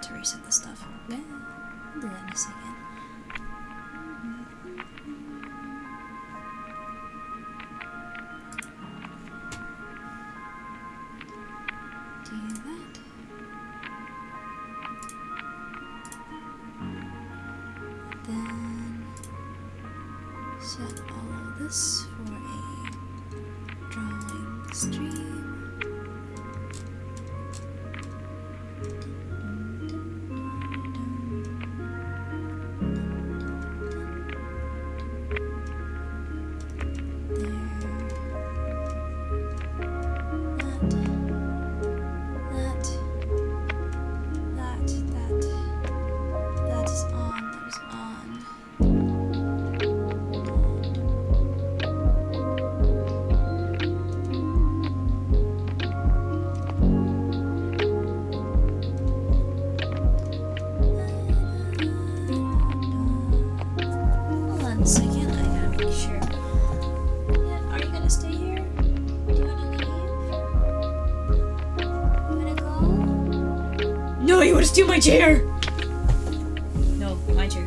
to reset the stuff. Yeah, I'll do that in a second. Do that. Then set all of this for a drawing stream. Steal my chair! No, my chair.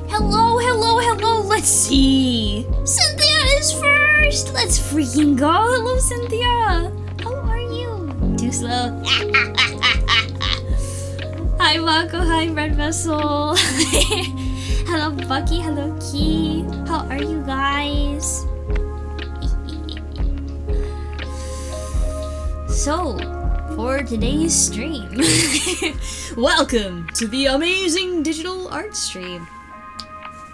Hello, hello, hello, let's see! Cynthia is first! Let's freaking go! Hello, Cynthia! How are you? Too slow. Hi, Mako, hi, Red Vessel. Hello, Bucky, hello, Key. How are you guys? So, for today's stream, welcome to the amazing digital art stream.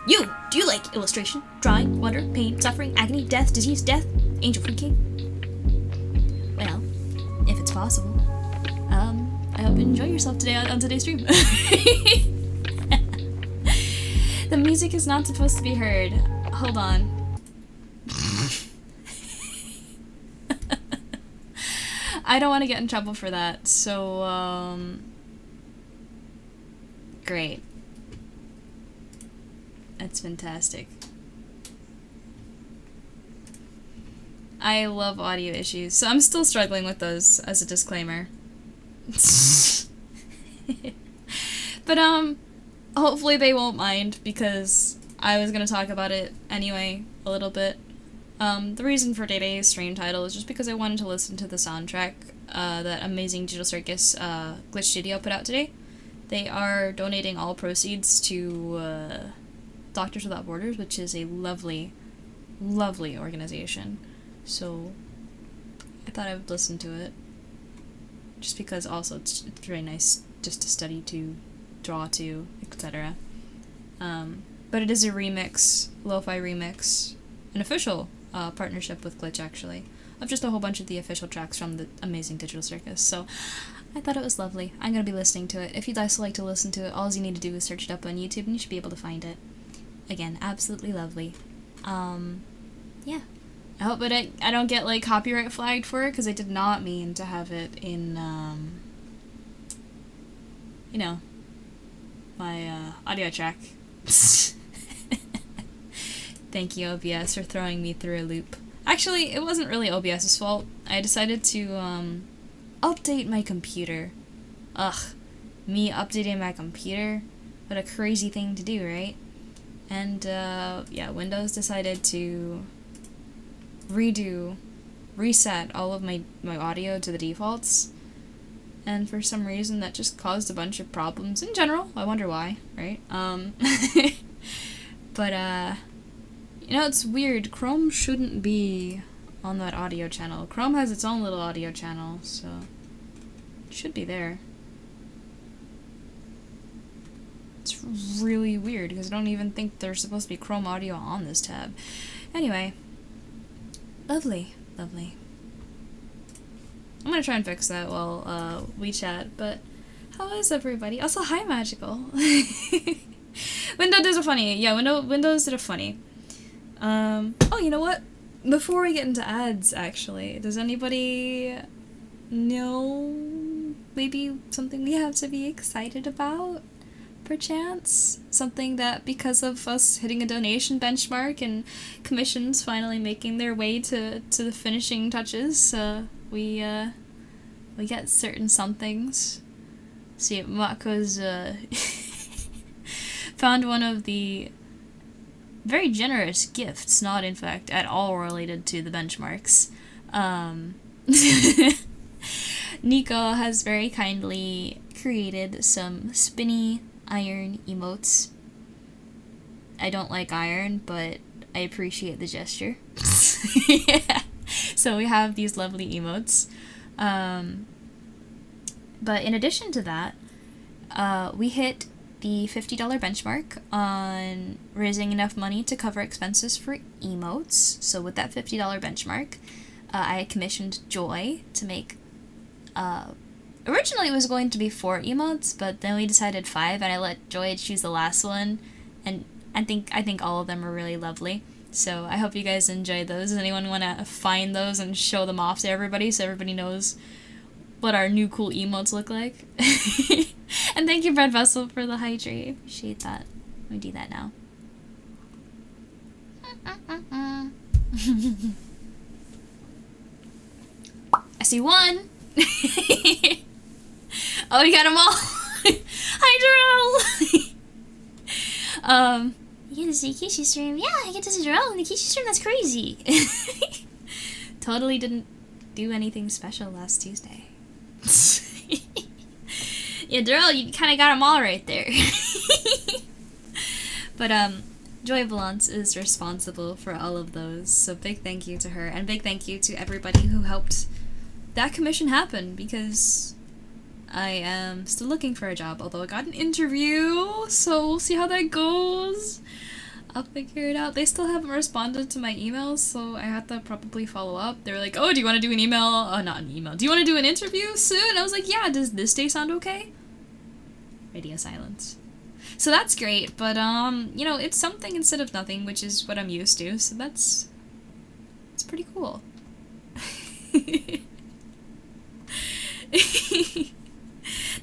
Do you like illustration, drawing, wonder, pain, suffering, agony, death, disease, death, angel fruit cake? Well, if it's possible, I hope you enjoy yourself today on today's stream. The music is not supposed to be heard. Hold on. I don't want to get in trouble for that, so, great. That's fantastic. I love audio issues, so I'm still struggling with those as a disclaimer. But, hopefully they won't mind, because I was gonna talk about it anyway, a little bit. The reason for today's stream title is just because I wanted to listen to the soundtrack that amazing Digital Circus Glitch Studio put out today. They are donating all proceeds to Doctors Without Borders, which is a lovely, lovely organization. So I thought I would listen to it. Just because also it's very nice just to study to, draw to, etc. But it is a remix, lo-fi remix, an official partnership with Glitch, actually, of just a whole bunch of the official tracks from the amazing Digital Circus. So I thought it was lovely. I'm going to be listening to it. If you'd also like to listen to it, all you need to do is search it up on YouTube and you should be able to find it. Again, absolutely lovely. Yeah. I hope that I don't get, like, copyright flagged for it, because I did not mean to have it in, you know, my audio track. Thank you, OBS, for throwing me through a loop. Actually, it wasn't really OBS's fault. I decided to, update my computer. Ugh. Me updating my computer? What a crazy thing to do, right? And, yeah, Windows decided to reset all of my audio to the defaults. And for some reason, that just caused a bunch of problems in general. I wonder why, right? But, you know, it's weird. Chrome shouldn't be on that audio channel. Chrome has its own little audio channel, so it should be there. It's really weird, because I don't even think there's supposed to be Chrome audio on this tab. Anyway. Lovely. Lovely. I'm gonna try and fix that while we chat, but how is everybody? Also, hi, Magical. Windows did a funny. Yeah, Windows did a funny. Oh, you know what? Before we get into ads, actually, does anybody know maybe something we have to be excited about? Perchance? Something that, because of us hitting a donation benchmark and commissions finally making their way to the finishing touches, we we get certain somethings. See, Mako's found one of the very generous gifts, not in fact at all related to the benchmarks. Nico has very kindly created some spinny iron emotes. I don't like iron, but I appreciate the gesture. Yeah. So we have these lovely emotes. But in addition to that, we hit the $50 benchmark on raising enough money to cover expenses for emotes. So with that $50 benchmark, I commissioned Joy to make... originally it was going to be 4 emotes, but then we decided 5, and I let Joy choose the last one, and I think all of them are really lovely. So I hope you guys enjoy those. Does anyone want to find those and show them off to everybody so everybody knows what our new cool emotes look like? And thank you, Bread Vessel, for the hydrate. I appreciate that. Let me do that now. I see one. Oh, we got them all. Hi, Jerome. You get to see Kishi stream. Yeah, I get to see Jerome in the Kishi stream. That's crazy. Totally didn't do anything special last Tuesday. Yeah, Daryl, you kind of got them all right there. But, Joy Valance is responsible for all of those, so big thank you to her, and big thank you to everybody who helped that commission happen, because I am still looking for a job, although I got an interview, so we'll see how that goes. I'll figure it out. They still haven't responded to my emails, so I have to probably follow up. They were like, oh, do you want to do an email? Oh, not an email. Do you want to do an interview soon? I was like, yeah, does this day sound okay? Radio silence. So that's great, but, you know, it's something instead of nothing, which is what I'm used to, so it's pretty cool.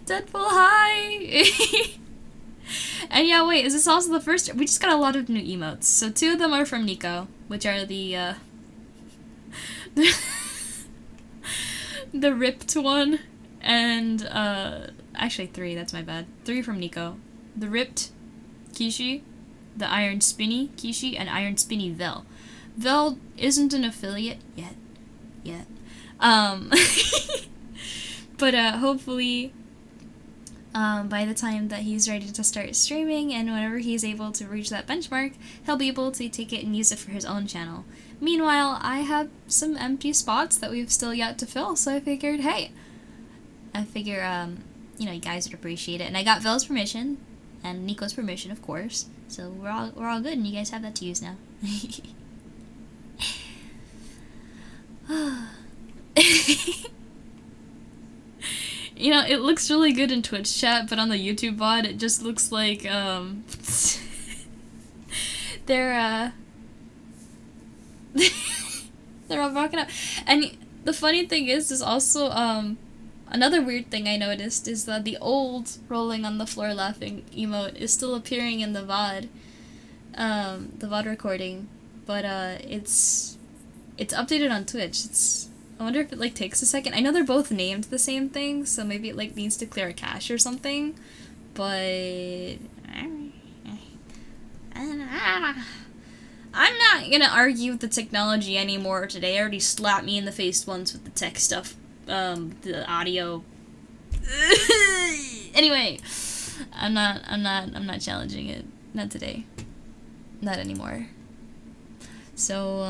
Deadpool, hi! And yeah, wait, is this also the first? We just got a lot of new emotes. So 2 of them are from Nico, which are the the ripped one, and, actually 3, that's my bad. 3 from Nico. The ripped Kishi, the iron spinny Kishi, and iron spinny Vel. Vel isn't an affiliate yet. But, hopefully, by the time that he's ready to start streaming and whenever he's able to reach that benchmark, he'll be able to take it and use it for his own channel. Meanwhile, I have some empty spots that we've still yet to fill, so I figured, hey, you know, you guys would appreciate it. And I got Vel's permission, and Nico's permission, of course, so we're all good, and you guys have that to use now. You know, it looks really good in Twitch chat, but on the YouTube VOD, it just looks like, they're all rocking up. And the funny thing is also, another weird thing I noticed is that the old rolling on the floor laughing emote is still appearing in the VOD, recording, but, it's updated on Twitch. I wonder if it, like, takes a second. I know they're both named the same thing, so maybe it, like, needs to clear a cache or something, but I'm not gonna argue with the technology anymore today. I already slapped me in the face once with the tech stuff, the audio. Anyway, I'm not challenging it. Not today. Not anymore. So,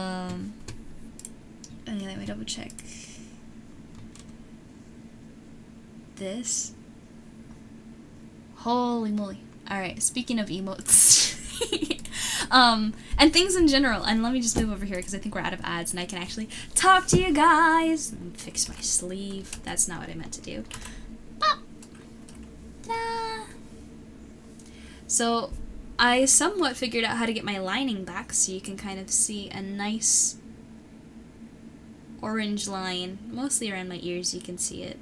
okay, let me double check. This. Holy moly. Alright, speaking of emotes. And things in general. And let me just move over here because I think we're out of ads and I can actually talk to you guys. Let me fix my sleeve. That's not what I meant to do. Oh. Ta-da. So, I somewhat figured out how to get my lining back so you can kind of see a nice orange line, mostly around my ears. You can see it.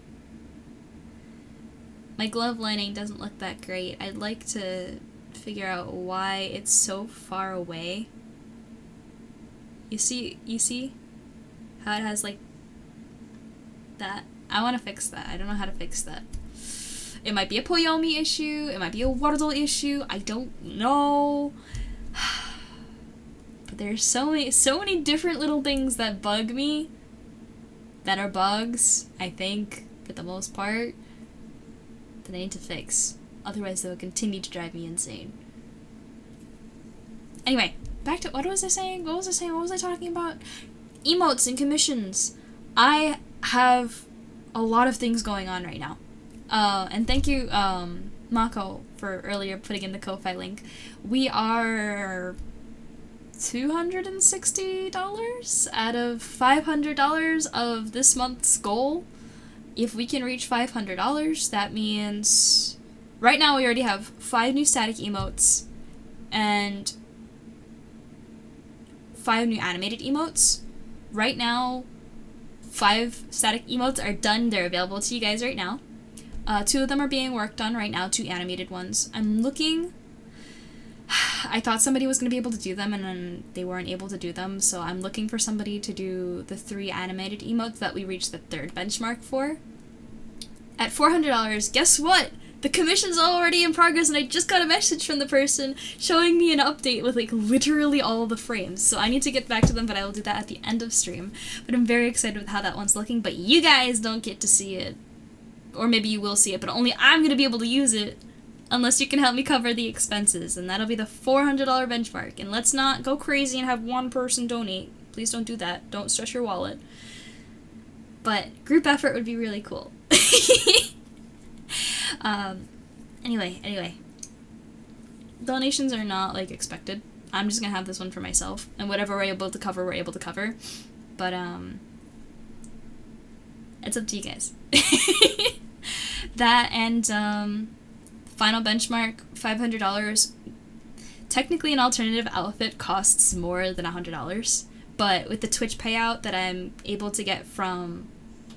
My glove lining doesn't look that great. I'd like to figure out why it's so far away. You see how it has like that I want to fix that. I don't know how to fix that. It might be a Poyomi issue. It might be a Wordle issue. I don't know. But there's so many different little things that bug me. That are bugs, I think, for the most part, that I need to fix. Otherwise, they will continue to drive me insane. Anyway, back to, what was I saying? What was I talking about? Emotes and commissions. I have a lot of things going on right now. And thank you, Mako, for earlier putting in the Ko-Fi link. We are $260 out of $500 of this month's goal. If we can reach $500, that means right now we already have 5 new static emotes and 5 new animated emotes. Right now, 5 static emotes are done. They're available to you guys right now. 2 of them are being worked on right now, 2 animated ones. I'm looking... I thought somebody was going to be able to do them, and then they weren't able to do them, so I'm looking for somebody to do the 3 animated emotes that we reached the 3rd benchmark for. At $400, guess what? The commission's already in progress, and I just got a message from the person showing me an update with, like, literally all the frames. So I need to get back to them, but I will do that at the end of stream. But I'm very excited with how that one's looking, but you guys don't get to see it. Or maybe you will see it, but only I'm going to be able to use it. Unless you can help me cover the expenses, and that'll be the $400 benchmark. And let's not go crazy and have one person donate. Please don't do that. Don't stress your wallet. But group effort would be really cool. Anyway. Donations are not, like, expected. I'm just gonna have this one for myself. And whatever we're able to cover, we're able to cover. But, it's up to you guys. That and, final benchmark, $500. Technically, an alternative outfit costs more than $100, but with the Twitch payout that I'm able to get from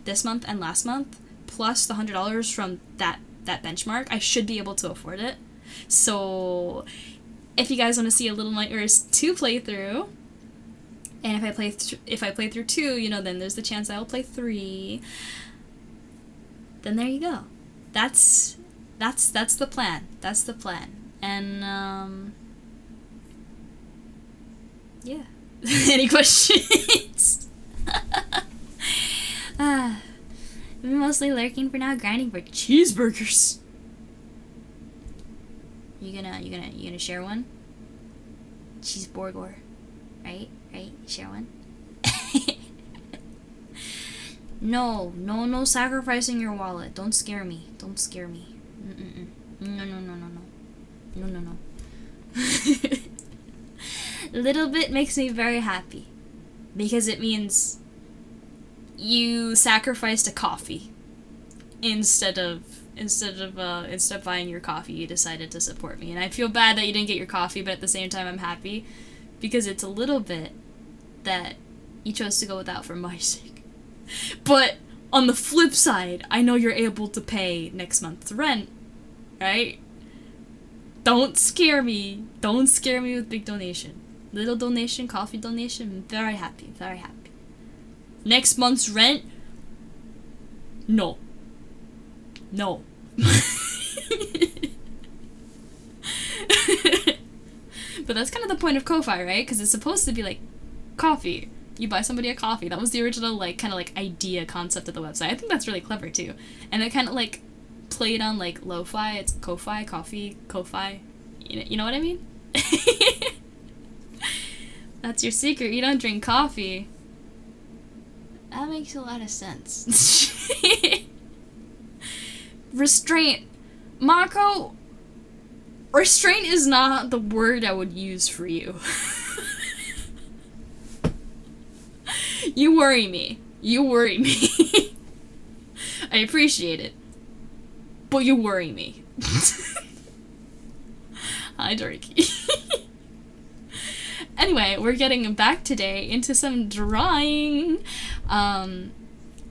this month and last month, plus the $100 from that benchmark, I should be able to afford it. So, if you guys want to see a Little Nightmares 2 playthrough, and if I play through 2, you know, then there's the chance I'll play 3. Then there you go. That's the plan. That's the plan. And, yeah. Any questions? I'm mostly lurking for now, grinding for cheeseburgers. You gonna share one? Cheeseburger. Right? Share one? No sacrificing your wallet. Don't scare me. No. Little bit makes me very happy. Because it means you sacrificed a coffee. Instead of buying your coffee, you decided to support me. And I feel bad that you didn't get your coffee, but at the same time I'm happy. Because it's a little bit that you chose to go without for my sake. But on the flip side, I know you're able to pay next month's rent, right? Don't scare me. Don't scare me with big donation. Little donation, coffee donation, I'm very happy, very happy. Next month's rent? No. But that's kind of the point of Ko-Fi, right? Because it's supposed to be like coffee. You buy somebody a coffee. That was the original, like, kind of, like, idea concept of the website. I think that's really clever, too. And it kind of, like, played on, like, lo-fi. It's Ko-Fi, coffee, Ko-Fi. You know what I mean? That's your secret. You don't drink coffee. That makes a lot of sense. Restraint. Mako, restraint is not the word I would use for you. You worry me. I appreciate it. But you worry me. Hi, Dorky. Anyway, we're getting back today into some drawing. I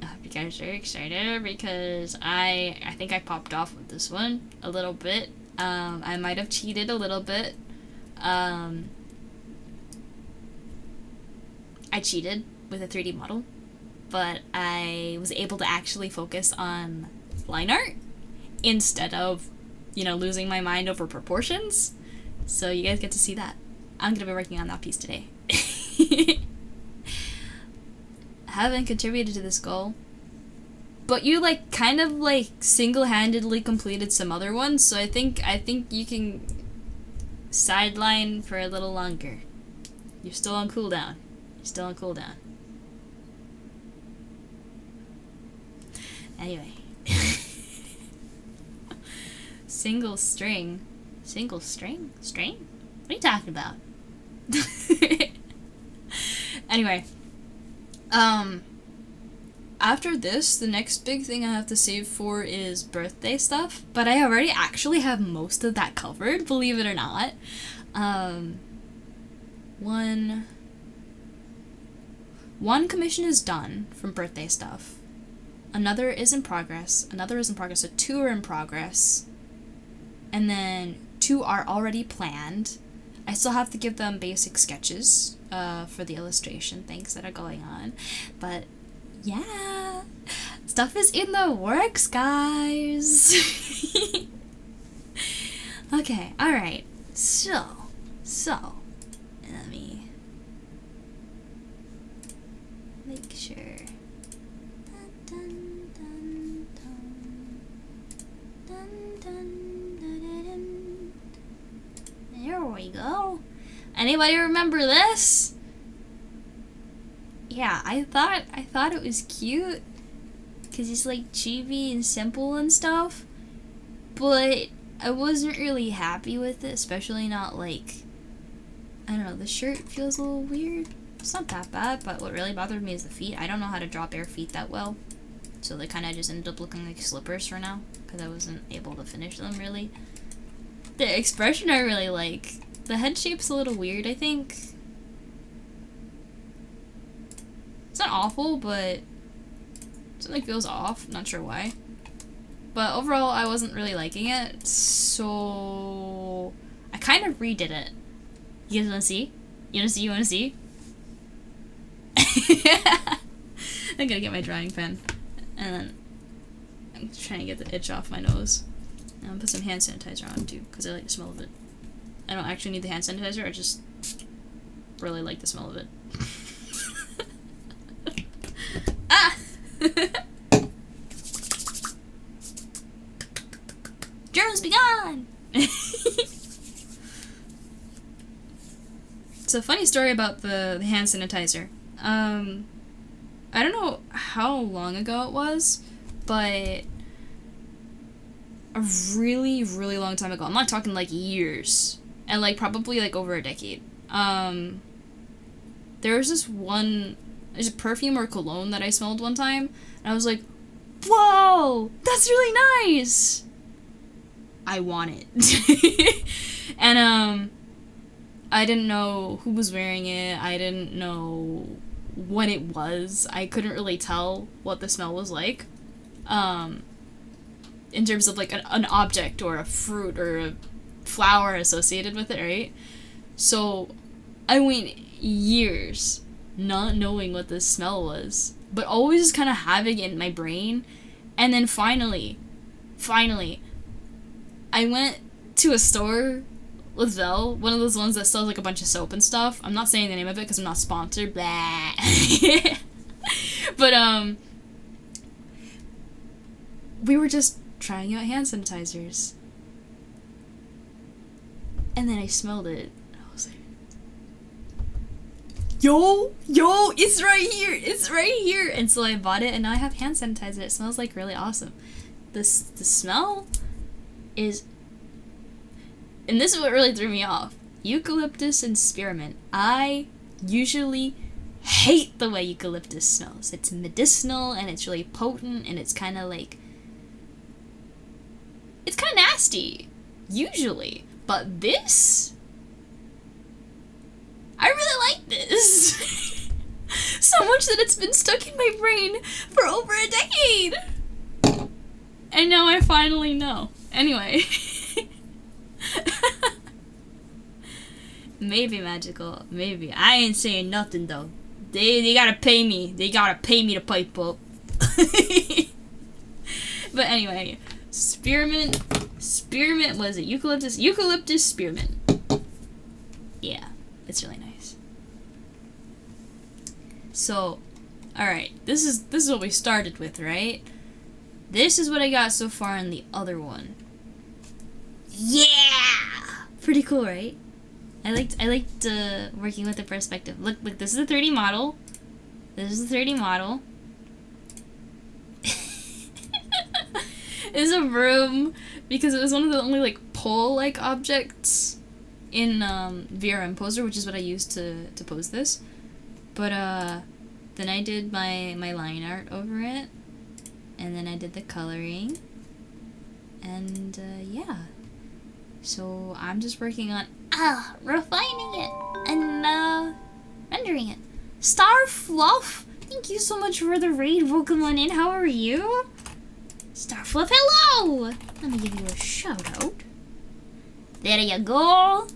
hope you guys are excited because I think I popped off with this one a little bit. I might have cheated a little bit. I cheated with a 3D model. but I was able to actually focus on line art instead of, you know, losing my mind over proportions. So you guys get to see that. I'm gonna be working on that piece today. Haven't contributed to this goal, but you like kind of like single-handedly completed some other ones, so I think you can sideline for a little longer. You're still on cooldown. Anyway. Single string? String? What are you talking about? Anyway. After this, the next big thing I have to save for is birthday stuff, but I already actually have most of that covered, believe it or not. One commission is done from birthday stuff. Another is in progress, so 2 are in progress. And then 2 are already planned. I still have to give them basic sketches for the illustration things that are going on. But yeah, stuff is in the works, guys. Okay, alright. So, let me make sure. There we go. Anybody remember this? Yeah, I thought it was cute because it's like chibi and simple and stuff, but I wasn't really happy with it, especially not like, I don't know, the shirt feels a little weird. It's not that bad, but what really bothered me is the feet. I don't know how to draw bare feet that well, so they kind of just ended up looking like slippers for now because I wasn't able to finish them really. The expression I really like. The head shape's a little weird, I think. It's not awful, but something feels off. Not sure why. But overall, I wasn't really liking it, so I kind of redid it. You guys wanna see? You wanna see? I'm gonna get my drawing pen. And then I'm trying to get the itch off my nose. And I'll put some hand sanitizer on too, because I like the smell of it. I don't actually need the hand sanitizer, I just really like the smell of it. Ah! Germs be gone! So, funny story about the hand sanitizer. I don't know how long ago it was, but a really, really long time ago. I'm not talking like years. And like probably like over a decade. There was there's a perfume or cologne that I smelled one time, and I was like, whoa, that's really nice. I want it. And I didn't know who was wearing it. I didn't know when it was. I couldn't really tell what the smell was like. In terms of like an object or a fruit or a flower associated with it, right? So I went years not knowing what this smell was, but always just kind of having it in my brain. And then finally, I went to a store with Vel, one of those ones that sells like a bunch of soap and stuff. I'm not saying the name of it because I'm not sponsored, blah. But we were just trying out hand sanitizers. And then I smelled it. I was like, yo, it's right here. And so I bought it, and now I have hand sanitizer. It smells like really awesome. The smell is, and this is what really threw me off. Eucalyptus and spearmint. I usually hate the way eucalyptus smells. It's medicinal, and it's really potent, and it's kind of like, it's kind of nasty, usually. But this, I really like this. So much that it's been stuck in my brain for over a decade. And now I finally know. Anyway. Maybe magical. Maybe. I ain't saying nothing though. They gotta pay me. They gotta pay me to pipe up. But anyway, spearmint. Spearmint was it? Eucalyptus. Eucalyptus spearmint. Yeah, it's really nice. So, all right. This is what we started with, right? This is what I got so far in the other one. Yeah, pretty cool, right? I liked working with the perspective. Look, this is a 3D model. This is a 3D model. It's a room because it was one of the only like pole-like objects in VRM Poser, which is what I used to pose this. But then I did my line art over it, and then I did the coloring, and yeah. So I'm just working on refining it and rendering it. Star Fluff, thank you so much for the raid. Welcome on in. How are you? Star Fluff, hello. Let me give you a shout out. There you go.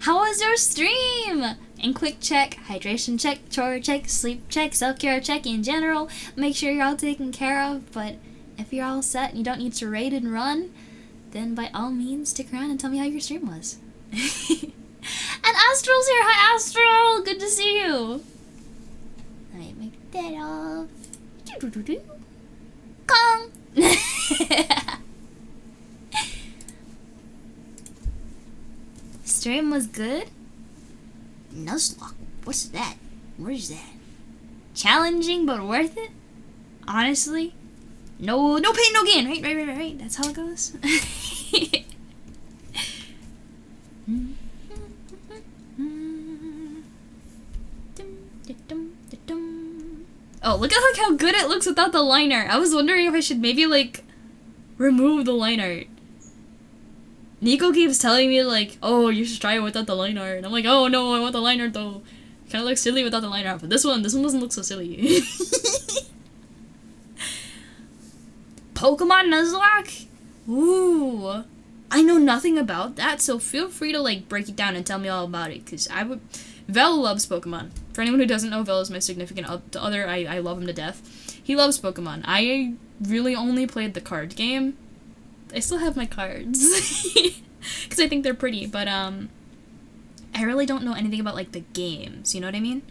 How was your stream? And quick check, hydration check, chore check, sleep check, self-care check in general. Make sure you're all taken care of. But if you're all set and you don't need to raid and run, then by all means stick around and tell me how your stream was. And Astral's here. Hi, Astral. Good to see you. Let me make that off. Kong. Stream was good. Nuzlocke. What's that? What is that? Challenging but worth it. Honestly, no pain, no gain. Right. That's how it goes. Oh, look at how good it looks without the line art. I was wondering if I should maybe like remove the line art. Nico keeps telling me like, oh, you should try it without the line art. And I'm like, oh no, I want the line art though. It kind of looks silly without the line art, but this one doesn't look so silly. Pokemon Nuzlocke? Ooh. I know nothing about that, so feel free to like break it down and tell me all about it, because I would... Vel loves Pokemon. For anyone who doesn't know, Vel is my significant other. I love him to death. He loves Pokemon. I really only played the card game. I still have my cards. Because I think they're pretty, but I really don't know anything about like the games, you know what I mean?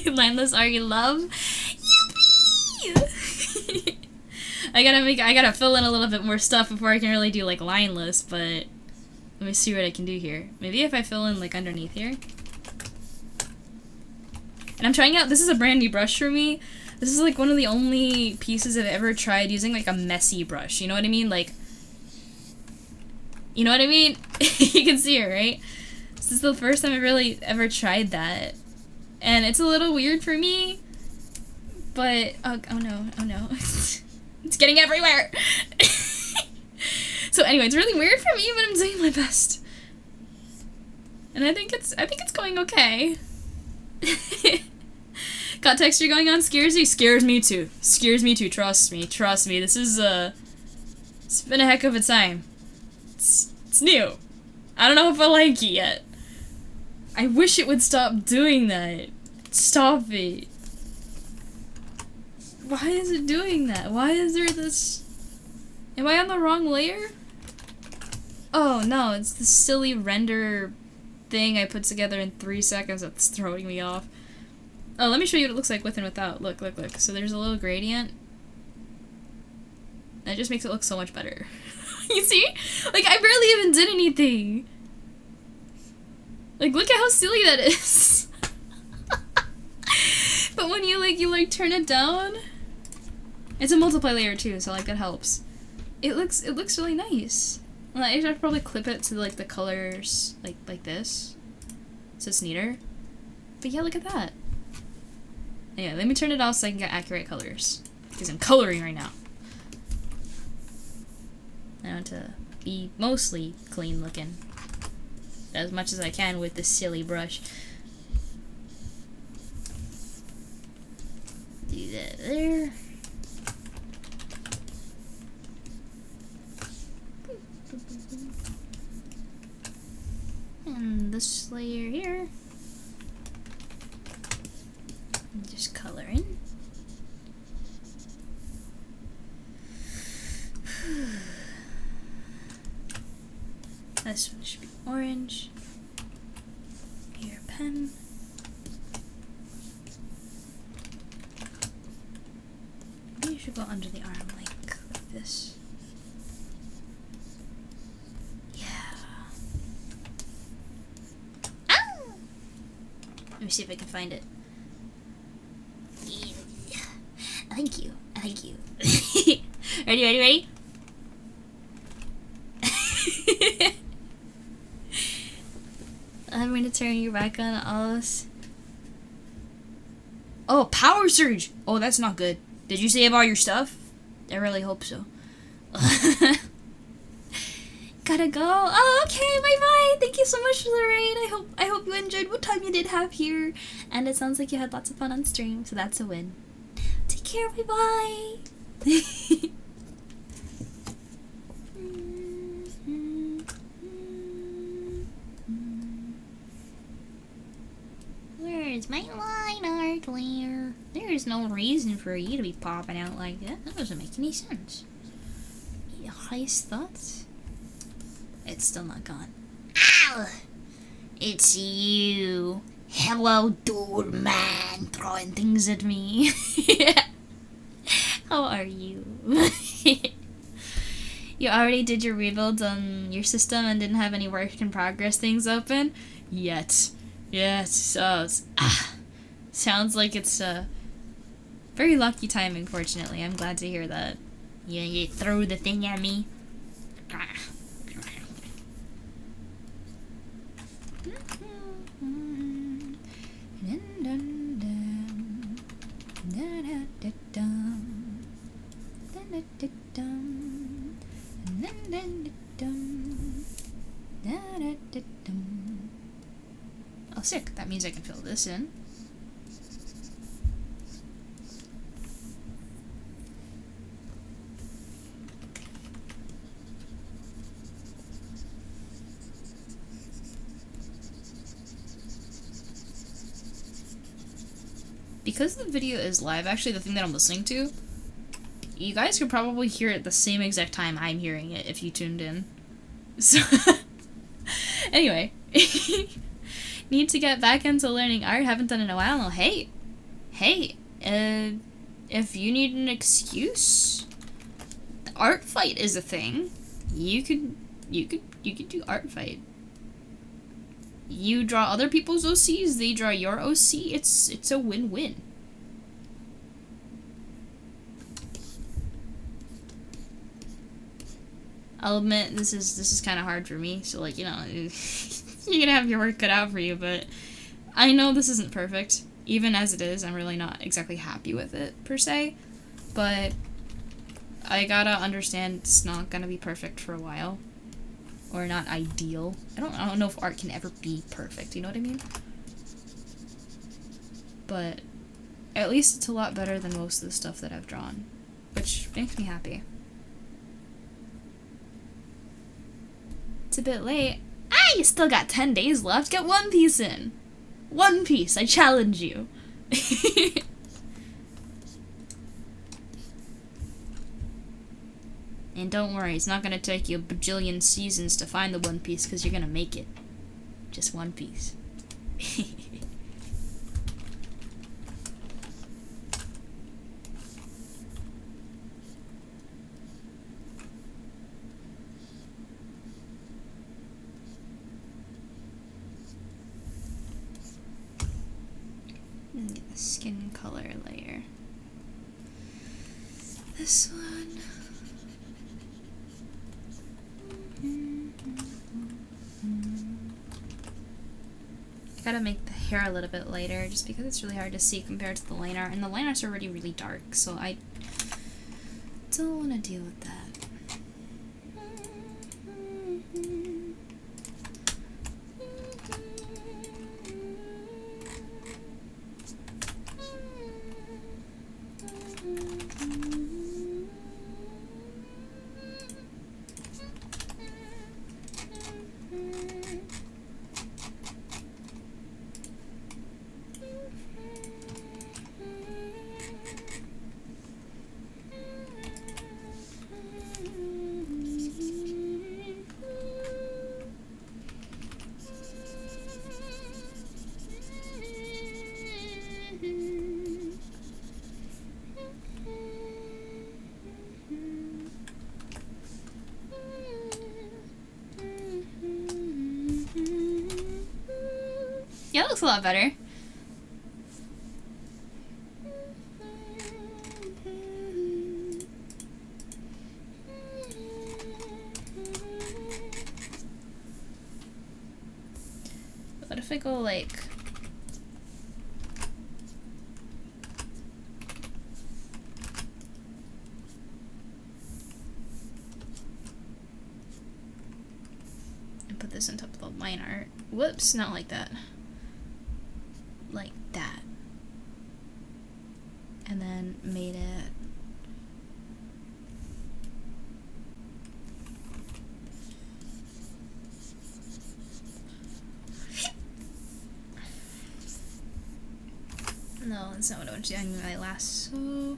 Landless are you love? Yippee! I gotta fill in a little bit more stuff before I can really do like lineless, but let me see what I can do here. Maybe if I fill in like underneath here. And I'm trying out, this is a brand new brush for me. This is like one of the only pieces I've ever tried using like a messy brush, you know what I mean? Like, you know what I mean? You can see it, right? This is the first time I've really ever tried that. And it's a little weird for me, but, oh no. It's getting everywhere! So anyway, it's really weird for me, but I'm doing my best. And I think it's going okay. Got texture going on, scares you? Scares me too. Scares me too, trust me. This is, it's been a heck of a time. It's new. I don't know if I like it yet. I wish it would stop doing that. Stop it. Why is it doing that? Why is there this... Am I on the wrong layer? Oh no, it's the silly render thing I put together in 3 seconds that's throwing me off. Oh, let me show you what it looks like with and without. Look. So there's a little gradient. That just makes it look so much better. You see? Like, I barely even did anything. Like, look at how silly that is. But when you turn it down, it's a multiply layer too, so like that helps. It looks really nice. Well, I should probably clip it to like the colors like this, so it's neater. But yeah, look at that. Yeah, let me turn it off so I can get accurate colors, because I'm coloring right now. I want to be mostly clean looking, as much as I can with this silly brush. Do that there. And this layer here. Just color in. This one should be orange. Here, pen. Maybe you should go under the arm like this. Yeah. Ah! Let me see if I can find it. Yeah. Thank you. Thank you. Ready? I'm going to turn you back on all this. Oh, power surge! Oh, that's not good. Did you save all your stuff? I really hope so. Gotta go. Oh, okay, bye-bye. Thank you so much for the raid. I hope you enjoyed what time you did have here. And it sounds like you had lots of fun on stream, so that's a win. Take care, bye-bye. Where's my line art layer? There's no reason for you to be popping out like that. That doesn't make any sense. Your highest thoughts? It's still not gone. Ow! It's you. Hello, dude man, throwing things at me. How are you? You already did your rebuilds on your system and didn't have any work in progress things open? Yet. Yes, sounds like it's very lucky timing, fortunately. I'm glad to hear that. You throw the thing at me. Oh, sick. That means I can fill this in. Because the video is live, actually the thing that I'm listening to, you guys could probably hear it the same exact time I'm hearing it if you tuned in. So, anyway. Need to get back into learning art. Haven't done it in a while. Hey, if you need an excuse, artfight is a thing. You could do artfight. You draw other people's OCs, they draw your OC. It's a win-win. I'll admit this is kind of hard for me. So like, you know, you're gonna have your work cut out for you, but I know this isn't perfect. Even as it is, I'm really not exactly happy with it, per se. But I gotta understand it's not gonna be perfect for a while. Or not ideal. I don't know if art can ever be perfect, you know what I mean? But at least it's a lot better than most of the stuff that I've drawn. Which makes me happy. It's a bit late. Ah, you still got 10 days left. Get One Piece in. One Piece, I challenge you. And don't worry, it's not gonna take you a bajillion seasons to find the One Piece, because you're gonna make it. Just one piece. And get the skin color layer. This one. I gotta make the hair a little bit lighter just because it's really hard to see compared to the line art, and the line art's already really dark, so I don't want to deal with that. looks a lot better. What if I go like... and put this on top of the line art. Whoops, not like that. Like that. And then made it... No, that's not what I want to do. I'm going to lasso.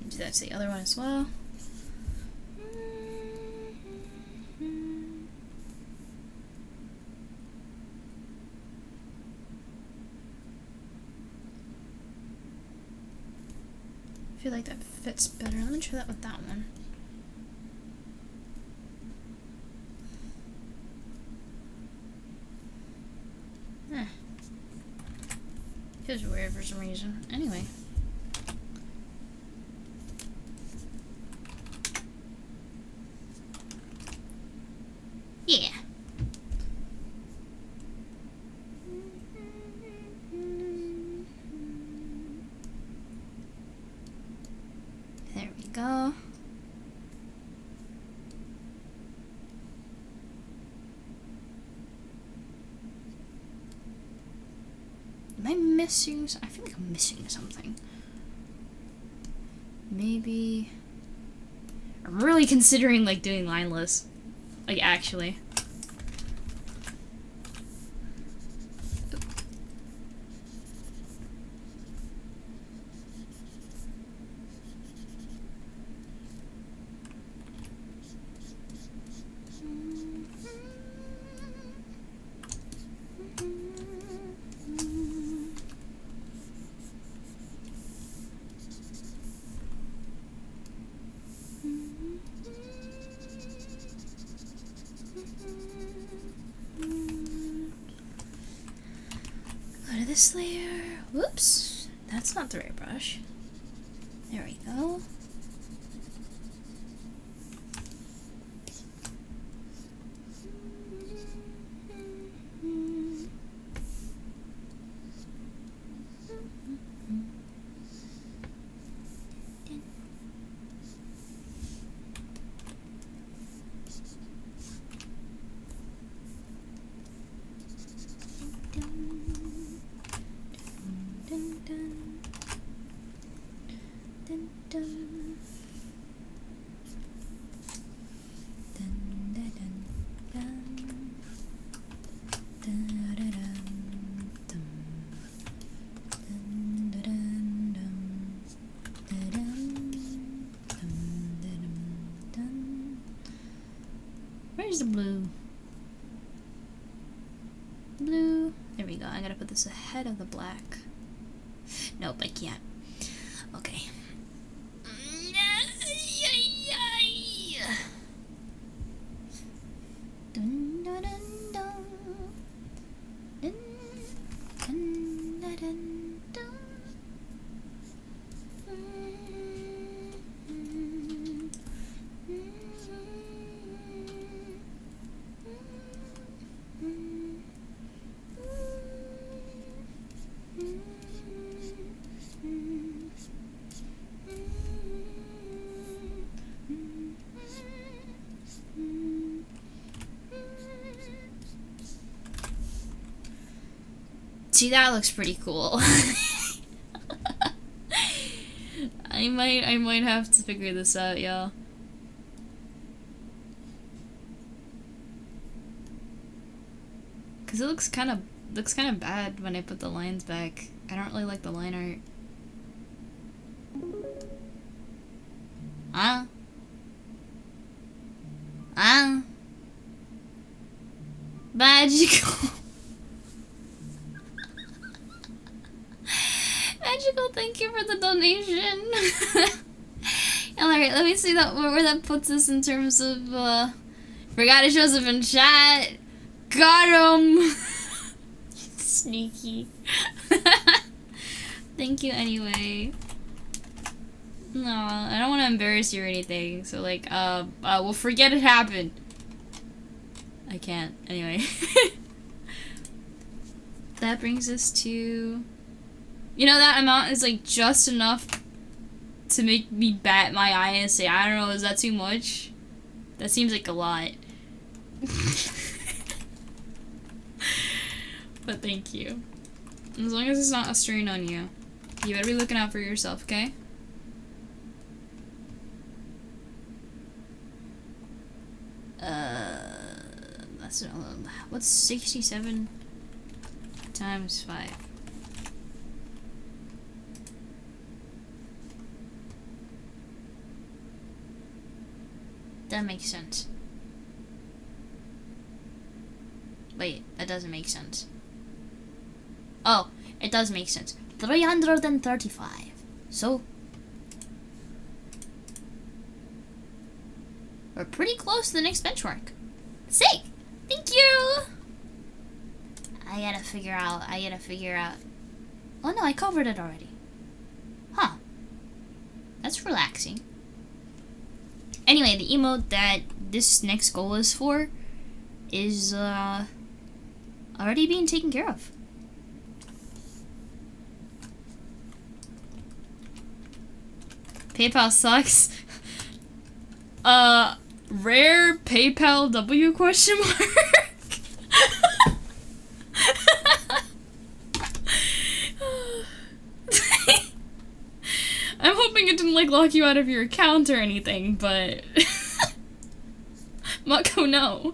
Do that to the other one as well. I feel like that fits better. Let me try that with that one. Feels weird for some reason. Anyway. Yeah. There we go. Am I missing? I feel like I'm missing something. Maybe. I'm really considering like doing lineless. Like actually. Go to this layer. Whoops. That's not the right brush. There we go. Where's the blue? Blue. There we go. I gotta put this ahead of the black. Nope, I can't. Okay. Dun, dun, dun, dun. Dun, dun, dun, dun, dun. See, that looks pretty cool. I might have to figure this out, y'all. Cause it looks kind of bad when I put the lines back. I don't really like the line art. Huh? Huh? Magical. Magical, thank you for the donation. Alright, let me see that where that puts us in terms of forgot it shows up in chat. Got him. Sneaky. Thank you anyway. No, I don't want to embarrass you or anything. So like, we'll forget it happened. I can't. Anyway. That brings us to... You know, that amount is like just enough to make me bat my eye and say, I don't know, is that too much? That seems like a lot. But thank you. As long as it's not a strain on you. You better be looking out for yourself, okay? That's what's 67 times 5? That makes sense. Wait, that doesn't make sense. Oh, it does make sense. 335. So, we're pretty close to the next benchmark. Sick! Thank you! I gotta figure out. Oh no, I covered it already. Huh. That's relaxing. Anyway, the emote that this next goal is for is, already being taken care of. PayPal sucks. Rare PayPal W question mark? I'm hoping it didn't, like, lock you out of your account or anything, but... Mako, no.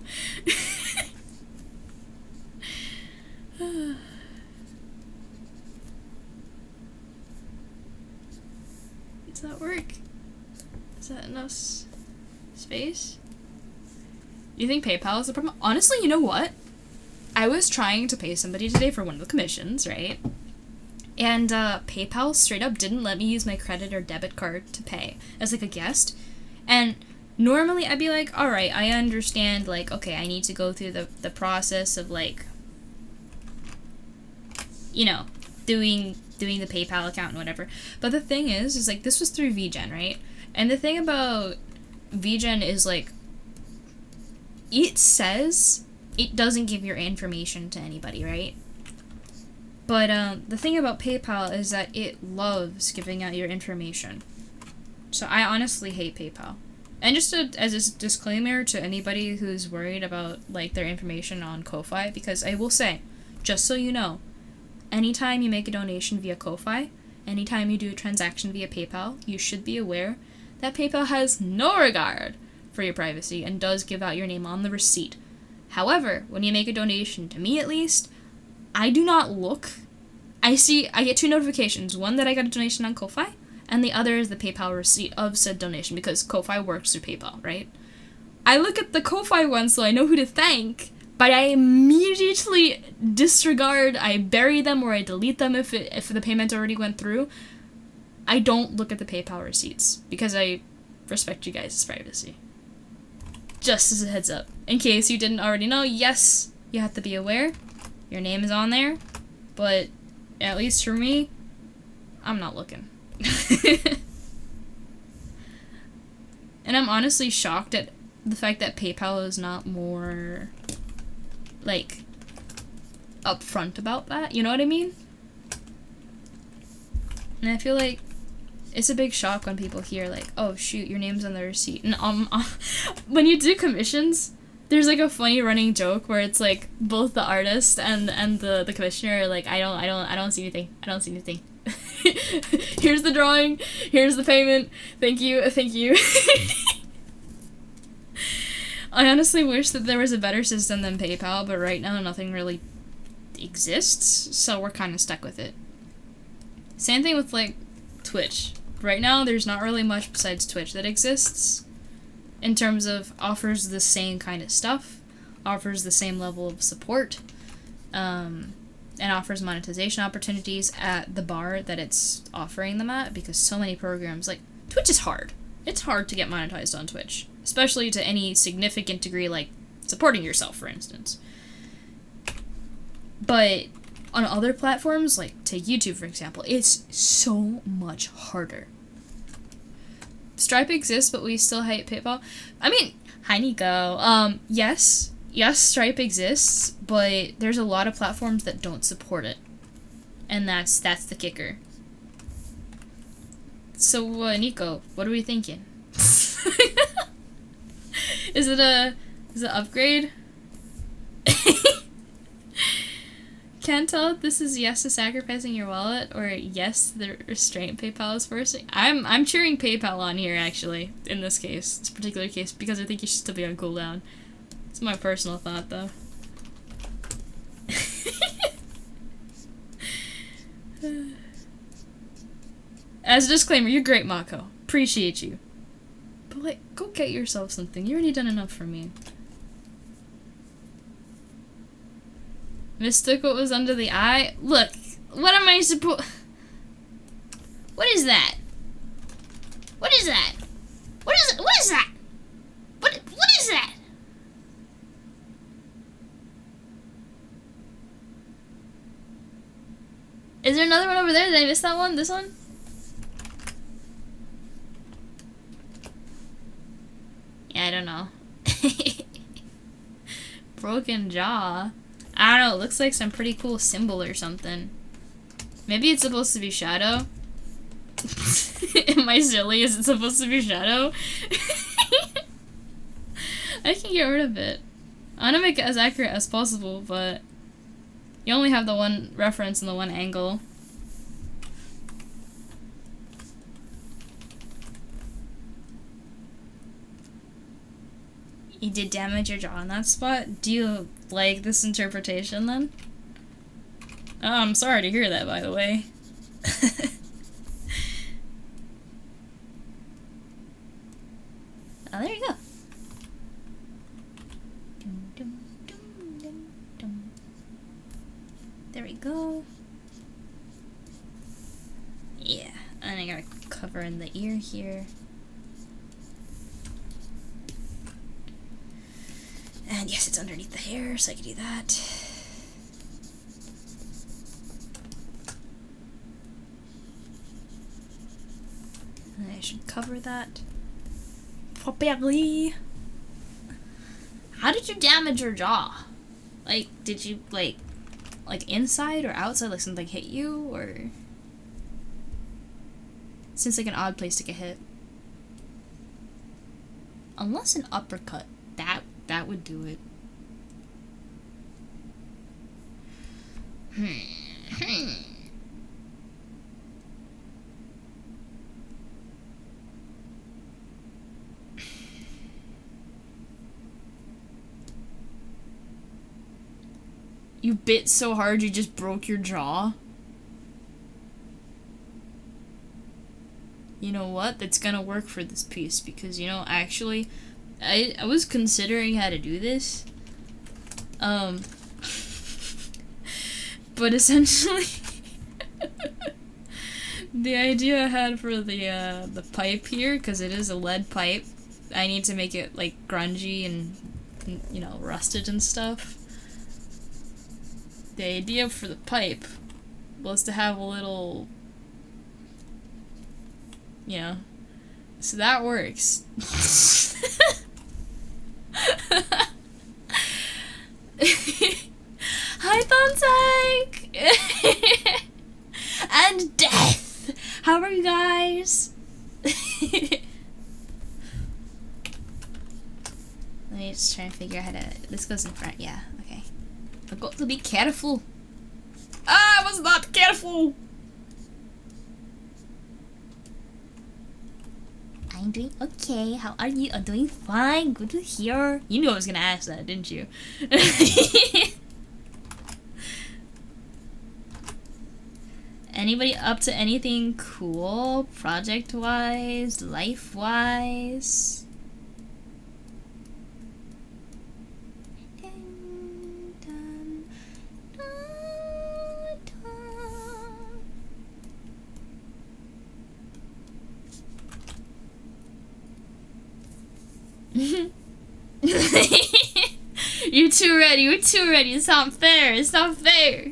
Does that work? Is that enough space? You think PayPal is the problem? Honestly, you know what? I was trying to pay somebody today for one of the commissions, right? And PayPal straight up didn't let me use my credit or debit card to pay as like a guest. And normally I'd be like, alright, I understand, like, okay, I need to go through the process of, like, you know, doing the PayPal account and whatever. But the thing is like, this was through VGen, right? And the thing about VGen is, like, it says it doesn't give your information to anybody, right? But the thing about PayPal is that it loves giving out your information. So I honestly hate PayPal. And just as a disclaimer to anybody who's worried about, like, their information on Ko-Fi, because I will say, just so you know, anytime you make a donation via Ko-Fi, anytime you do a transaction via PayPal, you should be aware that PayPal has no regard for your privacy and does give out your name on the receipt. However, when you make a donation, to me at least, I do not look. I get two notifications. One that I got a donation on Ko-Fi, and the other is the PayPal receipt of said donation, because Ko-Fi works through PayPal, right? I look at the Ko-Fi one so I know who to thank, but I immediately disregard, I bury them or I delete them if the payment already went through. I don't look at the PayPal receipts, because I respect you guys' privacy. Just as a heads up. In case you didn't already know, yes, you have to be aware. Your name is on there, but at least for me, I'm not looking. And I'm honestly shocked at the fact that PayPal is not more, like, upfront about that. You know what I mean? And I feel like it's a big shock when people hear, like, oh shoot, your name's on the receipt. And when you do commissions, there's, like, a funny running joke where it's like both the artist and the commissioner are like, I don't see anything. I don't see anything. Here's the drawing. Here's the payment. Thank you. I honestly wish that there was a better system than PayPal, but right now nothing really exists, so we're kind of stuck with it. Same thing with, like, Twitch. right now there's not really much besides Twitch that exists in terms of offers the same kind of stuff, offers the same level of support, and offers monetization opportunities at the bar that it's offering them at, because so many programs, like, Twitch is hard. It's hard to get monetized on Twitch, especially to any significant degree, like supporting yourself, for instance. But on other platforms, like take YouTube for example, it's so much harder. Stripe exists, but we still hate PayPal. I mean, hi Nico. Yes, Stripe exists, but there's a lot of platforms that don't support it, and that's the kicker. So, Nico, what are we thinking? Is it upgrade? Can't tell if this is yes to sacrificing your wallet or yes the restraint PayPal is forcing. I'm cheering PayPal on here, actually, in this case, this particular case, because I think you should still be on cooldown. It's my personal thought, though. As a disclaimer, you're great, Mako. Appreciate you. But, like, go get yourself something. You already done enough for me. Mistook what was under the eye? Look, what am I supposed... What is that? What is that? What is that? What is that? What is that? Is there another one over there? Did I miss that one? This one? Yeah, I don't know. Broken jaw. I don't know, it looks like some pretty cool symbol or something. Maybe it's supposed to be shadow? Am I silly? Is it supposed to be shadow? I can get rid of it. I want to make it as accurate as possible, but you only have the one reference and the one angle. You did damage your jaw on that spot? Do you like this interpretation, then? Oh, I'm sorry to hear that, by the way. Oh, there you go. There we go. Yeah, and I gotta cover in the ear here. And yes, it's underneath the hair, so I can do that. And I should cover that properly. How did you damage your jaw? Like, did you, like inside or outside? Like, something hit you, or... Seems like an odd place to get hit. Unless an uppercut. That would do it. You bit so hard you just broke your jaw? You know what? That's gonna work for this piece, because, you know, actually... I was considering how to do this, but essentially, the idea I had for the pipe here, because it is a lead pipe, I need to make it, like, grungy and, you know, rusted and stuff. The idea for the pipe was to have a little, you know, so that works. Hi, Thumbtack! And Death! How are you guys? Let me just try and figure out how to... This goes in front, yeah, okay. I've got to be careful. Ah, I was not careful! I'm doing okay. How are you? I'm doing fine. Good to hear. You knew I was gonna ask that, didn't you? Anybody up to anything cool, project-wise, life-wise? You're too ready, you're too ready. It's not fair, it's not fair.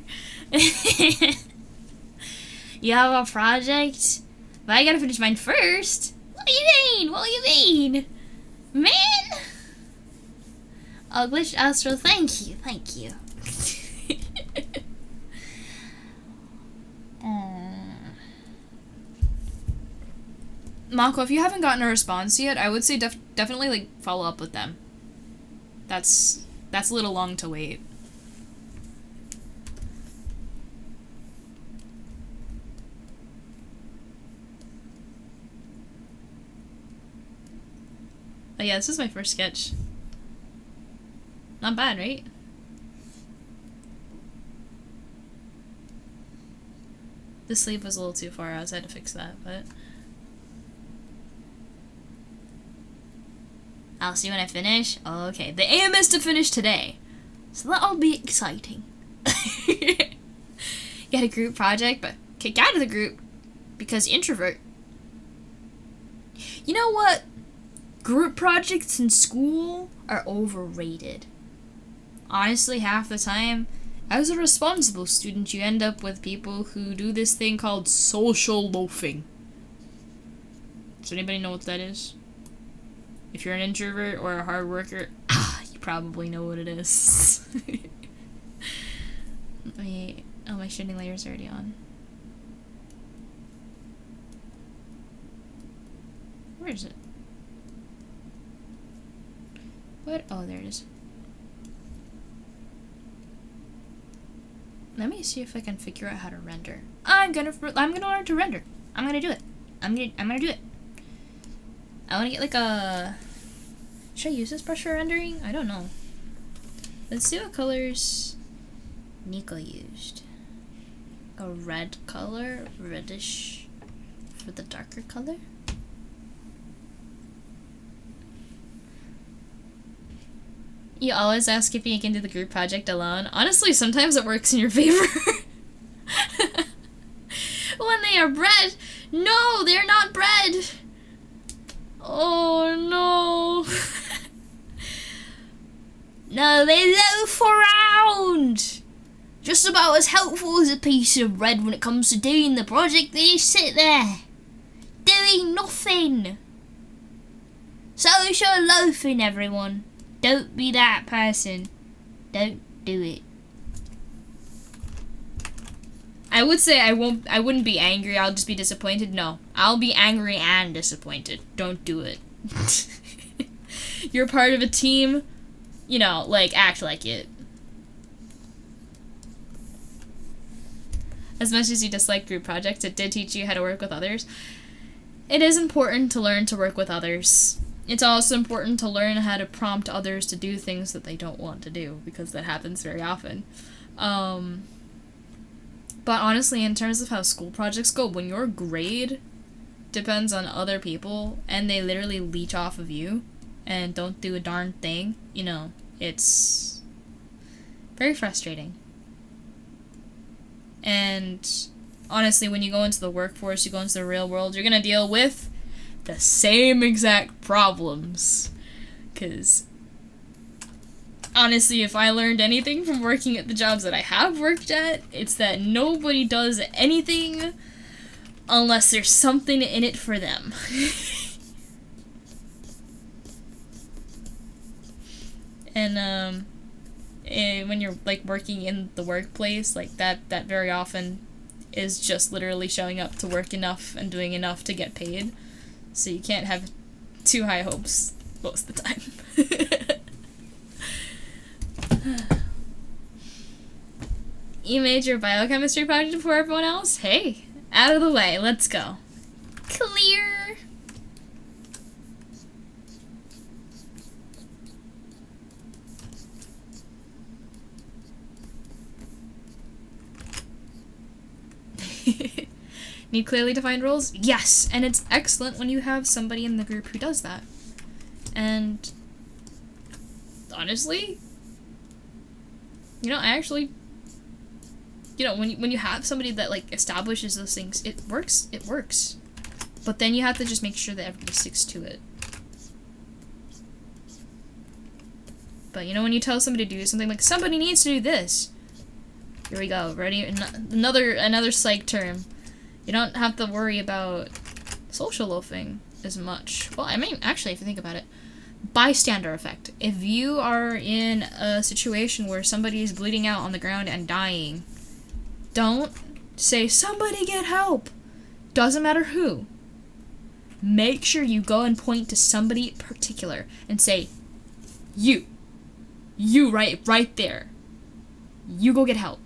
You have a project? But I gotta finish mine first. What do you mean? What do you mean? Man? Oh, Glitch Astro, thank you, thank you. Mako, if you haven't gotten a response yet, I would say definitely like follow up with them. That's a little long to wait. Oh yeah, this is my first sketch. Not bad, right? The sleeve was a little too far out, so I had to fix that, but... I'll see when I finish. Okay, the aim is to finish today. So that'll be exciting. Get a group project, but kick out of the group because introvert. You know what? Group projects in school are overrated. Honestly, half the time, as a responsible student, you end up with people who do this thing called social loafing. Does anybody know what that is? If you're an introvert or a hard worker, you probably know what it is. Wait, oh, my shading layer is already on. Where is it? What? Oh, there it is. Let me see if I can figure out how to render. I'm gonna learn to render. I'm gonna do it. I'm gonna do it. I wanna get like a... Should I use this brush for rendering? I don't know. Let's see what colors Nico used. A red color, reddish for the darker color. You always ask if you can do the group project alone. Honestly, sometimes it works in your favor. When they are bread. No, they're not bread. Oh no. No, they loaf around. Just about as helpful as a piece of bread when it comes to doing the project. They just sit there, doing nothing. Social loafing, everyone. Don't be that person. Don't do it. I would say I wouldn't be angry, I'll just be disappointed. No, I'll be angry and disappointed. Don't do it. You're part of a team, you know, like, act like it. As much as you dislike group projects, it did teach you how to work with others. It is important to learn to work with others. It's also important to learn how to prompt others to do things that they don't want to do, because that happens very often. But honestly, in terms of how school projects go, when your grade depends on other people, and they literally leech off of you, and don't do a darn thing, you know, it's very frustrating. And honestly, when you go into the workforce, you go into the real world, you're gonna deal with the same exact problems. Because honestly, if I learned anything from working at the jobs that I have worked at, it's that nobody does anything unless there's something in it for them. And when you're like working in the workplace, like that very often is just literally showing up to work enough and doing enough to get paid. So you can't have too high hopes most of the time. You made your biochemistry project before everyone else? Hey, out of the way, let's go. Clear. Need clearly defined rules? Yes! And it's excellent when you have somebody in the group who does that. And honestly, you know, I actually, you know, when you have somebody that, like, establishes those things, it works. But then you have to just make sure that everybody sticks to it. But, you know, when you tell somebody to do something, like, somebody needs to do this. Here we go. Ready? Another psych term. You don't have to worry about social loafing as much. Well, I mean, actually, if you think about it, bystander effect. If you are in a situation where somebody is bleeding out on the ground and dying, don't say, somebody get help. Doesn't matter who. Make sure you go and point to somebody particular and say, you right there. You go get help.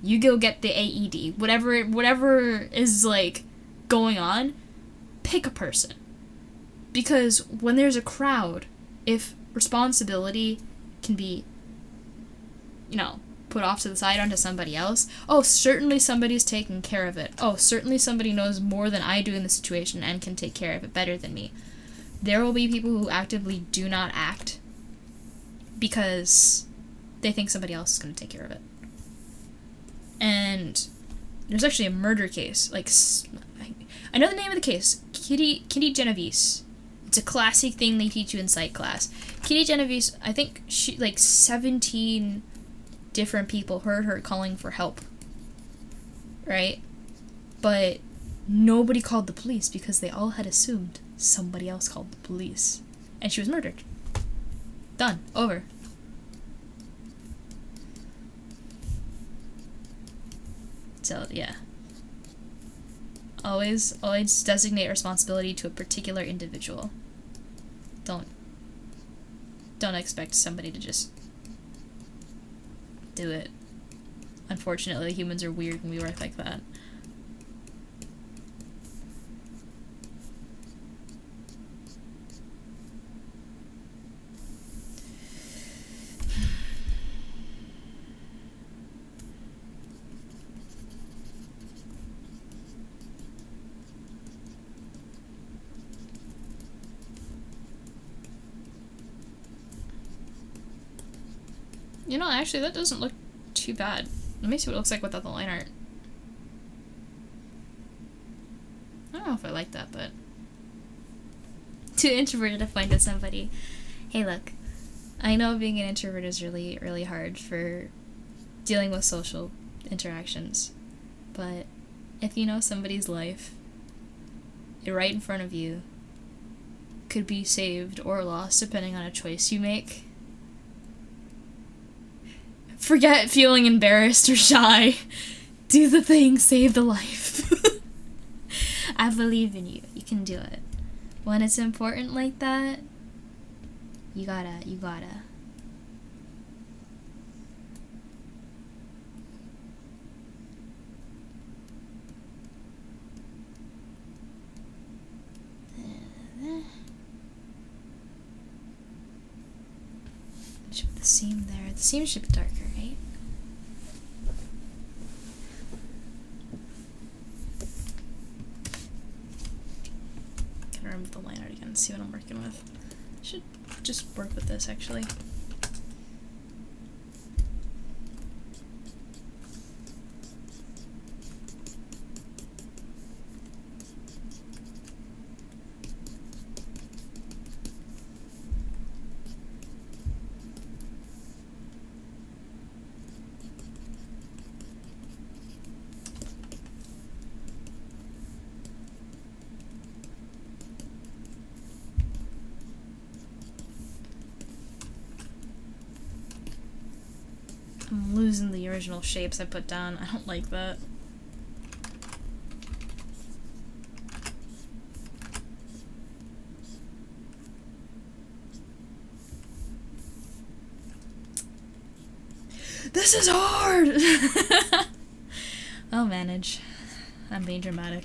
You go get the AED. Whatever is, like, going on, pick a person. Because when there's a crowd, if responsibility can be, you know, put off to the side onto somebody else, oh, certainly somebody's taking care of it. Oh, certainly somebody knows more than I do in the situation and can take care of it better than me. There will be people who actively do not act because they think somebody else is going to take care of it. And there's actually a murder case. Like, I know the name of the case. Kitty Genovese. It's a classic thing they teach you in psych class. Kitty Genovese, I think she, like, 17 different people heard her calling for help. Right? But nobody called the police because they all had assumed somebody else called the police. And she was murdered. Done. Over. So, yeah. Always designate responsibility to a particular individual. Don't expect somebody to just do it. Unfortunately, humans are weird and we work like that. You know, actually, that doesn't look too bad. Let me see what it looks like without the line art. I don't know if I like that, but... Too introverted to find with somebody. Hey, look. I know being an introvert is really, really hard for dealing with social interactions. But if you know somebody's life, right in front of you, could be saved or lost depending on a choice you make, forget feeling embarrassed or shy. Do the thing, save the life. I believe in you. You can do it. When it's important like that, you gotta. Should put the seam there. The seam should be darker, right? Gotta remove the line art again and see what I'm working with. I should just work with this, actually. I'm losing the original shapes I put down. I don't like that. This is hard! I'll manage. I'm being dramatic.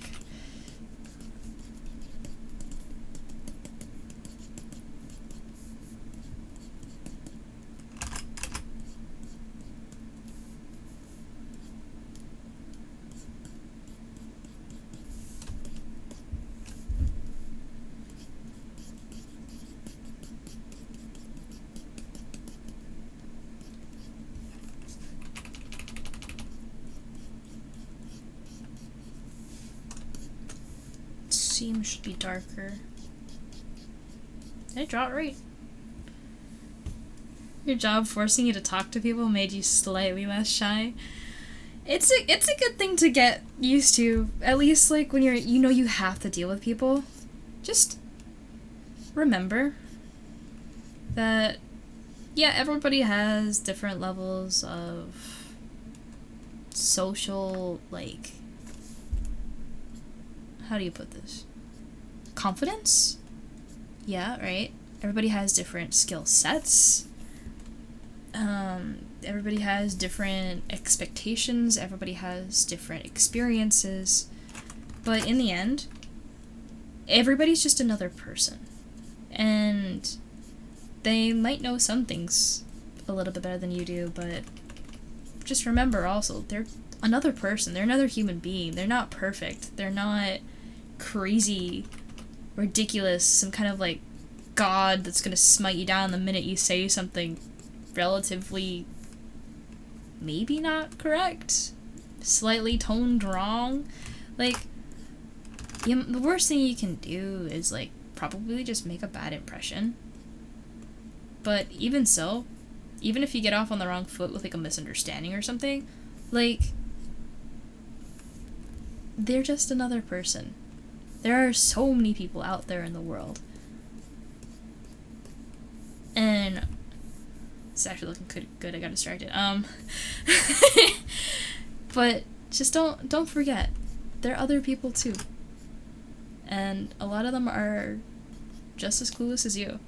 seam should be darker. Did I draw it right? Your job forcing you to talk to people made you slightly less shy. It's a good thing to get used to, at least like when you have to deal with people. Just remember that, yeah, everybody has different levels of social, like, how do you put this? Confidence? Yeah, right? Everybody has different skill sets. Everybody has different expectations. Everybody has different experiences. But in the end, everybody's just another person. And they might know some things a little bit better than you do, but just remember also, they're another person. They're another human being. They're not perfect. They're not crazy, ridiculous, some kind of like god that's gonna smite you down the minute you say something relatively maybe not correct, slightly toned wrong. Like, the worst thing you can do is like probably just make a bad impression. But even so, even if you get off on the wrong foot with like a misunderstanding or something, like, they're just another person. There are so many people out there in the world. And it's actually looking good. I got distracted. But just don't forget, there are other people too. And a lot of them are just as clueless as you.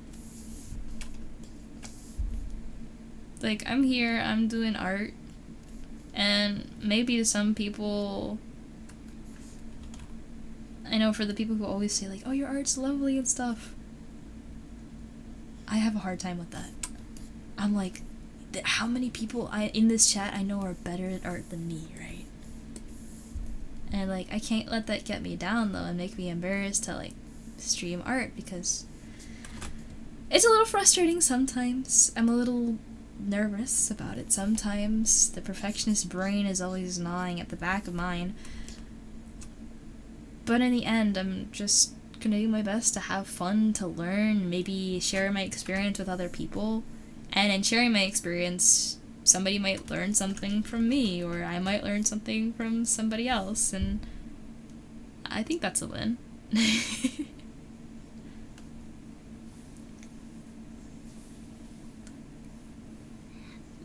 Like, I'm here, I'm doing art, and maybe to some people, I know for the people who always say like, oh, your art's lovely and stuff, I have a hard time with that. I'm like, how many people in this chat I know are better at art than me, right? And like, I can't let that get me down though and make me embarrassed to like stream art, because it's a little frustrating sometimes. I'm a little nervous about it sometimes. The perfectionist brain is always gnawing at the back of mine. But in the end, I'm just gonna do my best to have fun, to learn, maybe share my experience with other people. And in sharing my experience, somebody might learn something from me, or I might learn something from somebody else, and I think that's a win.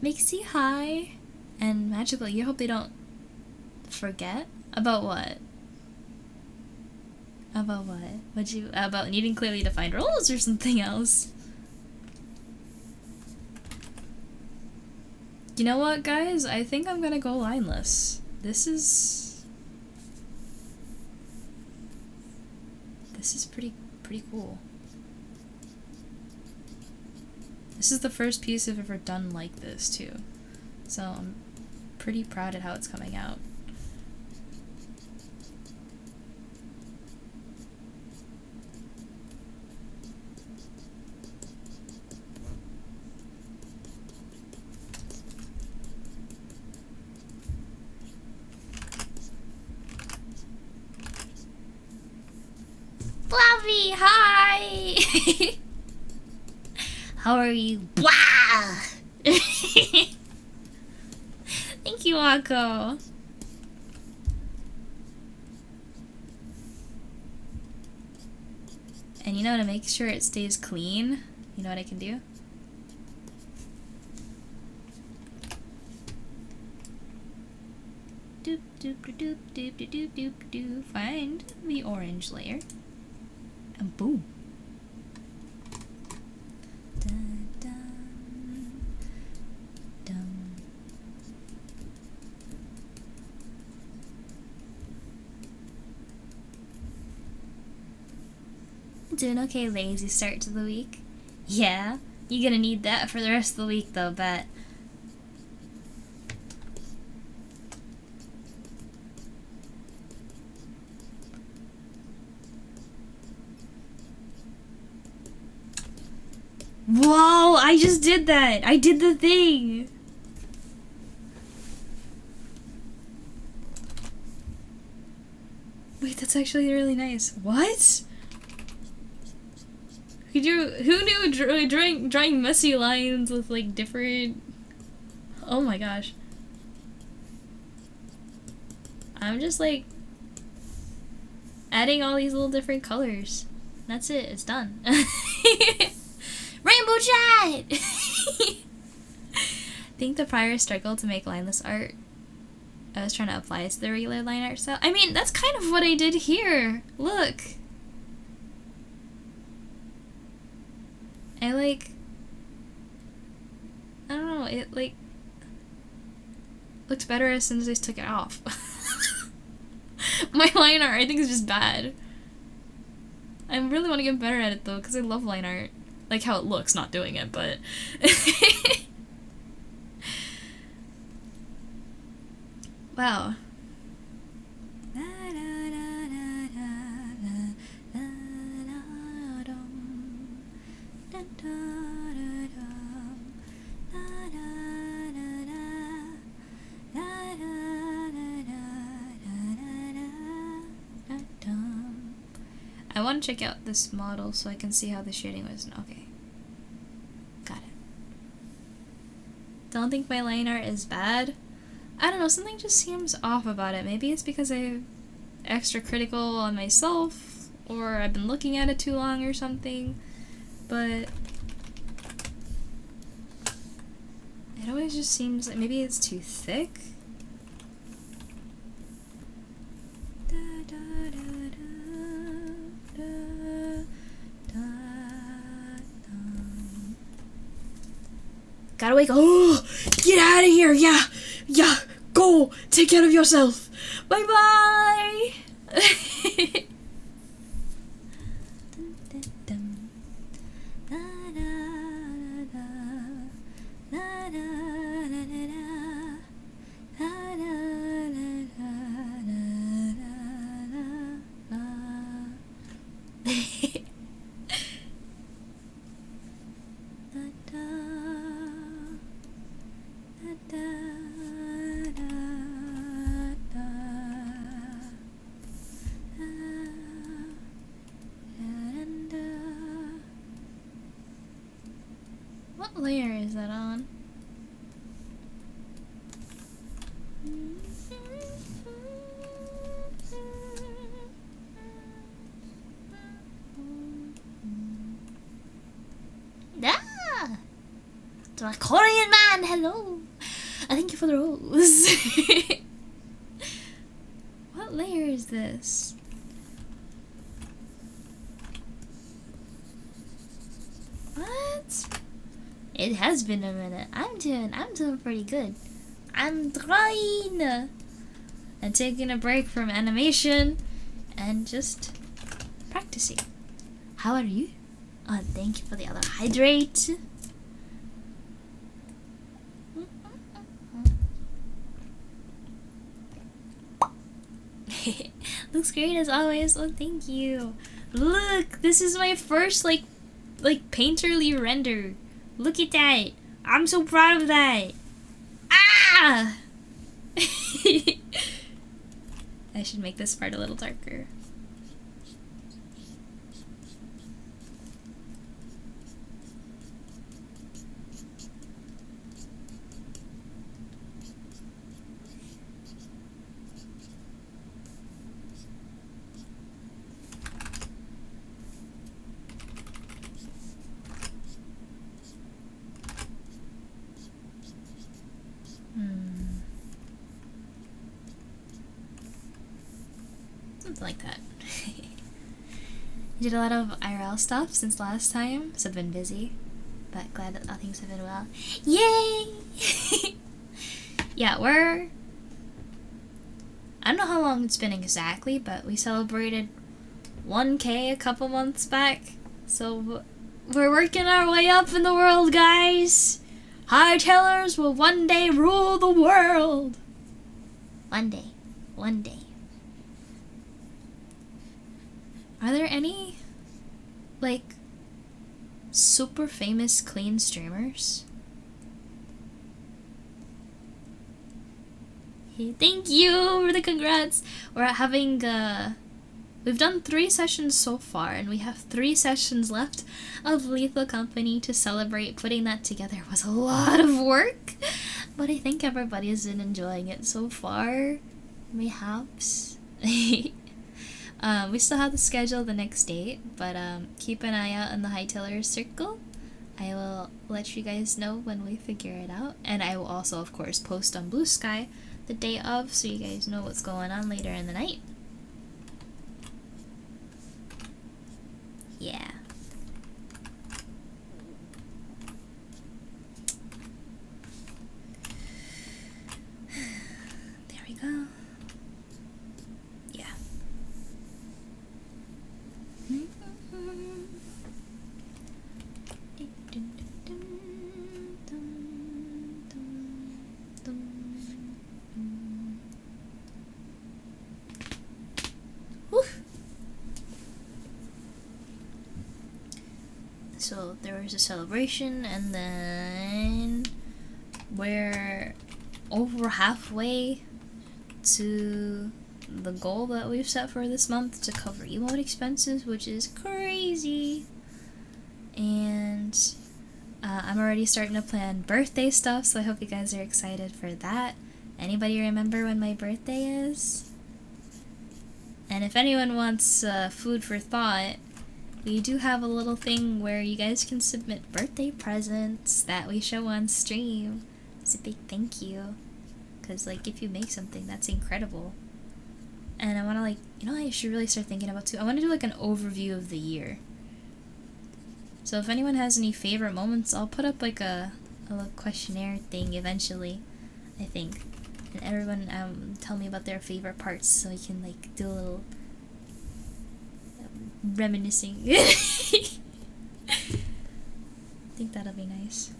Mixie, hi! And Magical, you hope they don't forget? About what? About what? About needing clearly defined roles or something else? You know what, guys? I think I'm gonna go lineless. This is pretty cool. This is the first piece I've ever done like this, too. So I'm pretty proud at how it's coming out. Fluffy, hi! How are you? Blah! Thank you, Akko. And you know, to make sure it stays clean, you know what I can do? Doop doop doop doop doop doop doop doop. Find the orange layer. And boom. Dun, dun, dun. Doing okay, lazy start to the week. Yeah, you're gonna need that for the rest of the week though, bet. Whoa, I just did that! I did the thing! Wait, that's actually really nice. What? Who knew drawing messy lines with like different... Oh my gosh. I'm just like adding all these little different colors. That's it, it's done. Rainbow chat! Think the prior struggle to make lineless art I was trying to apply it to the regular line art style. I mean, that's kind of what I did here. Look. I don't know, it like looks better as soon as I took it off. My line art I think is just bad. I really want to get better at it though, because I love line art. Like how it looks, not doing it, but wow. I want to check out this model so I can see how the shading was. Okay. Got it. Don't think my line art is bad. I don't know, something just seems off about it. Maybe it's because I'm extra critical on myself, or I've been looking at it too long or something, but it always just seems like maybe it's too thick. Gotta wake up. Oh, get out of here. Yeah. Go. Take care of yourself. Bye bye. What layer is that on? Ah! To a Korean man, hello! Thank you for the rose. What layer is this? What? It has been a minute. I'm doing pretty good. I'm trying. I'm taking a break from animation and just practicing. How are you? Oh, thank you for the other hydrate. Looks great as always. Oh, thank you. Look, this is my first like painterly render. Look at that. I'm so proud of that. Ah! I should make this part a little darker. Something like that. Did a lot of IRL stuff since last time, so I've been busy, but glad that all things have been well. Yay! Yeah, I don't know how long it's been exactly, but we celebrated 1K a couple months back, so we're working our way up in the world, guys! Hightailers will one day rule the world! One day. Are there any, like, super famous clean streamers? Hey, thank you for the congrats! We're having We've done 3 sessions so far, and we have 3 sessions left of Lethal Company to celebrate. Putting that together was a lot of work, but I think everybody's been enjoying it so far. Mayhaps. We still have to schedule the next date, but keep an eye out on the Hightailers Circle. I will let you guys know when we figure it out, and I will also, of course, post on Blue Sky the day of, so you guys know what's going on later in the night. Yeah. There we go. Yeah. So there was a celebration, and then we're over halfway to the goal that we've set for this month to cover emote expenses, which is crazy. And I'm already starting to plan birthday stuff, so I hope you guys are excited for that. Anybody remember when my birthday is? And if anyone wants food for thought, we do have a little thing where you guys can submit birthday presents that we show on stream. It's a big thank you. Because, like, if you make something, that's incredible. And I want to, like, you know what I should really start thinking about too? I want to do, like, an overview of the year. So if anyone has any favorite moments, I'll put up, like, a little questionnaire thing eventually, I think. And everyone tell me about their favorite parts so we can, like, do a little reminiscing. I think that'll be nice.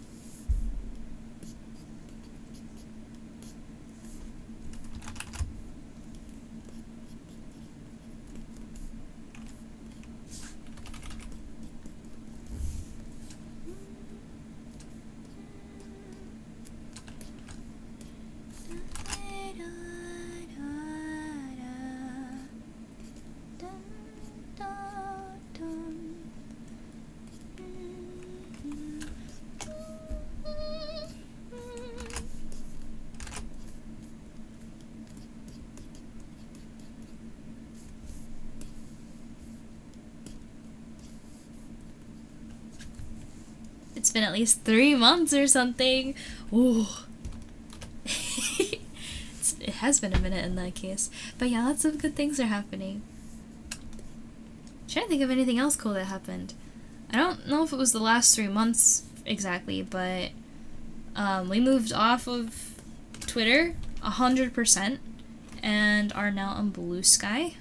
It's been at least 3 months or something. Ooh. It has been a minute in that case. But yeah, lots of good things are happening. I'm trying to think of anything else cool that happened. I don't know if it was the last 3 months exactly, but we moved off of Twitter 100% and are now on Blue Sky.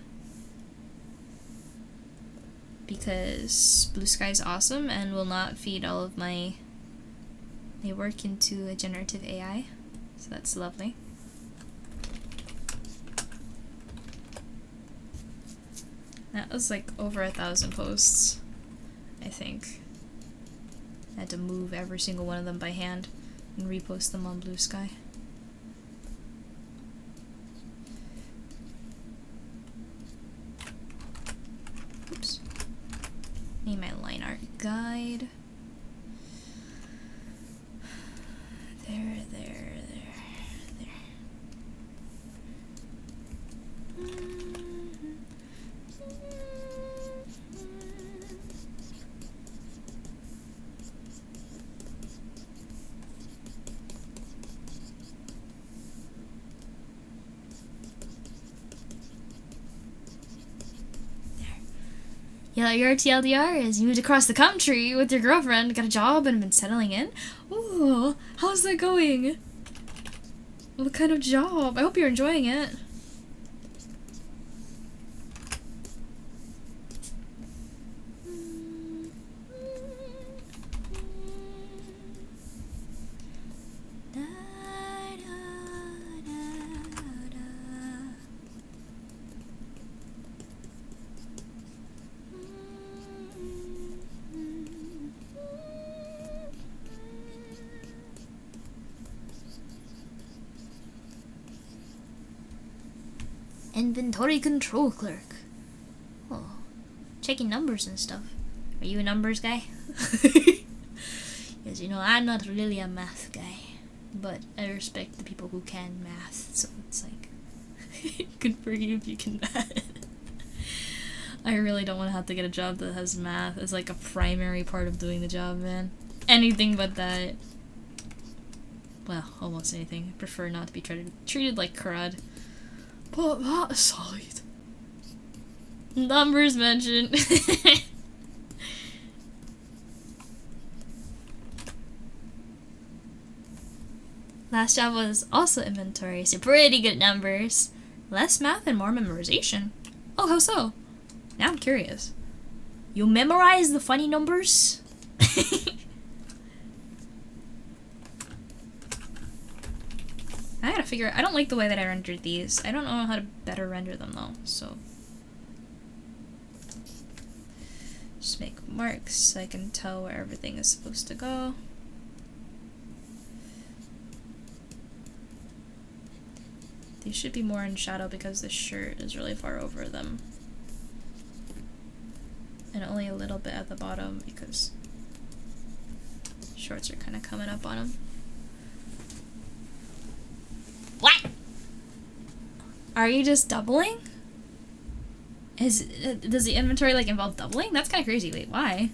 Because Blue Sky is awesome and will not feed all of my work into a generative AI. So that's lovely. That was like over 1,000 posts, I think. I had to move every single one of them by hand and repost them on Blue Sky. Oops. Need my line art guide. There. Yeah, your TLDR is you moved across the country with your girlfriend, got a job, and been settling in? Ooh, how's that going? What kind of job? I hope you're enjoying it. Inventory control clerk. checking numbers and stuff. Are you a numbers guy? Because, you know, I'm not really a math guy. But I respect the people who can math, so it's like, good for you if you can math. I really don't want to have to get a job that has math as like a primary part of doing the job, man. Anything but that. Well, almost anything. I prefer not to be treated like crud. But that aside. Numbers mentioned. Last job was also inventory, so pretty good numbers. Less math and more memorization. Oh, how so? Now I'm curious. You memorize the funny numbers? I gotta figure out. I don't like the way that I rendered these. I don't know how to better render them though, so. Just make marks so I can tell where everything is supposed to go. These should be more in shadow because the shirt is really far over them. And only a little bit at the bottom because shorts are kind of coming up on them. What? Are you just doubling? Does the inventory like involve doubling? That's kind of crazy. Wait, why?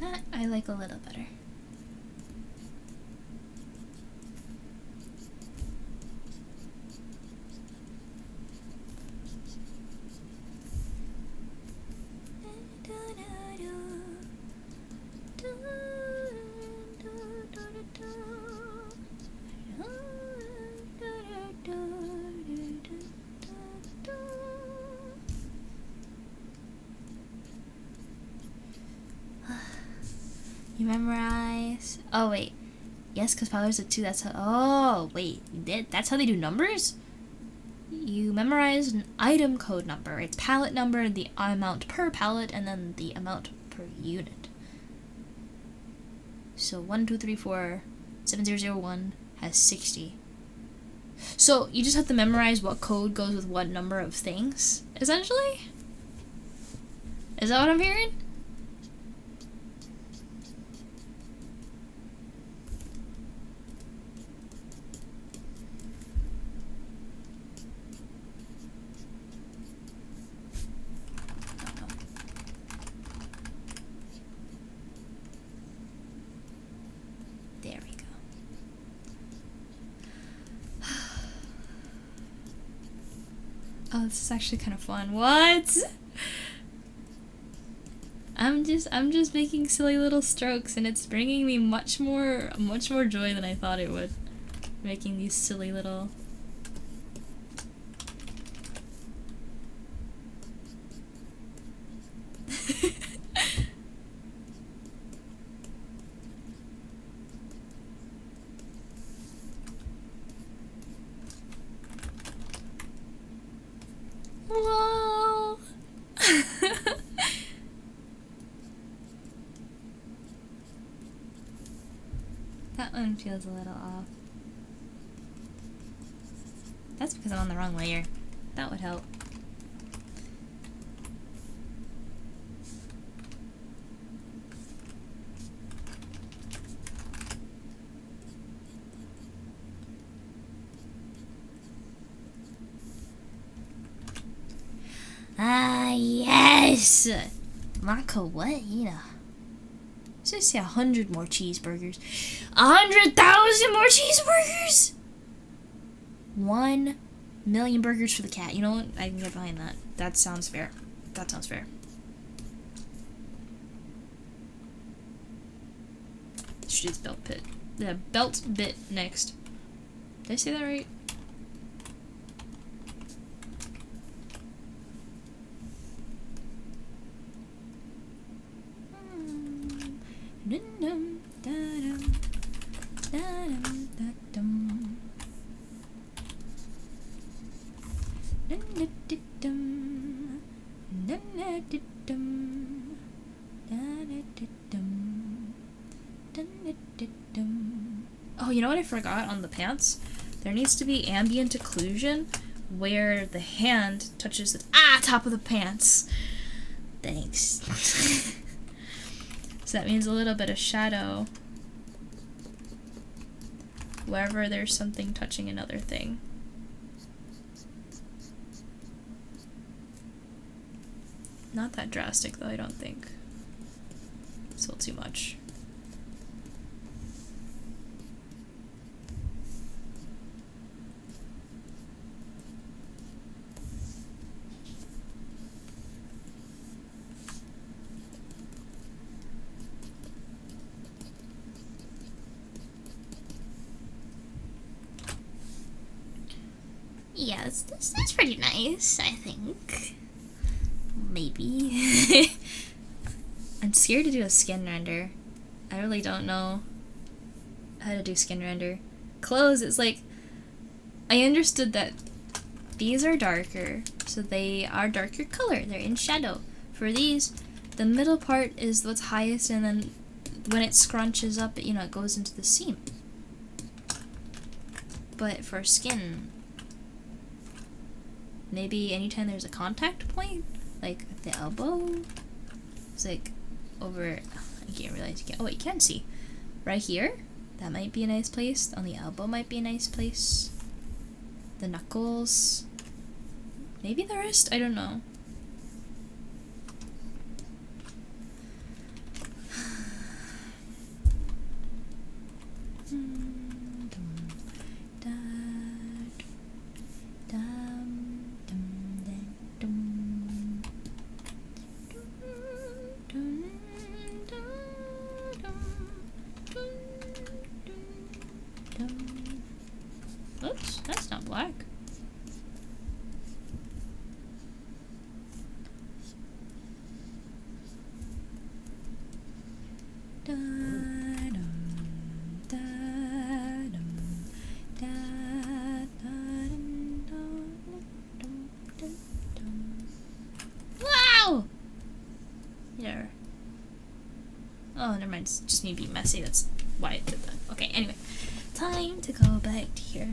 That I like a little better. You memorize. Oh wait, yes, because powers of 2. That's how. Oh wait, that's how they do numbers. You memorize an item code number, its pallet number, the amount per pallet, and then the amount per unit. So 1234701 has 60. So you just have to memorize what code goes with what number of things, essentially. Is that what I'm hearing? Oh, this is actually kind of fun. What? I'm just making silly little strokes, and it's bringing me much more joy than I thought it would. Making these silly little. Whoa! That one feels a little off. That's because I'm on the wrong layer. That would help. Ah, yes! Marco, what? You know. So I say 100 more cheeseburgers. 100,000 more cheeseburgers? 1 million burgers for the cat. You know what? I can get behind that. That sounds fair. That sounds fair. Should do the belt bit. The belt bit next. Did I say that right? Oh, you know what I forgot on the pants? There needs to be ambient occlusion where the hand touches the top of the pants. Thanks. So that means a little bit of shadow wherever there's something touching another thing. Not that drastic though, I don't think. Still too much. Yeah, that's pretty nice, I think. Maybe. I'm scared to do a skin render. I really don't know how to do skin render. Clothes, it's like, I understood that these are darker, so they are darker color. They're in shadow. For these, the middle part is what's highest, and then when it scrunches up, it goes into the seam. But for skin, maybe anytime there's a contact point, like at the elbow, it's like over, I can't realize you can't, oh, you can see. Right here, that might be a nice place. On the elbow might be a nice place. The knuckles, maybe the wrist, I don't know. Oops, that's not black. Wow! Yeah. Oh, never mind. It's just me being messy. That's why I did that. Okay, anyway. Time to go back to here.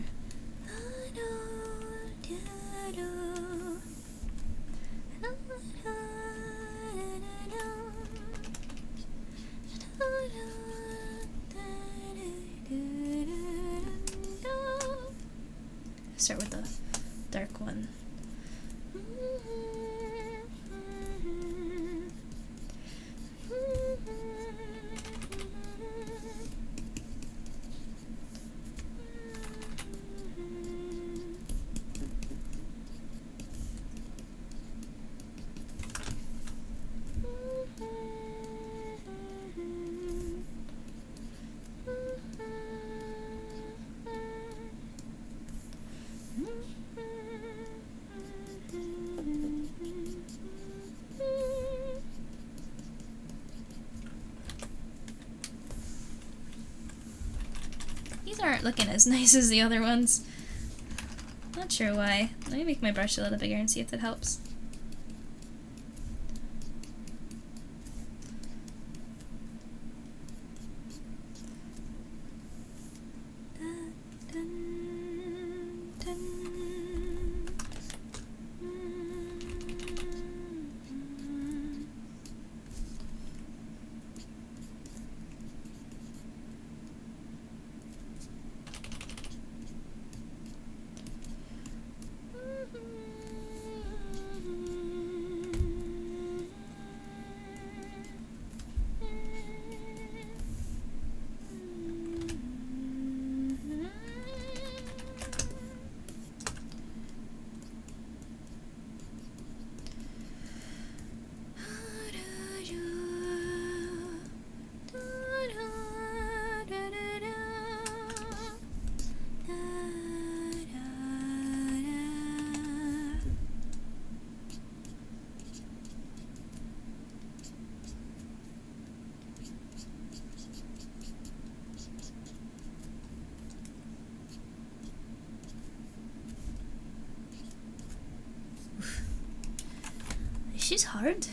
Start with the dark one. These aren't looking as nice as the other ones. Not sure why. Let me make my brush a little bigger and see if that helps. she's hard.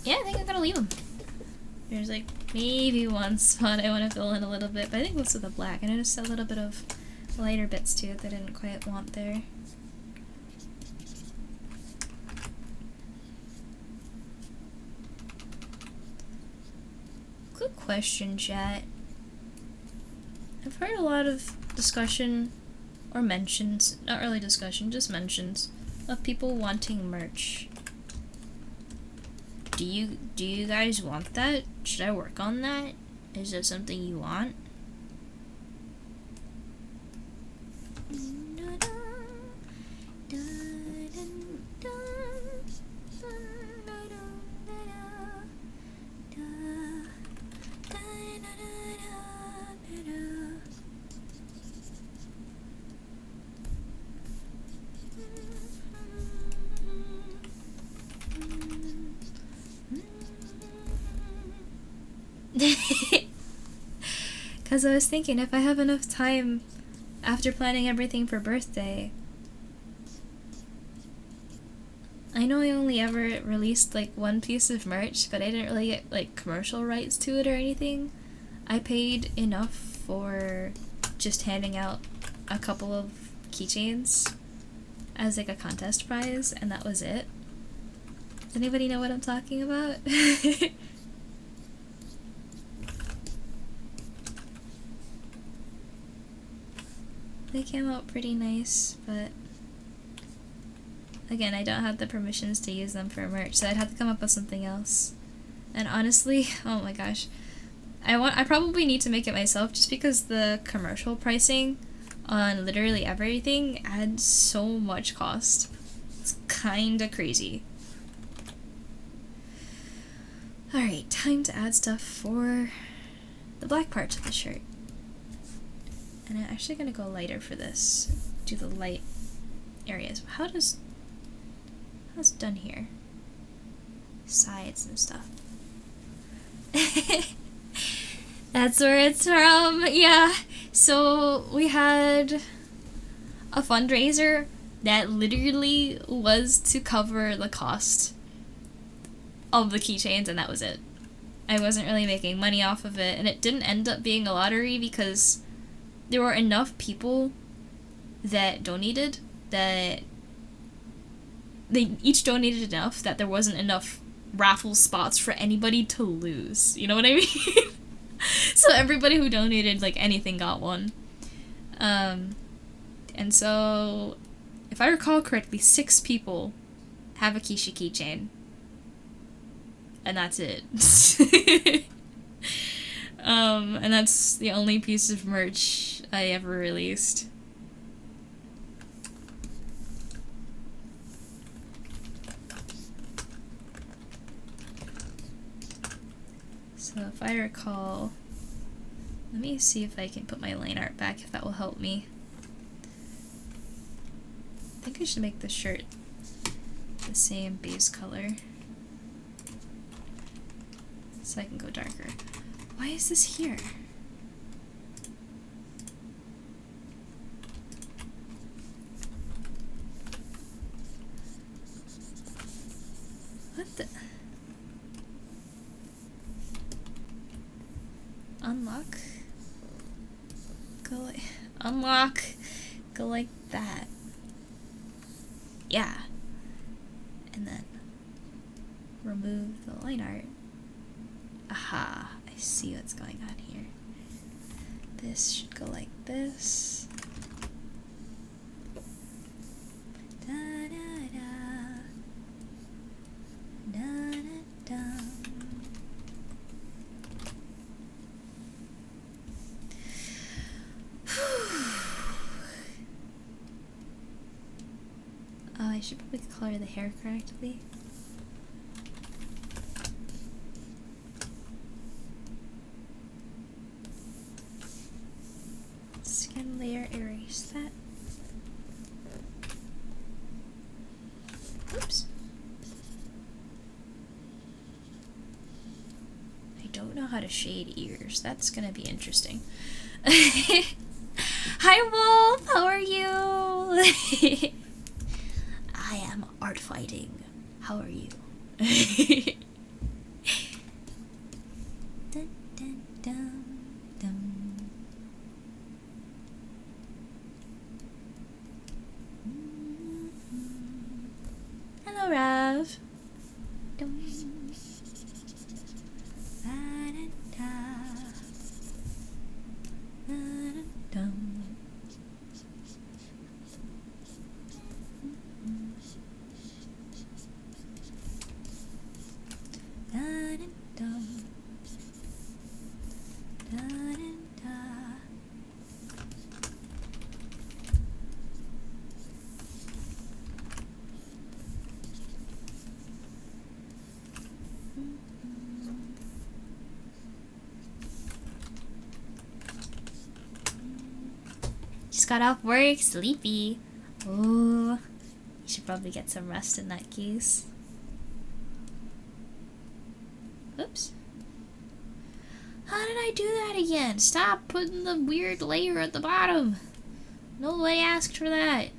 Yeah, I think I'm gonna leave them. There's like maybe one spot I want to fill in a little bit, but I think most of the black. And I noticed a little bit of lighter bits to it that I didn't quite want there. Good question, chat. I've heard a lot of discussion, or mentions, not really discussion, just mentions, of people wanting merch. Do you guys want that? Should I work on that? Is that something you want? Because I was thinking, if I have enough time after planning everything for birthday. I know I only ever released like one piece of merch, but I didn't really get like commercial rights to it or anything. I paid enough for just handing out a couple of keychains as like a contest prize, and that was it. Does anybody know what I'm talking about? They came out pretty nice, but again, I don't have the permissions to use them for merch, so I'd have to come up with something else. And honestly, oh my gosh, I probably need to make it myself, just because the commercial pricing on literally everything adds so much cost. It's kinda crazy. Alright, time to add stuff for the black parts of the shirt. And I'm actually gonna go lighter for this. Do the light areas. How's it done here? Sides and stuff. That's where it's from. Yeah. So we had a fundraiser that literally was to cover the cost of the keychains, and that was it. I wasn't really making money off of it, and it didn't end up being a lottery because there were enough people that donated that they each donated enough that there wasn't enough raffle spots for anybody to lose. You know what I mean? So everybody who donated like anything got one. And so, if I recall correctly, 6 people have a Kishi keychain. and that's it. And that's the only piece of merch I ever released. So if I recall, let me see if I can put my line art back, if that will help me. I think I should make the shirt the same base color, so I can go darker. Why is this here? What the? Unlock? Go like... Unlock! Go like that. Yeah. And then remove the line art. Aha, I see what's going on here. This should go like this. Da da da. Da da da. Oh, I should probably color the hair correctly. Skin layer, erase that. Oops. I don't know how to shade ears. That's gonna be interesting. Hi Wolf, how are you? I am art fighting. How are you? Dun, dun, dun, dun. Hello, Rav. Dun. Da, da, da. Da, da, dun. Just got off work, sleepy. Oh, you should probably get some rest in that case. Oops. How did I do that again? Stop putting the weird layer at the bottom. Nobody asked for that.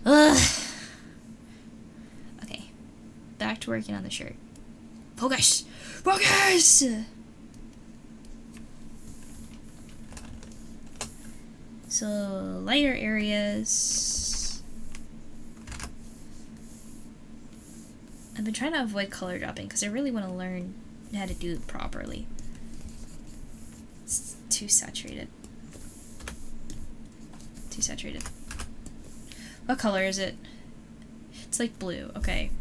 Ugh. Okay. Back to working on the shirt. Focus! Focus! So, lighter areas. I've been trying to avoid color dropping because I really want to learn how to do it properly. It's too saturated. Too saturated. What color is it? It's like blue. Okay,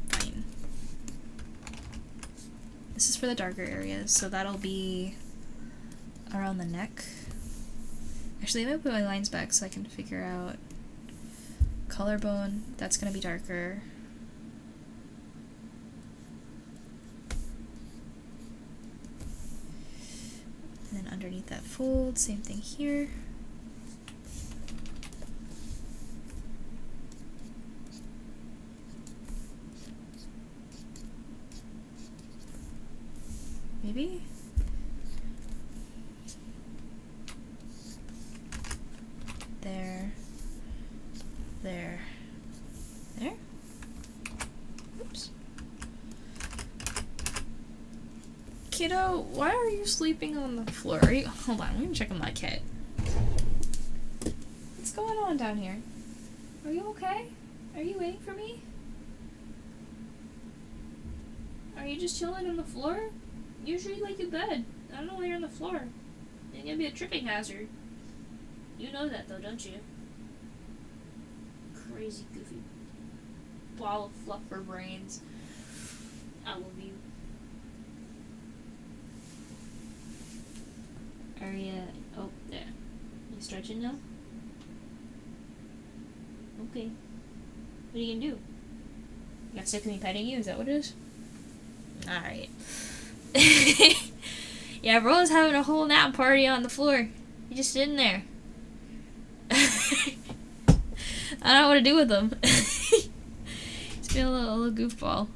fine. This is for the darker areas, so that'll be around the neck. Actually, I'm gonna put my lines back so I can figure out collarbone. That's gonna be darker. And then underneath that fold, same thing here. Maybe? There. There. There? Oops. Kiddo, why are you sleeping on the floor? Are you, hold on, I'm gonna check on my cat. What's going on down here? Are you okay? Are you waiting for me? Are you just chilling on the floor? Usually like in bed. I don't know why you're on the floor. You're gonna be a tripping hazard. You know that though, don't you? Crazy goofy ball of fluff for brains. I love you. Are you... Oh, there. You stretching now? Okay. What are you gonna do? You got sick of me petting you? Is that what it is? Alright. Yeah, Rolla's having a whole nap party on the floor. You just sitting there. I don't know what to do with him. He's being a little goofball.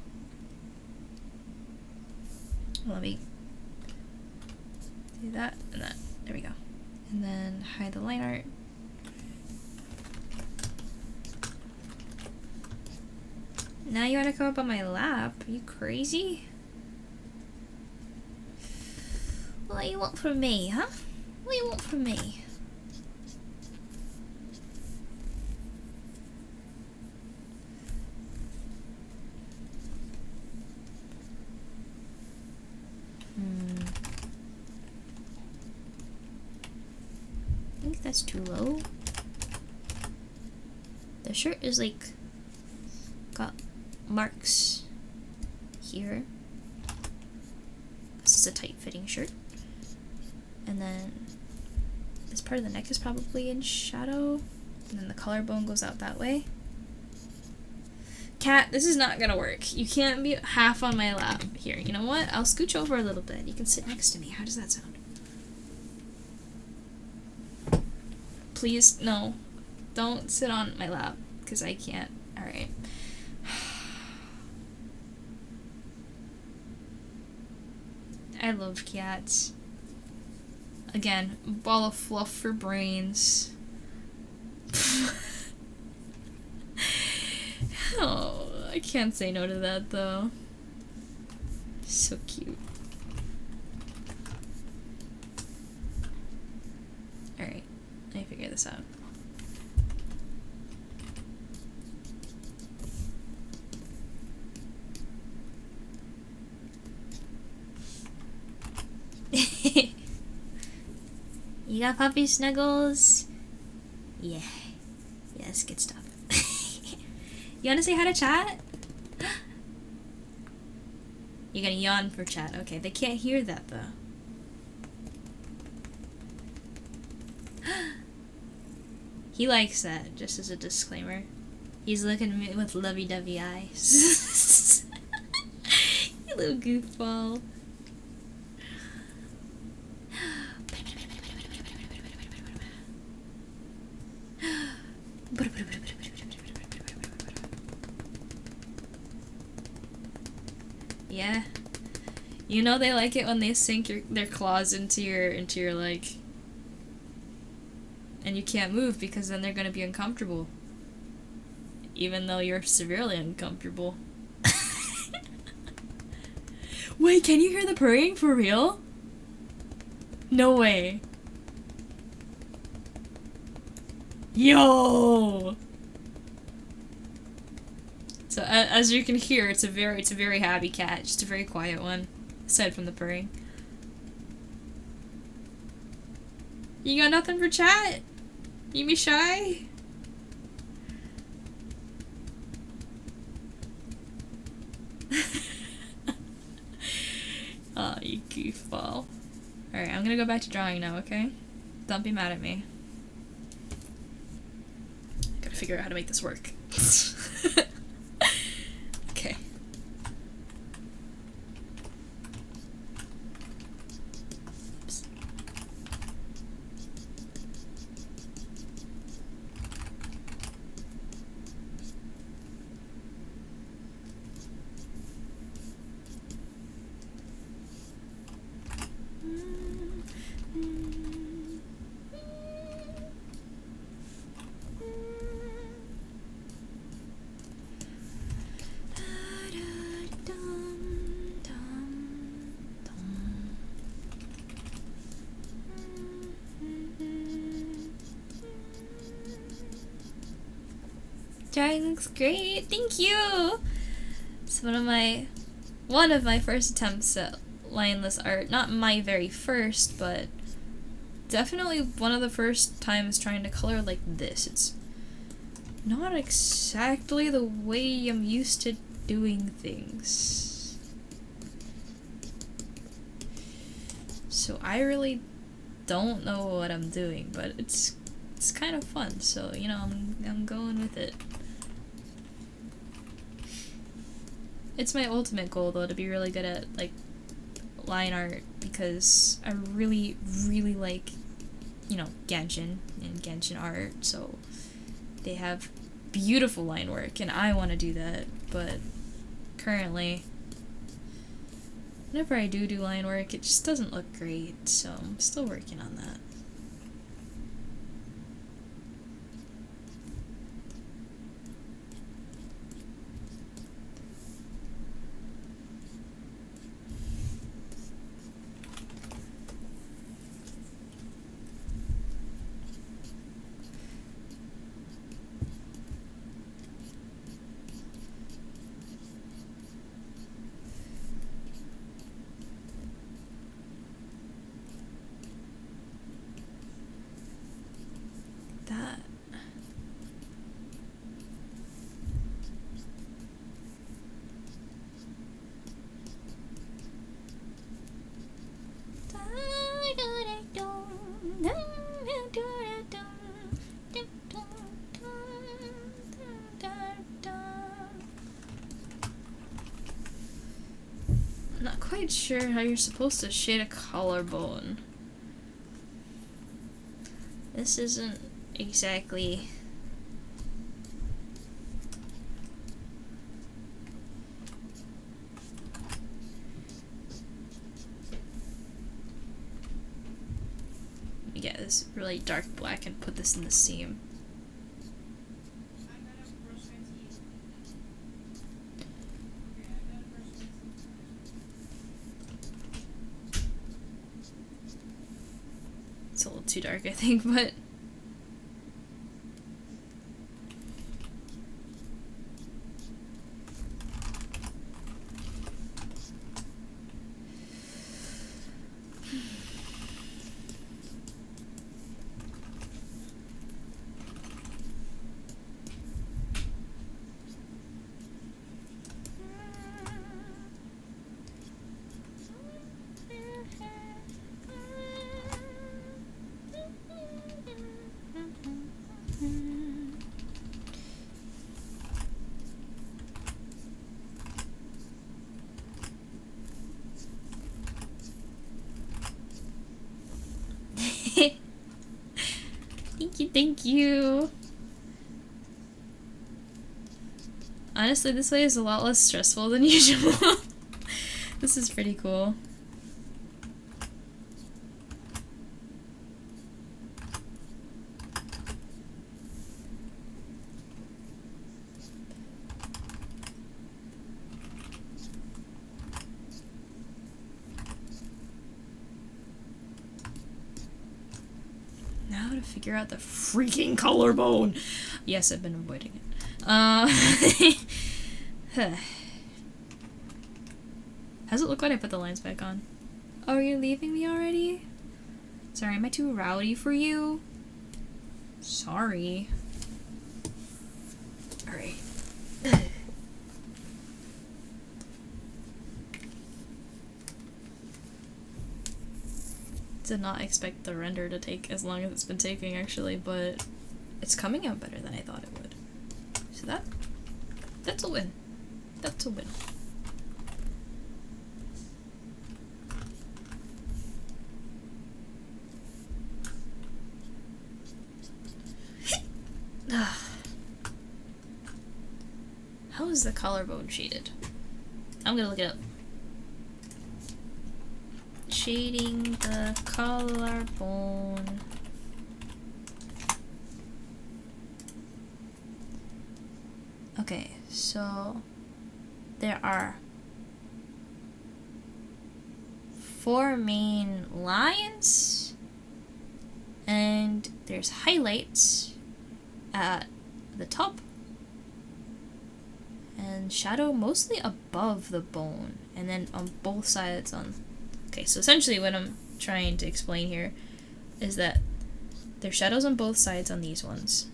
Let me do that and that. There we go. And then hide the line art. Now you wanna come up on my lap? Are you crazy? What do you want from me, huh? What do you want from me? I think that's too low. The shirt is like got marks here. This is a tight fitting shirt. And then this part of the neck is probably in shadow. And then the collarbone goes out that way. Cat, this is not gonna work. You can't be half on my lap. Here, you know what? I'll scooch over a little bit. You can sit next to me. How does that sound? Please, no. Don't sit on my lap, because I can't. Alright. I love cats. Again, ball of fluff for brains. Oh, I can't say no to that though. So cute. Alright, let me figure this out. You got puppy snuggles? Yeah. Yes, good stuff. You wanna say hi to chat? You're gonna yawn for chat. Okay, they can't hear that though. He likes that, just as a disclaimer. He's looking at me with lovey-dovey eyes. You little goofball. Yeah. You know they like it when they sink their claws into your leg. And you can't move because then they're gonna be uncomfortable. Even though you're severely uncomfortable. Wait, can you hear the purring for real? No way. Yo! So as you can hear, it's a very happy cat, just a very quiet one, aside from the purring. You got nothing for chat? You be shy? Oh, you goofball. Alright, I'm gonna go back to drawing now, okay? Don't be mad at me. Gotta figure out how to make this work. Okay. Oops. Drawing looks great. Thank you. It's one of my first attempts at lineless art. Not my very first, but definitely one of the first times trying to color like this. It's not exactly the way I'm used to doing things. So I really don't know what I'm doing, but it's kind of fun, so, you know, I'm going with it. It's my ultimate goal, though, to be really good at, like, line art, because I really, really like, you know, Genshin and Genshin art, so they have beautiful line work, and I want to do that, but currently, whenever I do line work, it just doesn't look great, so I'm still working on that. That. I'm not quite sure how you're supposed to shade a collarbone. This isn't exactly... Let me get this really dark black and put this in the seam. It's a little too dark, I think, but... Thank you. Honestly, this way is a lot less stressful than usual. This is pretty cool. Now to figure out the freaking collarbone. Yes, I've been avoiding it. How's it look when I put the lines back on? Oh, are you leaving me already? Sorry, am I too rowdy for you? Sorry. Alright. Did not expect the render to take as long as it's been taking, actually, but it's coming out better than I thought it would. So that's a win. That's a win. How is the collarbone shaded? I'm gonna look it up. Shading the collarbone. Okay, so there are 4 main lines, and there's highlights at the top, and shadow mostly above the bone, and then on both sides on... Okay, so essentially what I'm trying to explain here is that there's shadows on both sides on these ones,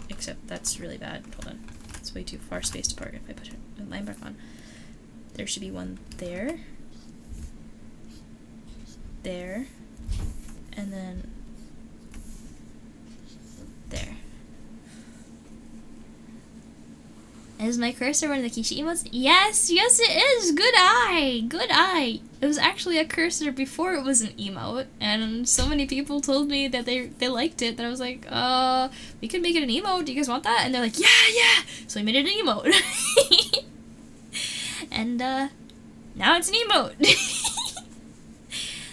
except that's really bad. Hold on. It's way too far spaced apart if I put a line back on. There should be one there. there, and then there. Is my cursor one of the Kishi emotes? Yes, yes it is! Good eye! Good eye! It was actually a cursor before it was an emote, and so many people told me that they liked it, that I was like, we could make it an emote, do you guys want that? And they're like, yeah! So we made it an emote. And, now it's an emote!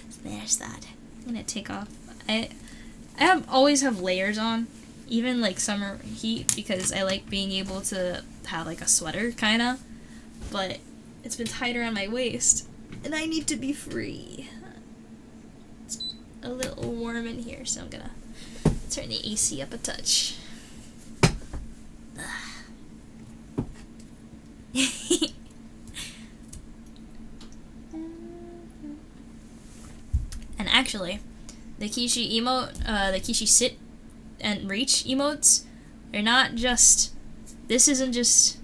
So there's that. I'm gonna take off. I always have layers on, even like summer heat, because I like being able to have like a sweater, kinda, but it's been tight around my waist, and I need to be free. It's a little warm in here, so I'm gonna turn the AC up a touch. And actually, the Kishi emote, the Kishi sit and reach emotes, they're not just, this isn't just,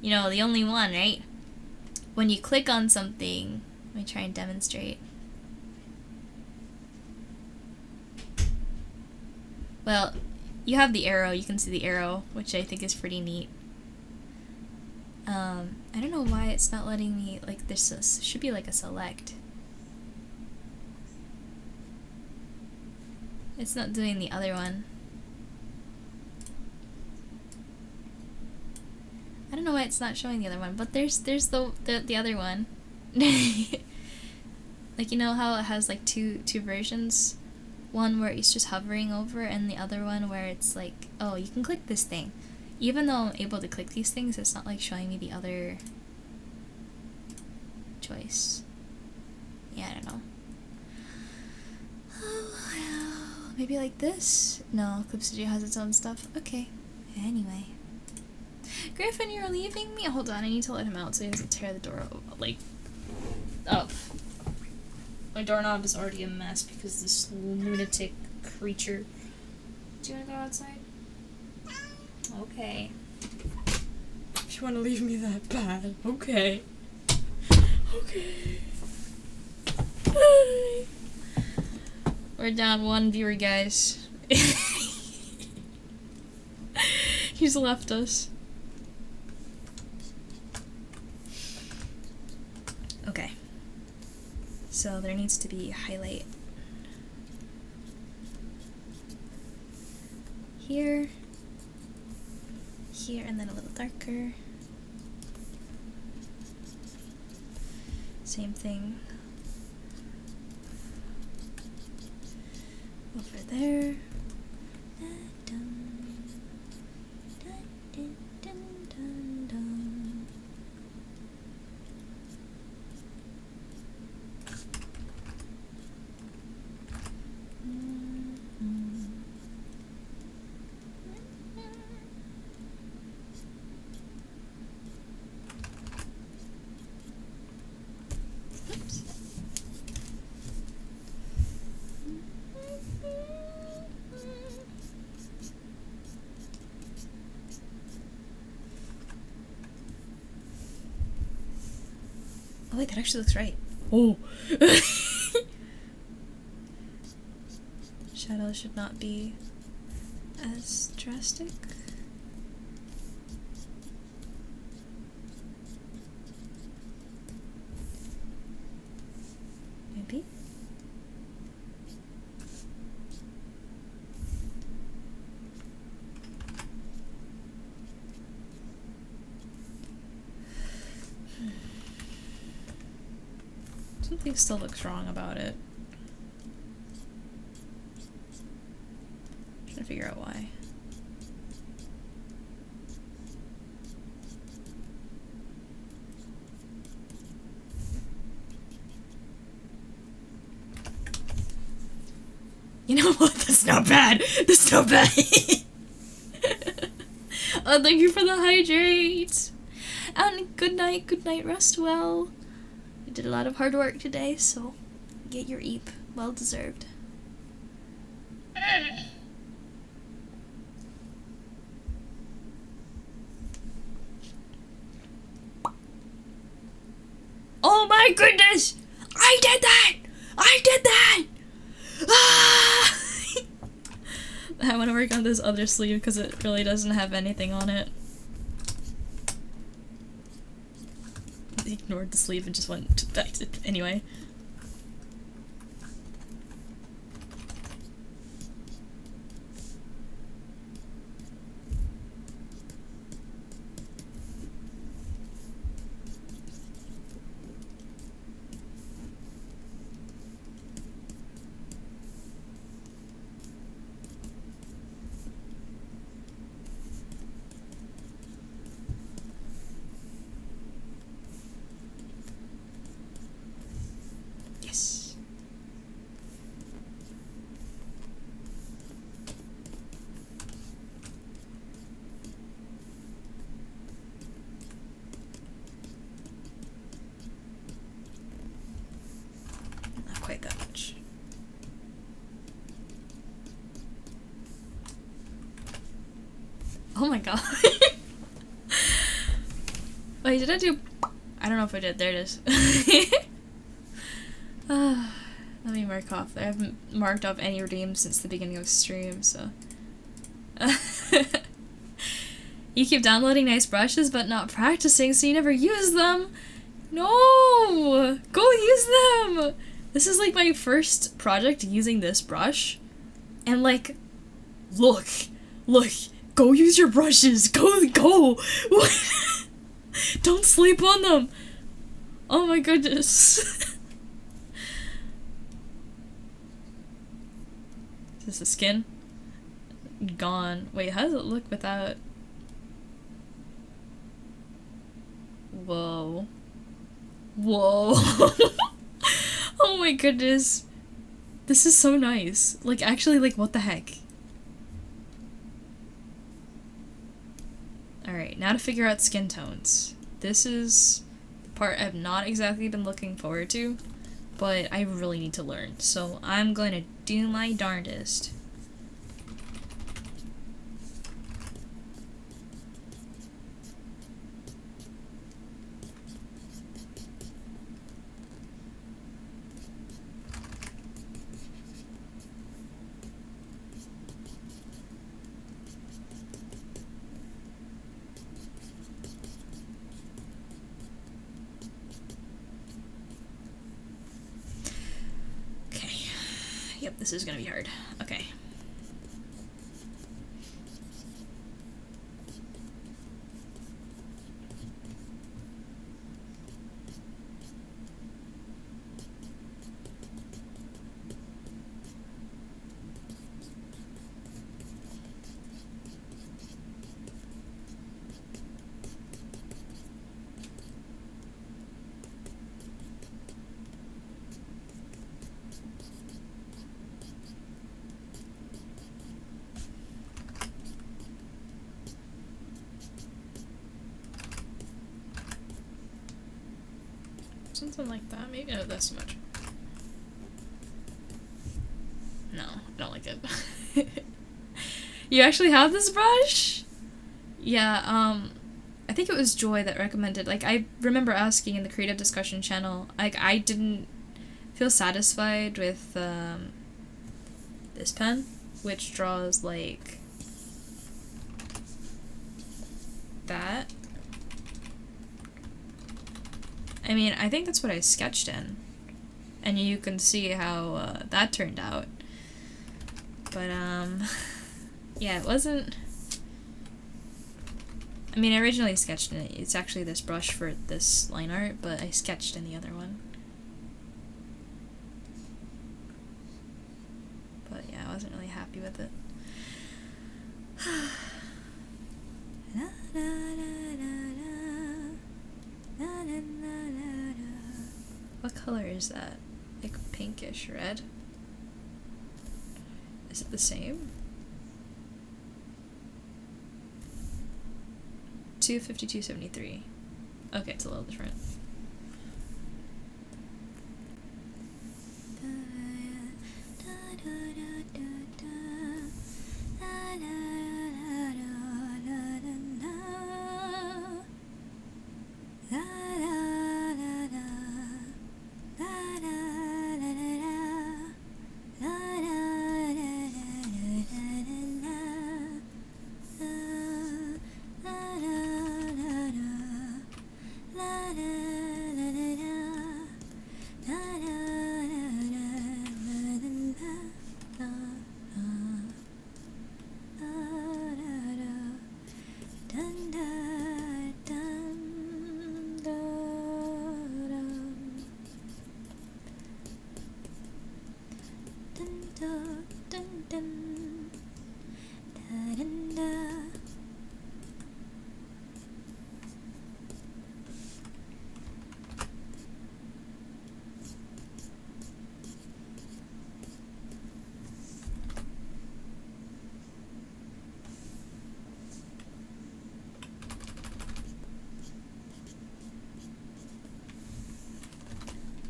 you know, the only one, right? When you click on something, let me try and demonstrate. Well, you have the arrow, you can see the arrow, which I think is pretty neat. I don't know why it's not letting me, like, this should be like a select. It's not doing the other one. I don't know why it's not showing the other one, but there's the other one. Like, you know how it has like two versions? One where it's just hovering over, and the other one where it's like, oh, you can click this thing. Even though I'm able to click these things, it's not like showing me the other choice. Yeah, I don't know. Oh, well, maybe like this? No, Clip Studio has its own stuff. Okay. Anyway. Griffin, you're leaving me? Hold on, I need to let him out so he doesn't tear the door up. My doorknob is already a mess because this lunatic creature. Do you want to go outside? Okay. If you want to leave me that bad, okay. Okay. Bye. We're down one viewer, guys. He's left us. Okay. So there needs to be a highlight here, here, and then a little darker. Same thing over there. Oh wait, that actually looks right. Oh! Shadows should not be as drastic. Maybe? Something still looks wrong about it. I'm trying to figure out why. You know what? That's not bad. That's not bad. Oh, thank you for the hydrate. And good night, rest well. You did a lot of hard work today, so get your eep. Well deserved. Oh my goodness! I did that! I did that! Ah! I want to work on this other sleeve because it really doesn't have anything on it. Ignored the sleeve and just went back to anyway. Yes. Not quite that much. Oh my god. Wait, did I do... I don't know if I did. There it is. Let me mark off. I haven't marked off any redeems since the beginning of stream, so... You keep downloading nice brushes but not practicing, so you never use them! No! Go use them! This is like my first project using this brush. And like... Look! Look! Go use your brushes! Go! Don't sleep on them! Oh my goodness. Is this the skin? Gone. Wait, how does it look without... Whoa. Whoa. Oh my goodness. This is so nice. Like, actually, like, what the heck? Alright, now to figure out skin tones. This is the part I've not exactly been looking forward to, but I really need to learn. So I'm going to do my darndest. Yep, this is gonna be hard. Okay. Something like that, maybe. No, that's too much. No, I don't like it. You actually have this brush? Yeah, I think it was Joy that recommended, like, I remember asking in the creative discussion channel, like, I didn't feel satisfied with, this pen, which draws, like, that. I mean, I think that's what I sketched in, and you can see how that turned out, but yeah, it wasn't, I mean, I originally sketched in it, it's actually this brush for this line art, but I sketched in the other one, but yeah, I wasn't really happy with it. What color is that? Like pinkish red? Is it the same? 252.73. Okay, it's a little different.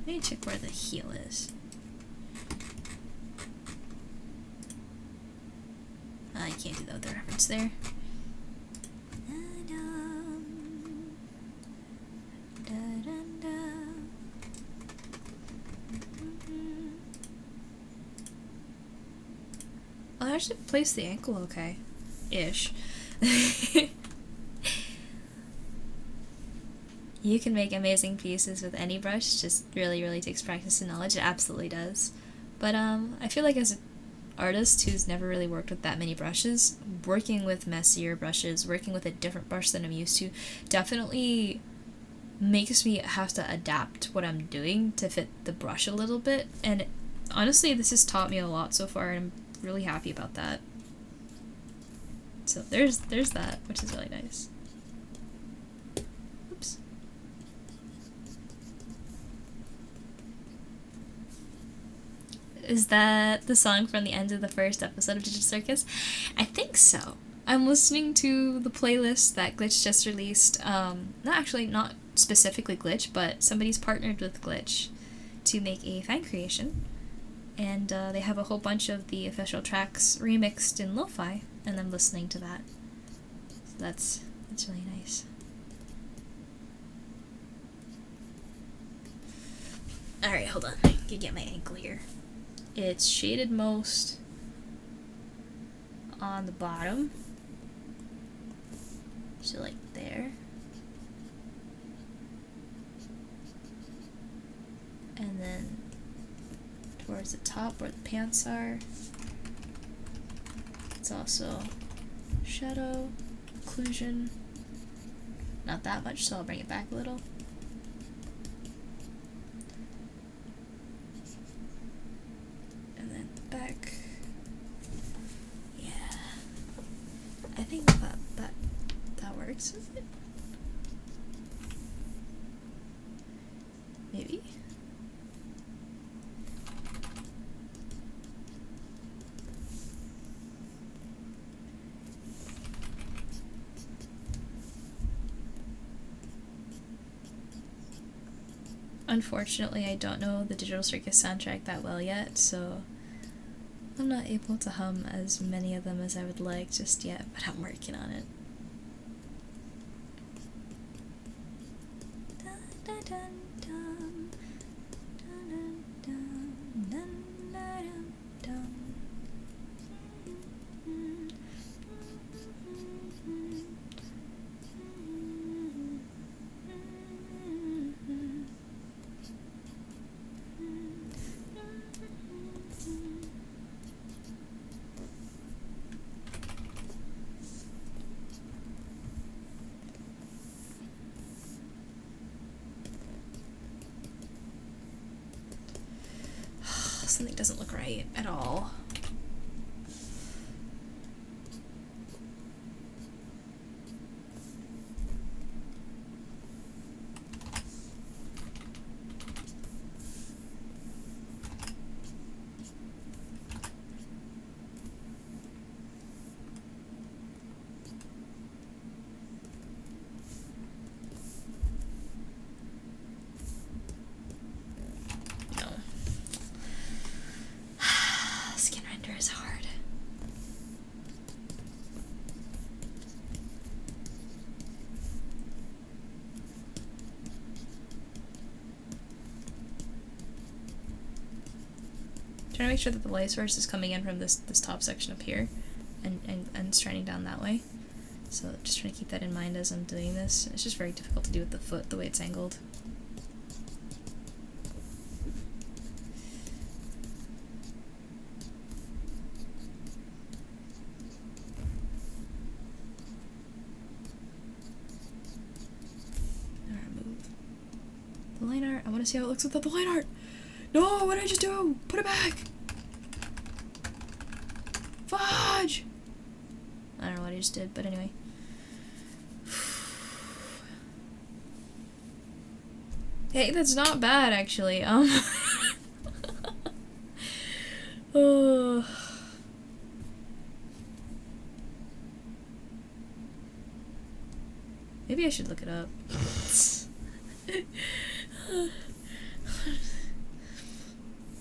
me check where the heel is. I can't do that with the reference there. I actually placed the ankle okay. Ish. You can make amazing pieces with any brush, just really takes practice and knowledge. It absolutely does. But I feel like as an artist who's never really worked with that many brushes, working with messier brushes, working with a different brush than I'm used to, definitely makes me have to adapt what I'm doing to fit the brush a little bit. And honestly, this has taught me a lot so far, and I'm really happy about that. So there's that, which is really nice. Oops. Is that the song from the end of the first episode of Digital Circus? I think so. I'm listening to the playlist that Glitch just released. Not specifically Glitch, but somebody's partnered with Glitch to make a fan creation. And they have a whole bunch of the official tracks remixed in lo-fi, and I'm listening to that. So that's really nice. Alright, hold on. I can get my ankle here. It's shaded most on the bottom. So like there. And then towards the top where the pants are. It's also shadow, occlusion. Not that much, so I'll bring it back a little. And then back. Yeah. I think that works with it. Maybe. Unfortunately, I don't know the Digital Circus soundtrack that well yet, so I'm not able to hum as many of them as I would like just yet, but I'm working on it. Something doesn't look right at all. Is hard. Trying to make sure that the light source is coming in from this top section up here and straining down that way. So just trying to keep that in mind as I'm doing this. It's just very difficult to do with the foot, the way it's angled. The line art. I want to see how it looks without the line art. No, what did I just do? Put it back. Fudge. I don't know what I just did, but anyway. Hey, that's not bad actually. Oh. Maybe I should look it up.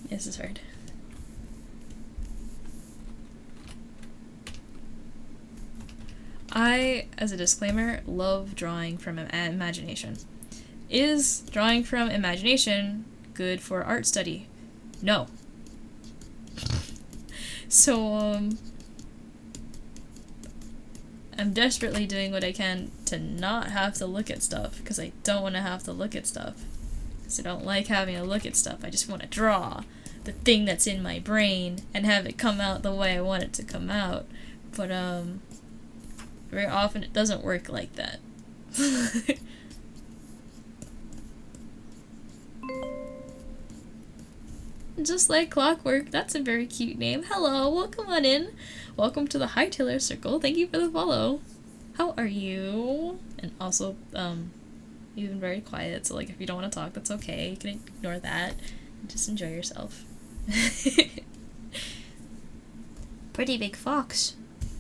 This is hard. I, as a disclaimer, love drawing from imagination. Is drawing from imagination good for art study? No. So, I'm desperately doing what I can to not have to look at stuff, because I don't want to have to look at stuff. Because I don't like having to look at stuff. I just want to draw the thing that's in my brain and have it come out the way I want it to come out. But, very often it doesn't work like that. Just like clockwork. That's a very cute name. Hello, welcome on in. Welcome to the Hightailor Circle. Thank you for the follow. How are you? And also, you've been very quiet, so like if you don't want to talk, that's okay. You can ignore that. Just enjoy yourself. Pretty big fox.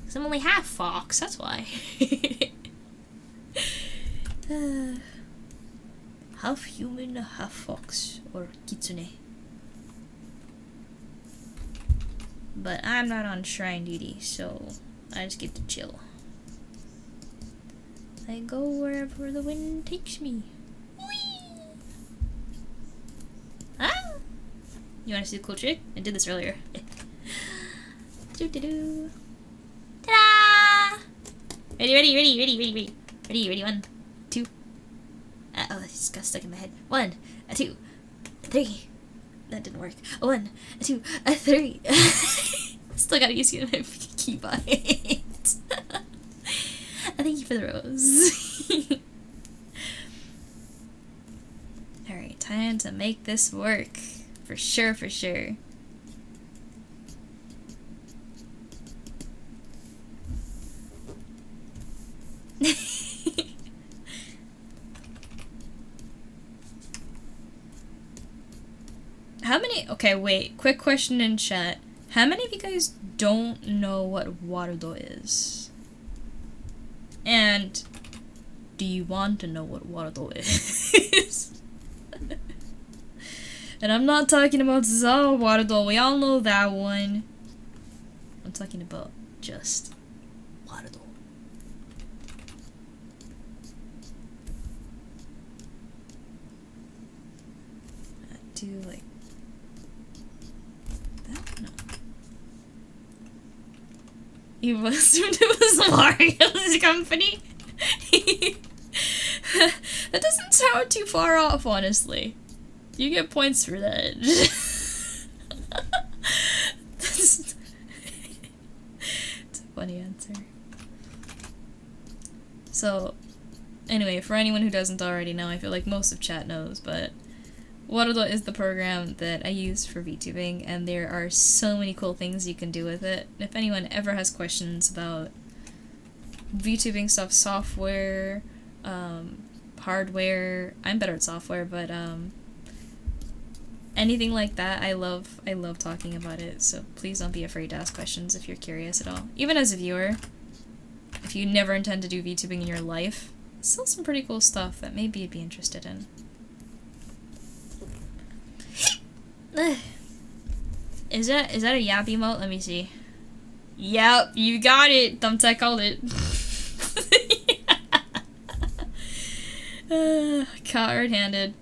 'Cause I'm only half fox, that's why. Half human, half fox, or kitsune. But I'm not on shrine duty, so I just get to chill. I go wherever the wind takes me. Whee! Ah! You wanna see the cool trick? I did this earlier. Doo-doo-doo. Ta-da! Ready, 1, 2. Oh, it just got stuck in my head. 1, 2, 3. That didn't work. 1, 2, 3. Still gotta use my keybind. Thank you for the rose. Alright, time to make this work. For sure, for sure. How many? Okay, wait. Quick question in chat. How many of you guys don't know what warudo is? And do you want to know what warudo is? And I'm not talking about Zawa warudo. We all know that one. I'm talking about just warudo. Do like that? No. You assumed it was Mario's company? That doesn't sound too far off, honestly. You get points for that. It's a funny answer. So, anyway, for anyone who doesn't already know, I feel like most of chat knows, but Warudo is the program that I use for VTubing, and there are so many cool things you can do with it. If anyone ever has questions about VTubing stuff, software, hardware, I'm better at software, but anything like that, I love talking about it, so please don't be afraid to ask questions if you're curious at all. Even as a viewer, if you never intend to do VTubing in your life, still some pretty cool stuff that maybe you'd be interested in. Is that a yap emote? Let me see. Yep, you got it. Thumbtack called it. Caught red-handed.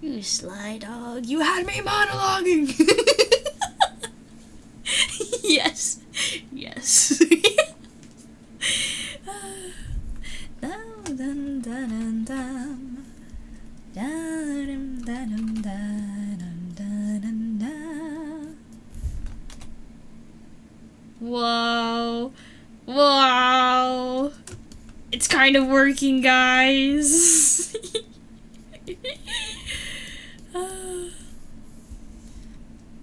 You sly dog, you had me monologuing! Yes, yes. Whoa. Wow. It's kind of working, guys.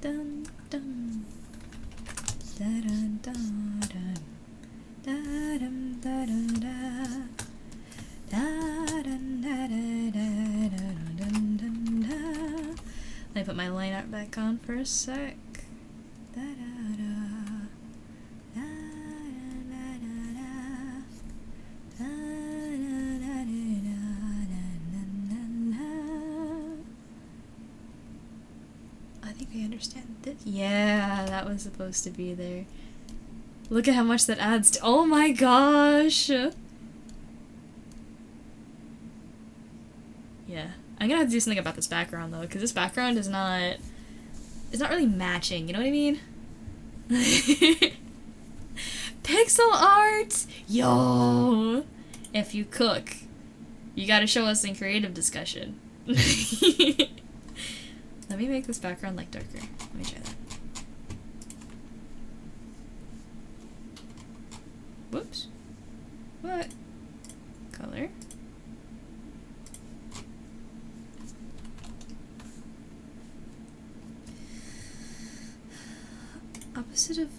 Dun, dun. Let me put my line art back on for a sec. I think I understand this. Yeah, that was supposed to be there. Look at how much that adds to— oh my gosh! Yeah. I'm gonna have to do something about this background though, because this background is not— it's not really matching, you know what I mean? Pixel art! Yo! If you cook, you gotta show us in creative discussion. Let me make this background like darker. Let me try that. Whoops. What? Color. Opposite of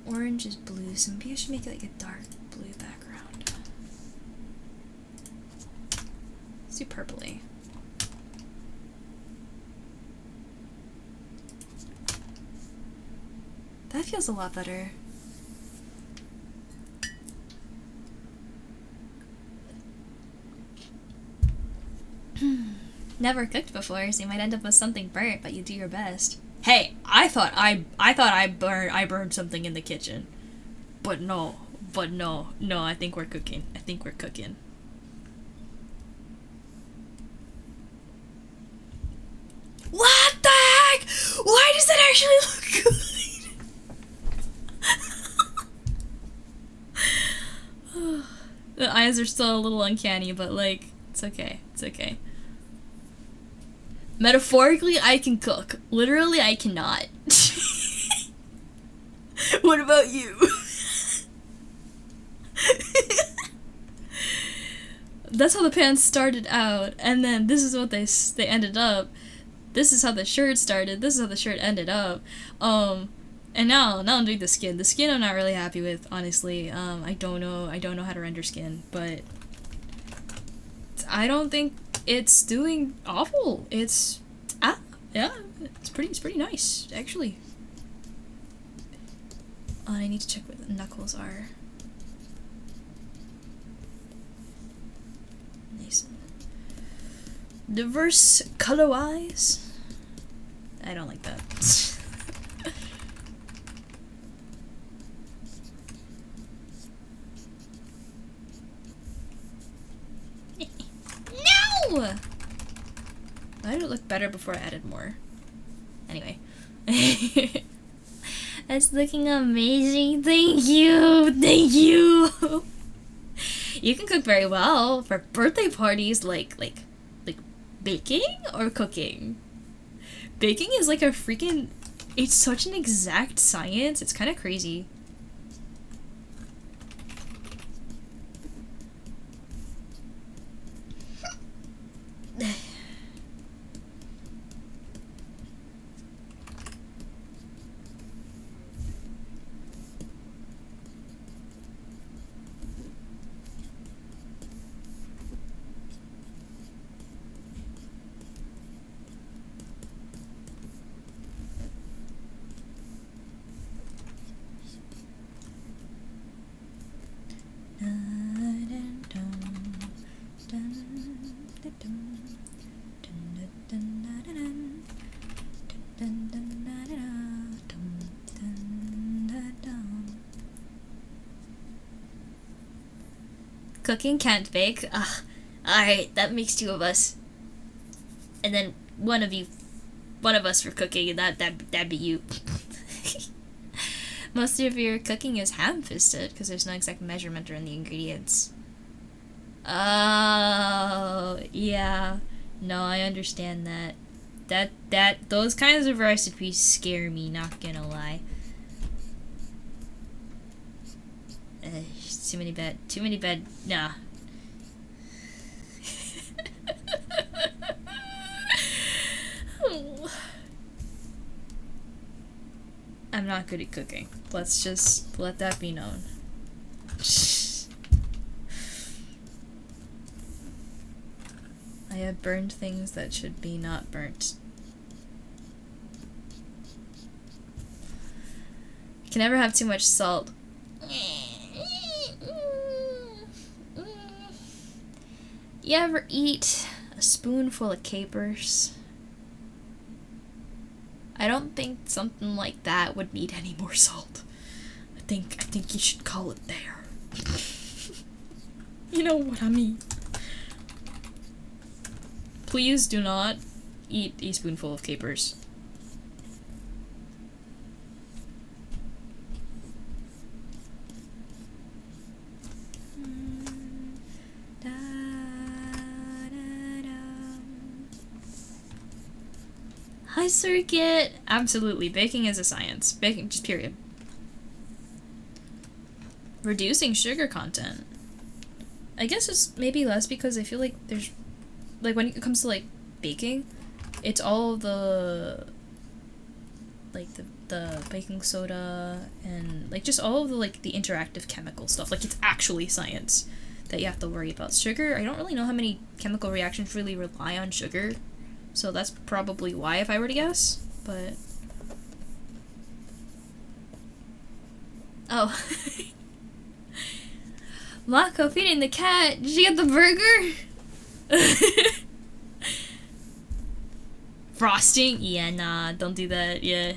orange is blue, so maybe I should make it like a dark blue background. Let's do purpley. That feels a lot better. Never cooked before, so you might end up with something burnt, but you do your best. Hey, I thought I burned something in the kitchen. But no, I think we're cooking. What the heck? Why does that actually look good? The eyes are still a little uncanny, but like, it's okay. Metaphorically, I can cook. Literally, I cannot. What about you? That's how the pants started out, and then this is what they ended up. This is how the shirt started. This is how the shirt ended up. And now I'm doing the skin. The skin I'm not really happy with, honestly. I don't know how to render skin, but I don't think it's doing awful. It's pretty nice, actually. I need to check what the knuckles are. Nice. Diverse color-wise. I don't like that. No! Why did it look better before I added more? Anyway. That's looking amazing. Thank you. You can cook very well for birthday parties, like baking or cooking. Baking is like a freaking— it's such an exact science. It's kind of crazy. Cooking, can't bake. Ugh. Alright, that makes two of us. And then one of us for cooking, and that'd be you. Most of your cooking is ham-fisted, because there's no exact measurement around the ingredients. Oh, yeah. No, I understand that. Those kinds of recipes scare me, not gonna lie. Too many bad, nah. I'm I'm not good at cooking. Let's just let that be known. I have burned things that should be not burnt. You can never have too much salt. You ever eat a spoonful of capers? I don't think something like that would need any more salt. I think you should call it there. You know what I mean. Please do not eat a spoonful of capers. Hi, Circuit! Absolutely, baking is a science. Baking, just period. Reducing sugar content. I guess it's maybe less because I feel like there's, like, when it comes to, like, baking, it's all the, like, the baking soda and, like, just all of the, like, the interactive chemical stuff. Like, it's actually science that you have to worry about. Sugar, I don't really know how many chemical reactions really rely on sugar. So that's probably why, if I were to guess, but... Oh. Mako feeding the cat! Did you get the burger? Frosting? Yeah, nah, don't do that, yeah.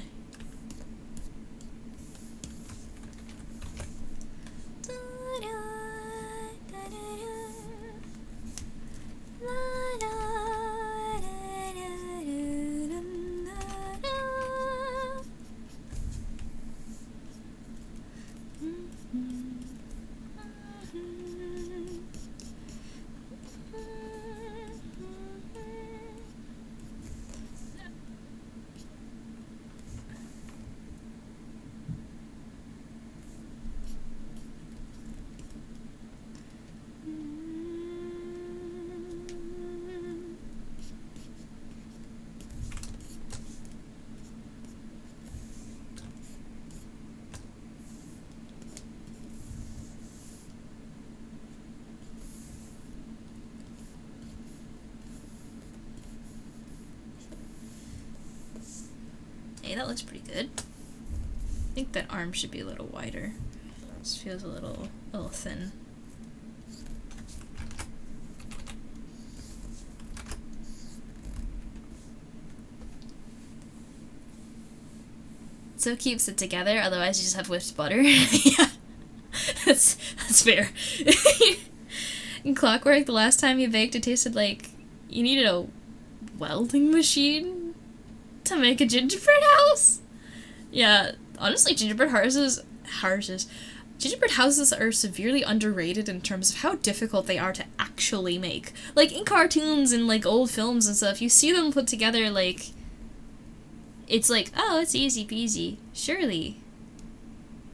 Hey, that looks pretty good. I think that arm should be a little wider. This feels a little thin. So it keeps it together, otherwise you just have whipped butter. Yeah, that's fair. In Clockwork, the last time you baked, it tasted like you needed a welding machine to make a gingerbread house. Yeah, honestly, gingerbread houses are severely underrated in terms of how difficult they are to actually make. Like, in cartoons and, like, old films and stuff, you see them put together, like, it's like, oh, it's easy peasy. Surely.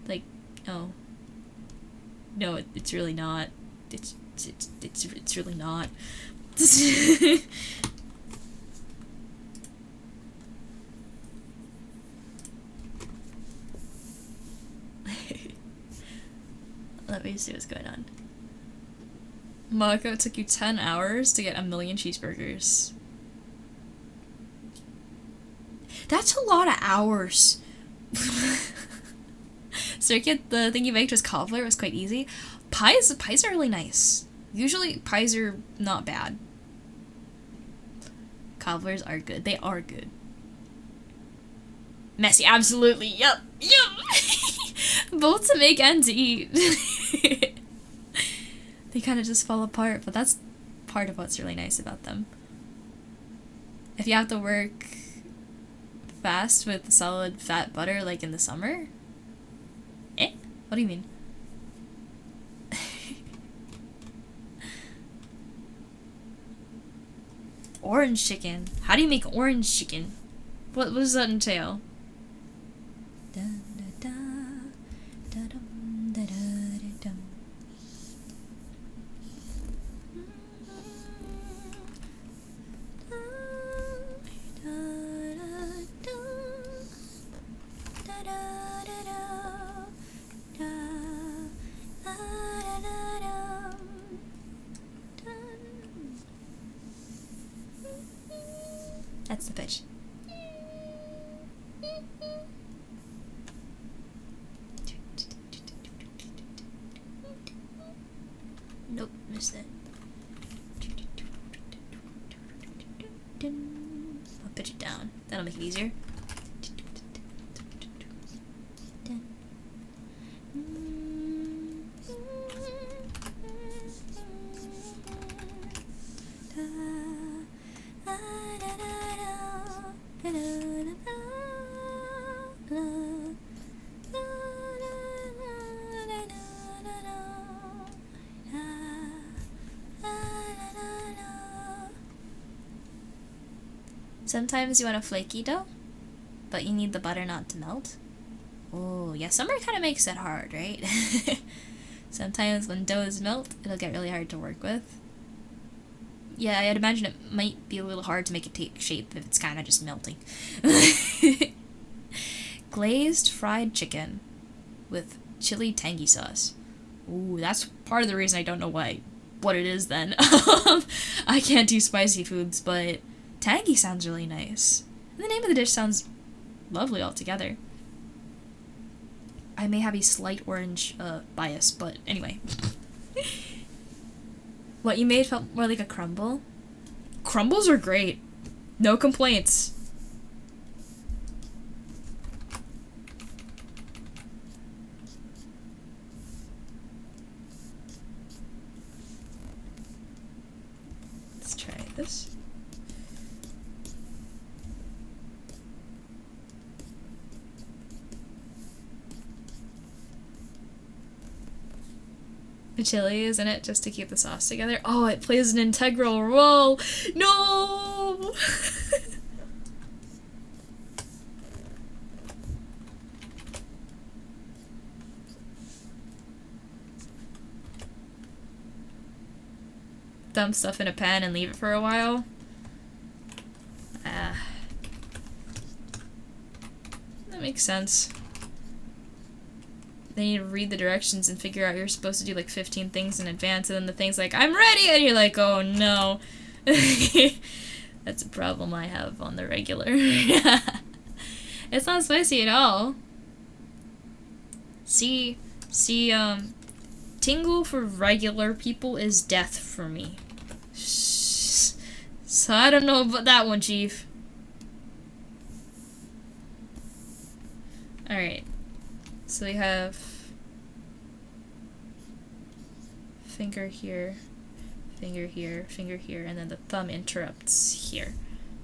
Like, oh. No, it's really not. It's really not. Let me see what's going on. Mako, it took you 10 hours to get 1,000,000 cheeseburgers. That's a lot of hours. Circuit, the thing you baked was cauliflower. It was quite easy. Pies are really nice. Usually pies are not bad. Cobblers are good. They are good. Messy, absolutely. Yep. Both to make and to eat. They kind of just fall apart, but that's part of what's really nice about them. If you have to work fast with solid fat butter, like in the summer? Eh? What do you mean? Orange chicken. How do you make orange chicken? What does that entail? That's the pitch. Nope, missed it. I'll pitch it down. That'll make it easier. Sometimes you want a flaky dough, but you need the butter not to melt. Oh, yeah, summer kind of makes that hard, right? Sometimes when doughs melt, it'll get really hard to work with. Yeah, I'd imagine it might be a little hard to make it take shape if it's kind of just melting. Glazed fried chicken with chili tangy sauce. Ooh, that's part of the reason I don't know what it is then. I can't do spicy foods, but tangy sounds really nice. And the name of the dish sounds lovely altogether. I may have a slight orange bias, but anyway. What you made felt more like a crumble. Crumbles are great. No complaints. Let's try this. The chili is in it just to keep the sauce together. Oh, it plays an integral role. No! Dump stuff in a pan and leave it for a while. That makes sense. Then you read the directions and figure out you're supposed to do like 15 things in advance, and then the thing's like, I'm ready! And you're like, oh no. That's a problem I have on the regular. It's not spicy at all. See, tingle for regular people is death for me. So I don't know about that one, Chief. Alright. So we have finger here, finger here, finger here, and then the thumb interrupts here.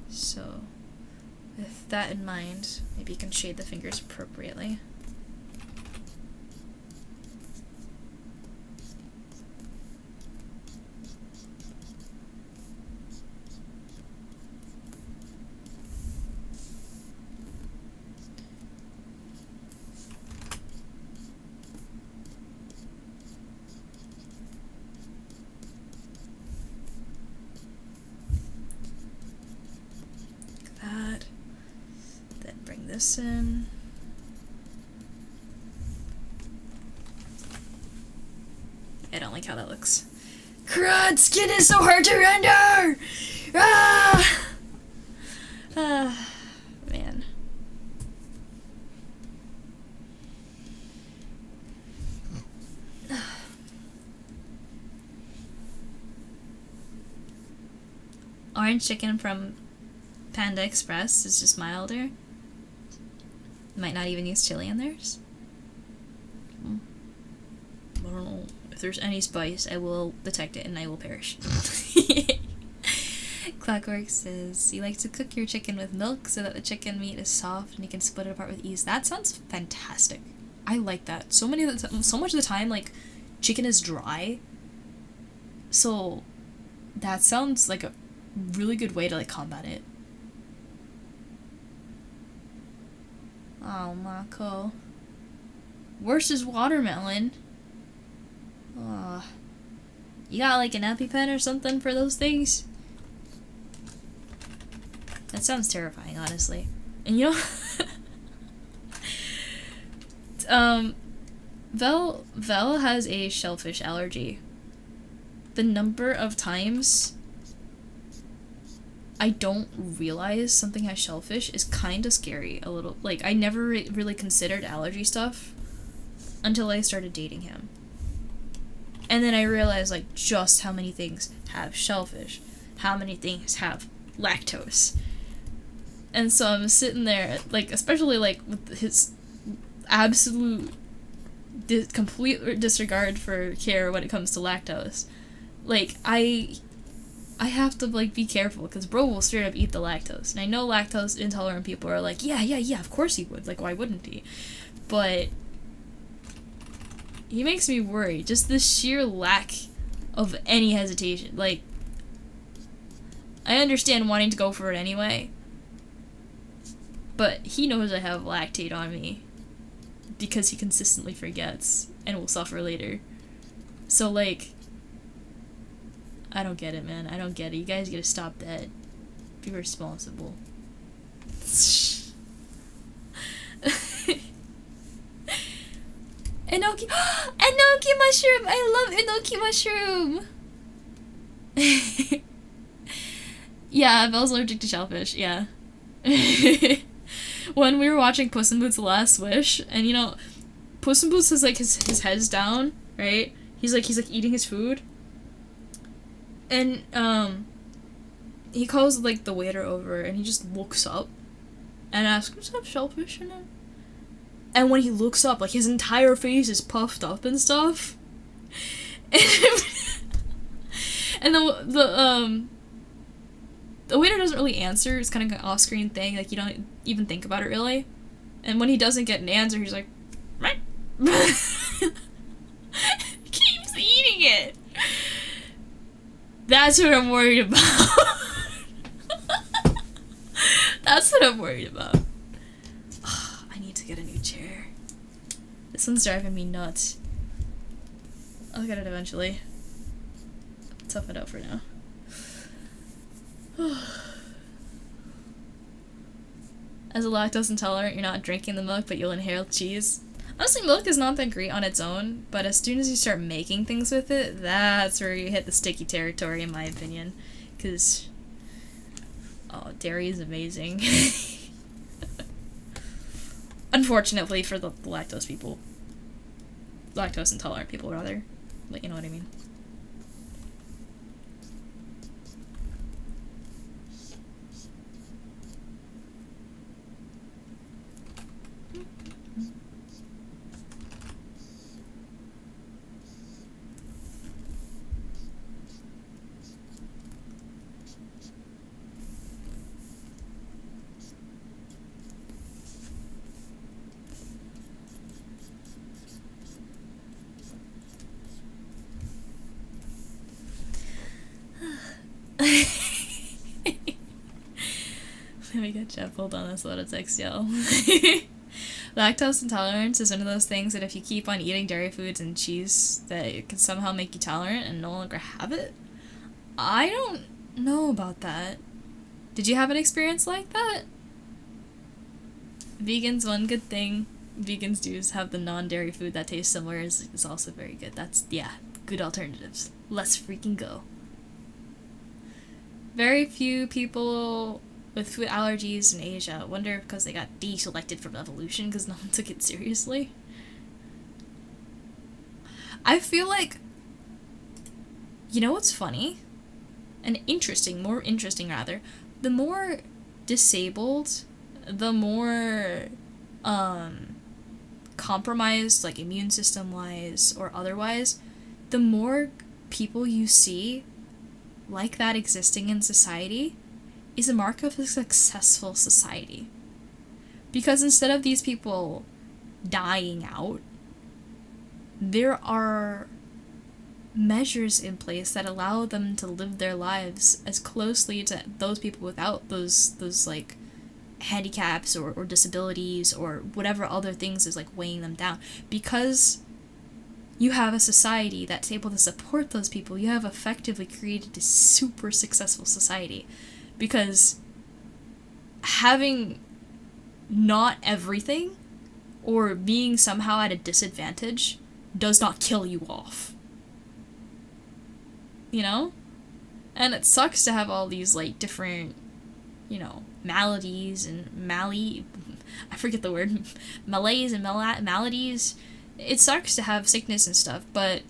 So with that in mind, maybe you can shade the fingers appropriately. This in. I don't like how that looks. Crud, skin is so hard to render! Man. Orange chicken from Panda Express is just milder. Might not even use chili in theirs. I don't know. If there's any spice, I will detect it and I will perish. Clockwork says, you like to cook your chicken with milk so that the chicken meat is soft and you can split it apart with ease. That sounds fantastic. I like that. So much of the time, like, chicken is dry. So that sounds like a really good way to, like, combat it. Oh, Mako. Worst is watermelon. You got like an EpiPen or something for those things? That sounds terrifying, honestly. And you know, Vel has a shellfish allergy. The number of times I don't realize something has shellfish is kind of scary a little. Like, I never really considered allergy stuff until I started dating him. And then I realized, like, just how many things have shellfish, how many things have lactose. And so I'm sitting there, like, especially, like, with his absolute complete disregard for care when it comes to lactose. Like, I have to, like, be careful, because bro will straight up eat the lactose. And I know lactose intolerant people are like, yeah, of course he would. Like, why wouldn't he? But he makes me worry. Just the sheer lack of any hesitation. Like, I understand wanting to go for it anyway, but he knows I have lactate on me because he consistently forgets and will suffer later. So, like, I don't get it, man. I don't get it. You guys gotta stop that. Be responsible. Enoki mushroom! I love enoki mushroom! Yeah, Belle's allergic to shellfish, yeah. When we were watching Puss in Boots' Last Wish, and you know, Puss in Boots has like his head's down, right? He's like eating his food. And he calls like the waiter over and he just looks up and asks, does it have shellfish in it? And when he looks up, like, his entire face is puffed up and stuff. And the waiter doesn't really answer. It's kind of an off-screen thing. Like, you don't even think about it, really. And when he doesn't get an answer, he's like, meh. Keeps eating it. That's what I'm worried about. That's what I'm worried about. I need to get a new chair. This one's driving me nuts. I'll get it eventually. Tough it out for now. As a lactose intolerant, you're not drinking the milk, but you'll inhale cheese. Honestly, milk is not that great on its own, but as soon as you start making things with it, that's where you hit the sticky territory, in my opinion. Because, oh, dairy is amazing. Unfortunately for the lactose people. Lactose intolerant people, rather. But you know what I mean. Let me get Jeff. Hold on, that's a lot of text, y'all. Lactose intolerance is one of those things that if you keep on eating dairy foods and cheese, that it can somehow make you tolerant and no longer have it. I don't know about that. Did you have an experience like that? Vegans, one good thing vegans do is have the non-dairy food that tastes similar is also very good. That's, yeah, good alternatives. Let's freaking go. Very few people with food allergies in Asia wonder because they got deselected from evolution because no one took it seriously. I feel like, you know what's funny? And interesting, more interesting rather, the more disabled, the more compromised, like immune system wise or otherwise, the more people you see like that existing in society is a mark of a successful society. Because instead of these people dying out, there are measures in place that allow them to live their lives as closely to those people without those like handicaps or disabilities or whatever other things is like weighing them down. Because you have a society that's able to support those people, you have effectively created a super successful society. Because having not everything or being somehow at a disadvantage does not kill you off. You know? And it sucks to have all these, like, different maladies and I forget the word, malaise and maladies. It sucks to have sickness and stuff, but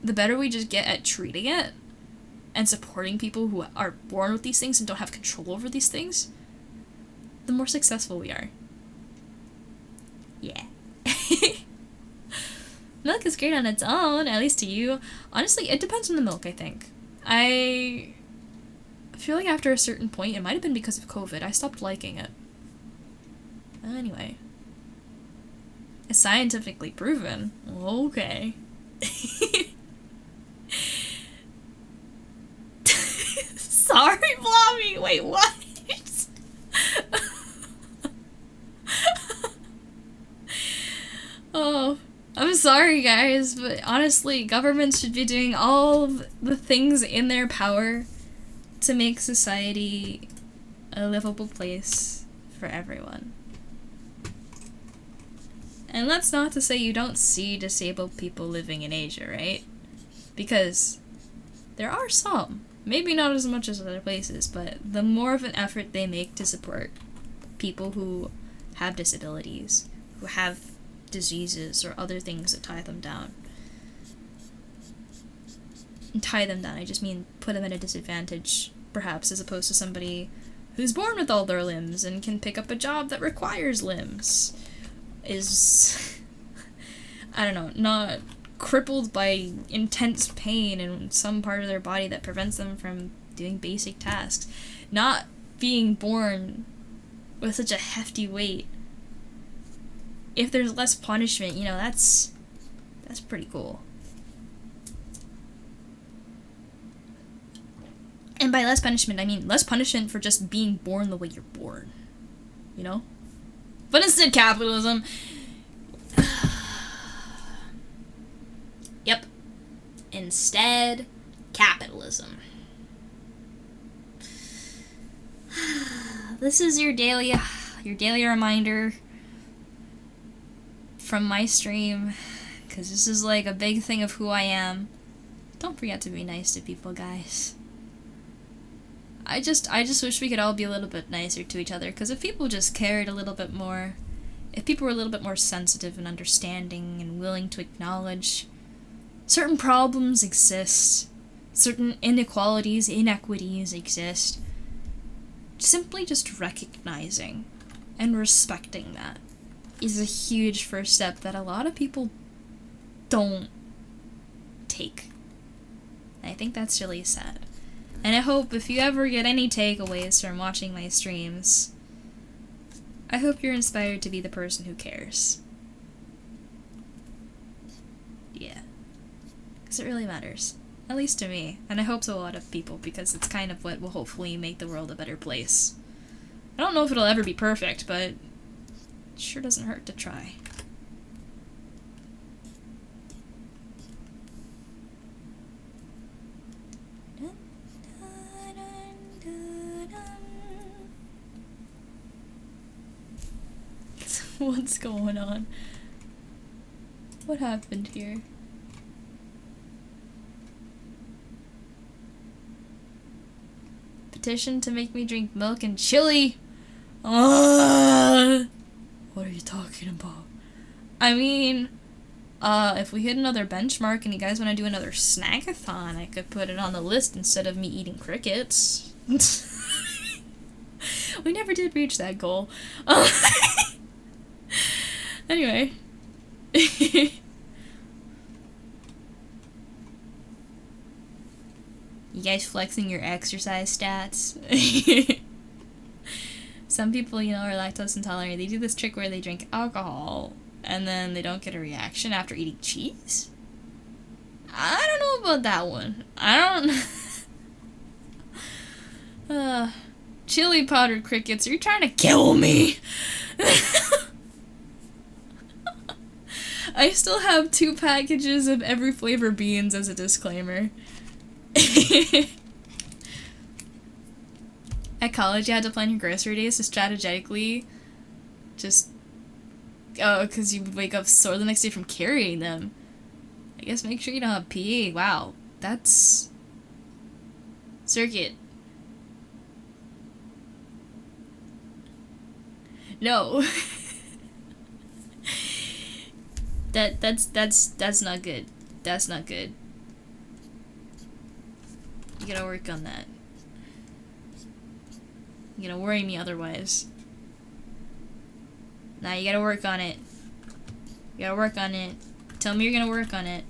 the better we just get at treating it and supporting people who are born with these things and don't have control over these things, the more successful we are. Yeah. Milk is great on its own, at least to you. Honestly, it depends on the milk, I think. I feel like after a certain point, it might have been because of COVID, I stopped liking it. Anyway. It's scientifically proven. Okay. Sorry, Blobby! Wait, what? Oh, I'm sorry, guys, but honestly, governments should be doing all of the things in their power to make society a livable place for everyone. And that's not to say you don't see disabled people living in Asia, right? Because there are some. Maybe not as much as other places, but the more of an effort they make to support people who have disabilities, who have diseases or other things that tie them down. And tie them down, I just mean put them at a disadvantage, perhaps, as opposed to somebody who's born with all their limbs and can pick up a job that requires limbs. Is, I don't know, not crippled by intense pain in some part of their body that prevents them from doing basic tasks. Not being born with such a hefty weight. If there's less punishment, that's pretty cool. And by less punishment, I mean less punishment for just being born the way you're born. But instead, capitalism. Yep. Instead, capitalism. This is your daily reminder from my stream, because this is like a big thing of who I am. Don't forget to be nice to people, guys. I just wish we could all be a little bit nicer to each other, because if people just cared a little bit more, if people were a little bit more sensitive and understanding and willing to acknowledge certain problems exist, certain inequalities, inequities exist, simply just recognizing and respecting that is a huge first step that a lot of people don't take. I think that's really sad. And I hope if you ever get any takeaways from watching my streams, I hope you're inspired to be the person who cares. Yeah. Because it really matters. At least to me. And I hope to a lot of people, because it's kind of what will hopefully make the world a better place. I don't know if it'll ever be perfect, but it sure doesn't hurt to try. What's going on? What happened here? Petition to make me drink milk and chili? What are you talking about? I mean, if we hit another benchmark and you guys want to do another snackathon, I could put it on the list instead of me eating crickets. We never did reach that goal. Anyway. You guys flexing your exercise stats? Some people, are lactose intolerant. They do this trick where they drink alcohol and then they don't get a reaction after eating cheese. I don't know about that one. I don't... chili powdered crickets, are you trying to kill me? I still have 2 packages of every flavor beans as a disclaimer. At college, you had to plan your grocery days to strategically because you would wake up sore the next day from carrying them. I guess make sure you don't have PE. Wow, that's... Circuit. No. That's not good. That's not good. You gotta work on that. You're gonna worry me otherwise. Nah, you gotta work on it. You gotta work on it. Tell me you're gonna work on it.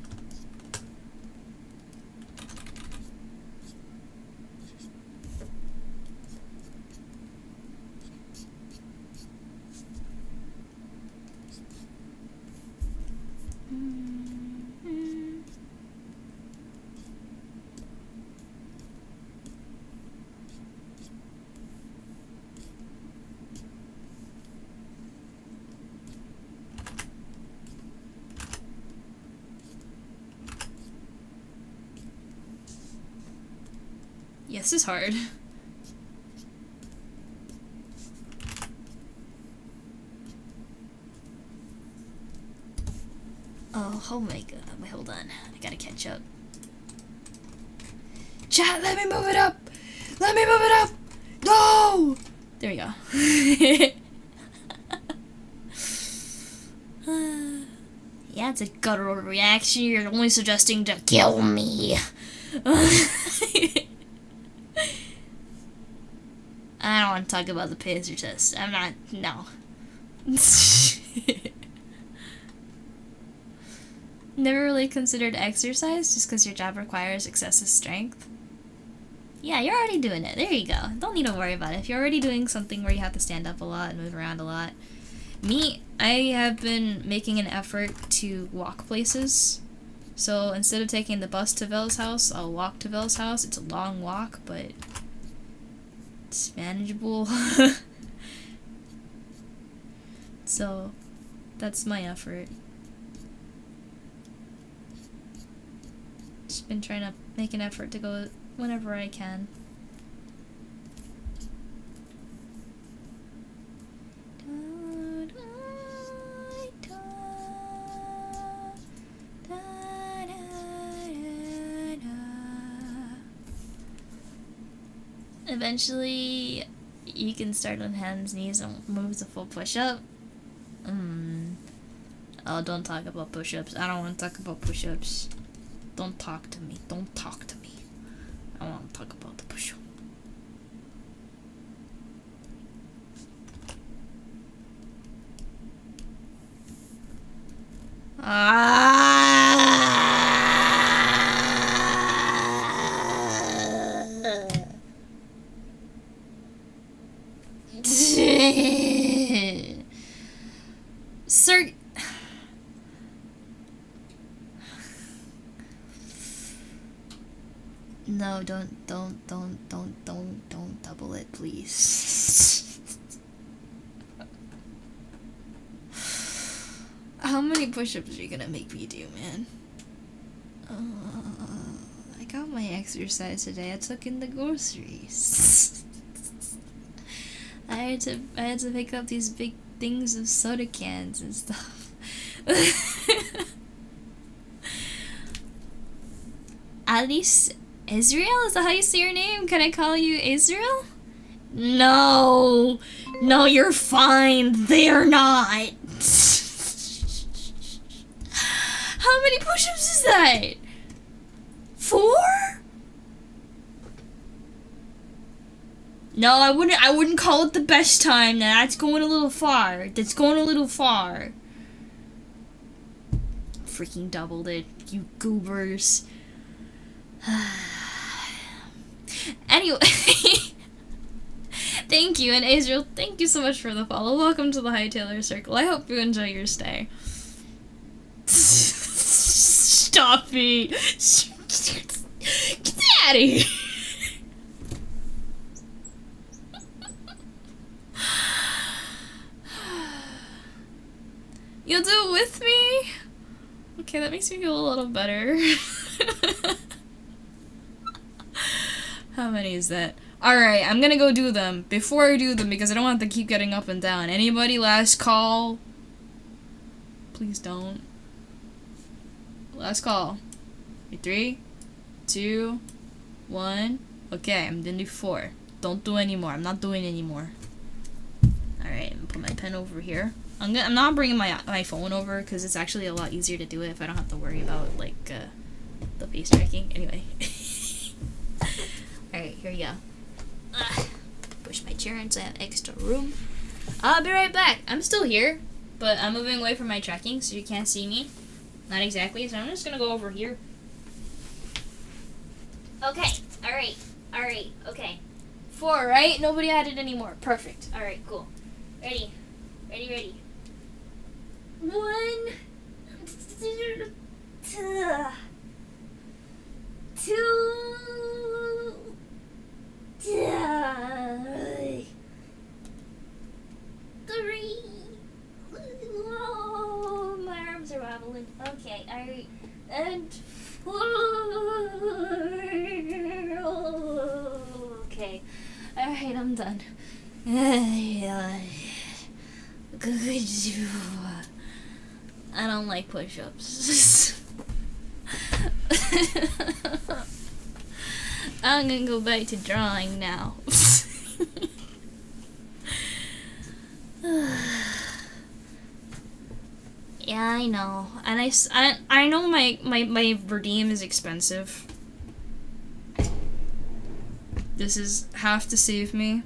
Yes is hard. Oh my god. Wait, hold on. I gotta catch up. Chat, let me move it up! Let me move it up! No! There we go. Yeah, it's a guttural reaction. You're only suggesting to kill me. I don't want to talk about the Pacer test. I'm not. No. Never really considered exercise just because your job requires excessive strength? Yeah, you're already doing it. There you go. Don't need to worry about it. If you're already doing something where you have to stand up a lot and move around a lot. Me, I have been making an effort to walk places. So instead of taking the bus to Vel's house, I'll walk to Vel's house. It's a long walk, but it's manageable. So that's my effort. Just been trying to make an effort to go whenever I can. Eventually, you can start on hands, knees, and move the full push-up. Oh, don't talk about push-ups. I don't want to talk about push-ups. Don't talk to me. Don't talk to me. I want to talk about the push-up. Sir. No, don't double it, please. How many push-ups are you gonna make me do, man? I got my exercise today. I took in the groceries. I had to pick up these big things of soda cans and stuff. Alice Israel? Is that how you say your name? Can I call you Israel? No, you're fine. They're not. How many push-ups is that? 4? No, I wouldn't call it the best time. That's going a little far. Freaking doubled it, you goobers. Anyway, thank you, and Israel, thank you so much for the follow. Welcome to the Hightailor Circle. I hope you enjoy your stay. Stop me! Get out of here! You'll do it with me? Okay, that makes me feel a little better. How many is that? Alright, I'm gonna go do them. Before I do them, because I don't want to keep getting up and down. Anybody last call? Please don't. Last call. 3, 2, 1. Okay, I'm gonna do 4. Don't do any more. I'm not doing any more. Alright, I'm gonna put my pen over here. I'm not bringing my phone over because it's actually a lot easier to do it if I don't have to worry about, like, the face tracking. Anyway. Alright, here we go. Push my chair into that extra room. I'll be right back. I'm still here, but I'm moving away from my tracking so you can't see me. Not exactly, so I'm just gonna go over here. Okay, alright, okay. 4, right? Nobody added any more. Perfect. Alright, cool. Ready. 1, 2, 3. Oh, my arms are wobbling. Okay, alright. And 4. Okay. Alright, I'm done. I don't like push-ups. I'm gonna go back to drawing now. Yeah, I know. And I know my redeem is expensive. This is half to save me,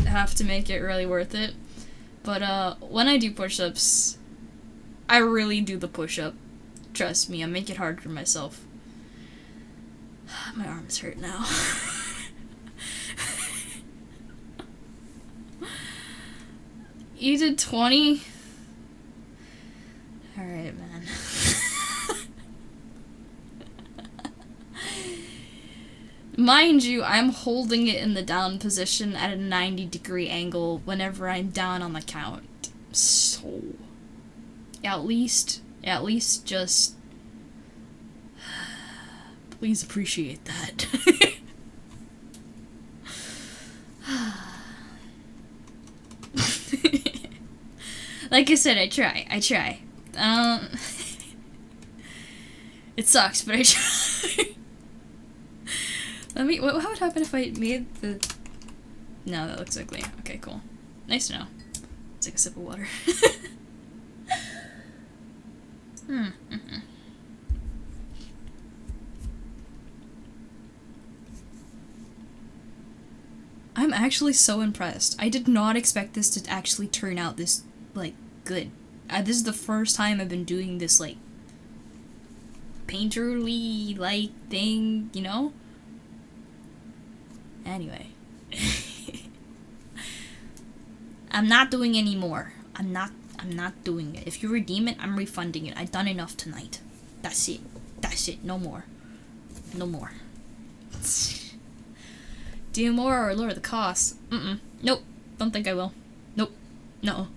half to make it really worth it. But when I do push-ups, I really do the push-up. Trust me, I make it hard for myself. My arms hurt now. You did 20? Alright, man. Mind you, I'm holding it in the down position at a 90-degree angle whenever I'm down on the count. So, at least just please appreciate that. Like I said, I try. It sucks, but I try. What would happen if I made the... No, that looks ugly. Okay, cool. Nice to know. Let's take a sip of water. I'm actually so impressed. I did not expect this to actually turn out this, like, good. This is the first time I've been doing this, like, painterly, like, thing, you know? Anyway. I'm not doing any more. I'm not doing it. If you redeem it, I'm refunding it. I've done enough tonight. That's it. No more. Do more or lower the cost? Nope. Don't think I will. Nope. No.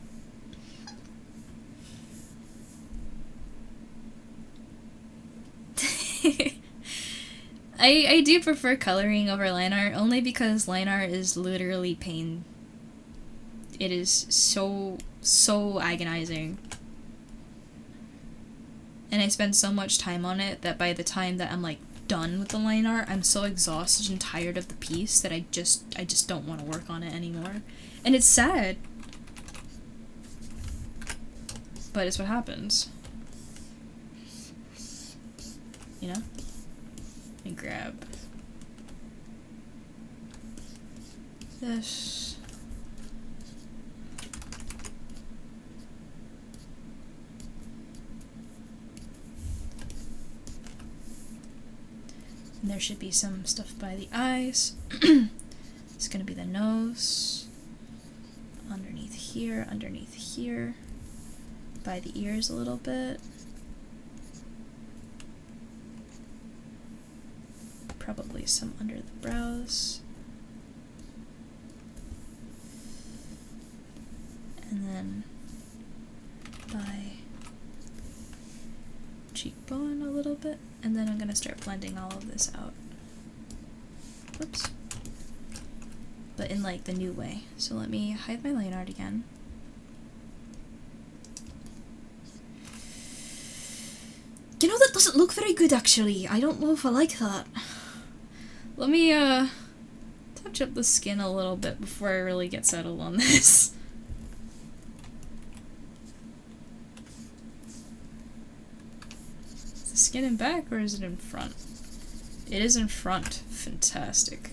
I do prefer coloring over line art, only because line art is literally pain. It is so agonizing. And I spend so much time on it that by the time that I'm, like, done with the line art, I'm so exhausted and tired of the piece that I just don't want to work on it anymore. And it's sad. But it's what happens. You know? Let me grab this. And there should be some stuff by the eyes. It's gonna be the nose. Underneath here. By the ears a little bit. Probably some under the brows. And then by cheekbone a little bit. And then I'm gonna start blending all of this out. Whoops. But in, like, the new way. So let me hide my line art again. You know, that doesn't look very good, actually. I don't know if I like that. Let me, touch up the skin a little bit before I really get settled on this. skin in back, or is it in front? It is in front. Fantastic.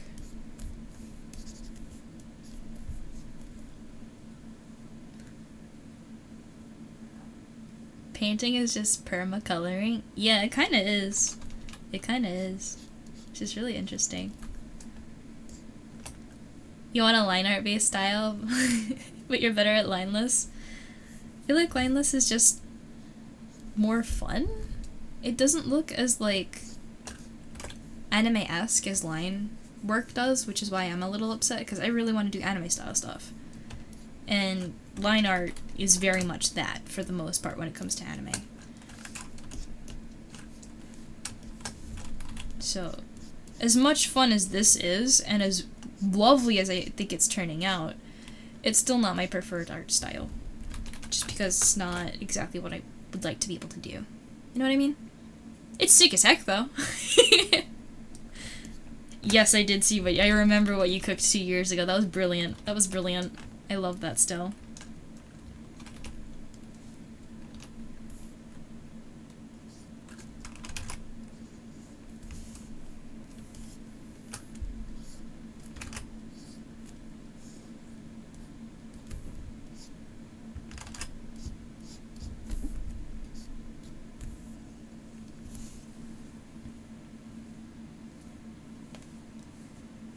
Painting is just perma-coloring? Yeah, it kinda is. It kinda is. It's just really interesting. You want a line art based style, but you're better at lineless? I feel like lineless is just more fun. It doesn't look as like anime-esque as line work does, which is why I'm a little upset, because I really want to do anime style stuff. And line art is very much that, for the most part, when it comes to anime. So, as much fun as this is, and as lovely as I think it's turning out, it's still not my preferred art style. Just because it's not exactly what I would like to be able to do. You know what I mean? It's sick as heck, though. Yes, I did see what I remember what you cooked 2 years ago. That was brilliant. That was brilliant. I love that still.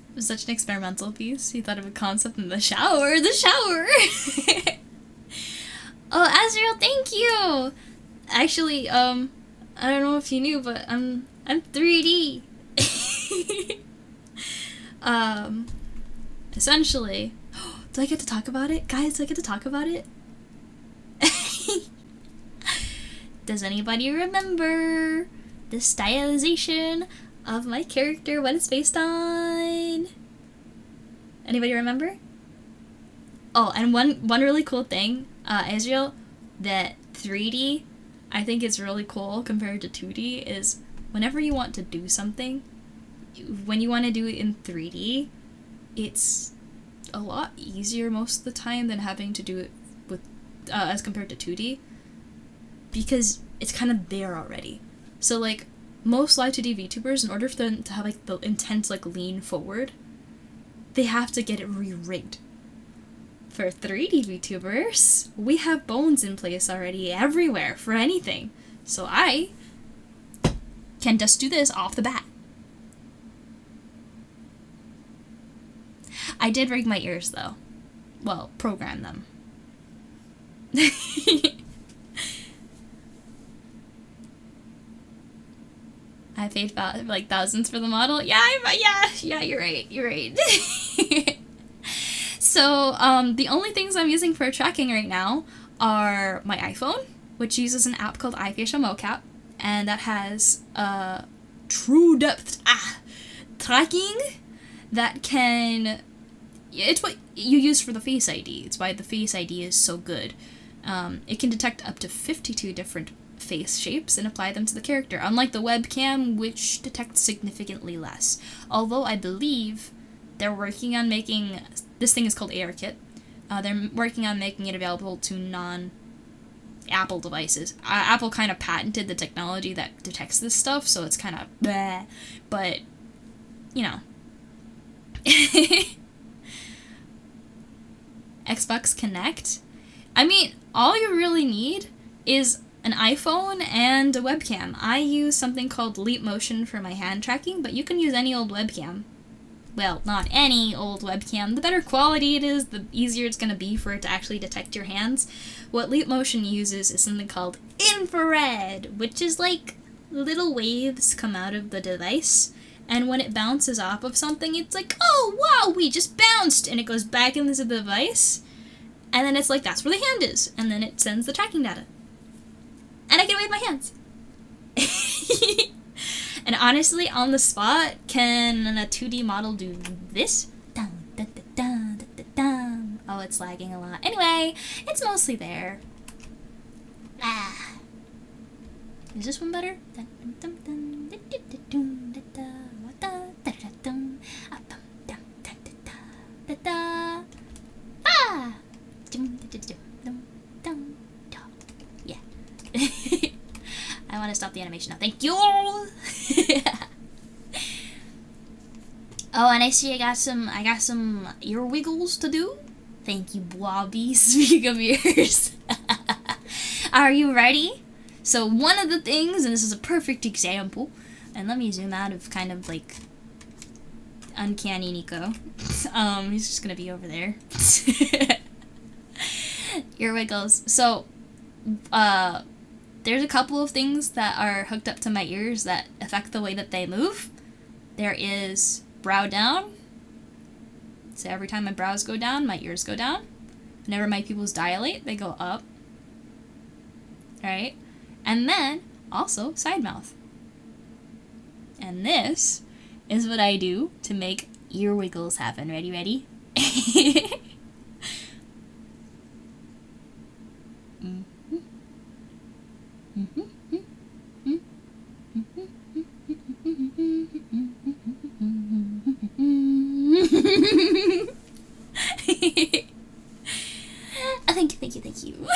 It was such an experimental piece. He thought of a concept in the shower. The shower! Oh, Azrael, thank you! Actually, I don't know if you knew, but I'm 3D. Essentially... Do I get to talk about it? Guys, do I get to talk about it? Does anybody remember the stylization of my character, what it's based on? Anybody remember? Oh, and one really cool thing, Israel, that 3D, I think is really cool compared to 2D, is whenever you want to do something, when you want to do it in 3D, it's a lot easier most of the time than having to do it with, as compared to 2D, because it's kind of there already. So, like, most live 2D VTubers, in order for them to have, like, the intense, like, lean forward, they have to get it re-rigged. For 3D VTubers, we have bones in place already everywhere for anything. So I can just do this off the bat. I did rig my ears, though. Well, program them. I paid like thousands for the model. Yeah, you're right. You're right. So, the only things I'm using for tracking right now are my iPhone, which uses an app called iFacial Mocap, and that has true depth tracking that can... It's what you use for the Face ID. It's why the Face ID is so good. It can detect up to 52 different face shapes and apply them to the character, unlike the webcam, which detects significantly less. Although I believe they're working on making... This thing is called ARKit. They're working on making it available to non-Apple devices. Apple kind of patented the technology that detects this stuff, so it's kind of bleh. But, you know. Xbox Connect? I mean, all you really need is an iPhone and a webcam. I use something called Leap Motion for my hand tracking, but you can use any old webcam. Well, not any old webcam. The better quality it is, the easier it's going to be for it to actually detect your hands. What Leap Motion uses is something called infrared, which is like little waves come out of the device, and when it bounces off of something, it's like, oh wow, we just bounced, and it goes back into the device, and then it's like, that's where the hand is, and then it sends the tracking data. And I can wave my hands. And honestly, on the spot, can a 2D model do this? Oh, it's lagging a lot. Anyway, it's mostly there. Is this one better? Yeah. I want gonna stop the animation now. Thank you. Oh, and I see I got some ear wiggles to do. Thank you, Blobby. Speaking of ears. Are you ready? So one of the things, and this is a perfect example, and let me zoom out of kind of like uncanny Nico. He's just gonna be over there. Ear wiggles. So, there's a couple of things that are hooked up to my ears that affect the way that they move. There is brow down. So every time my brows go down, my ears go down. Whenever my pupils dilate, they go up. Right? And then, also, side mouth. And this is what I do to make ear wiggles happen. Ready, ready? Thank you.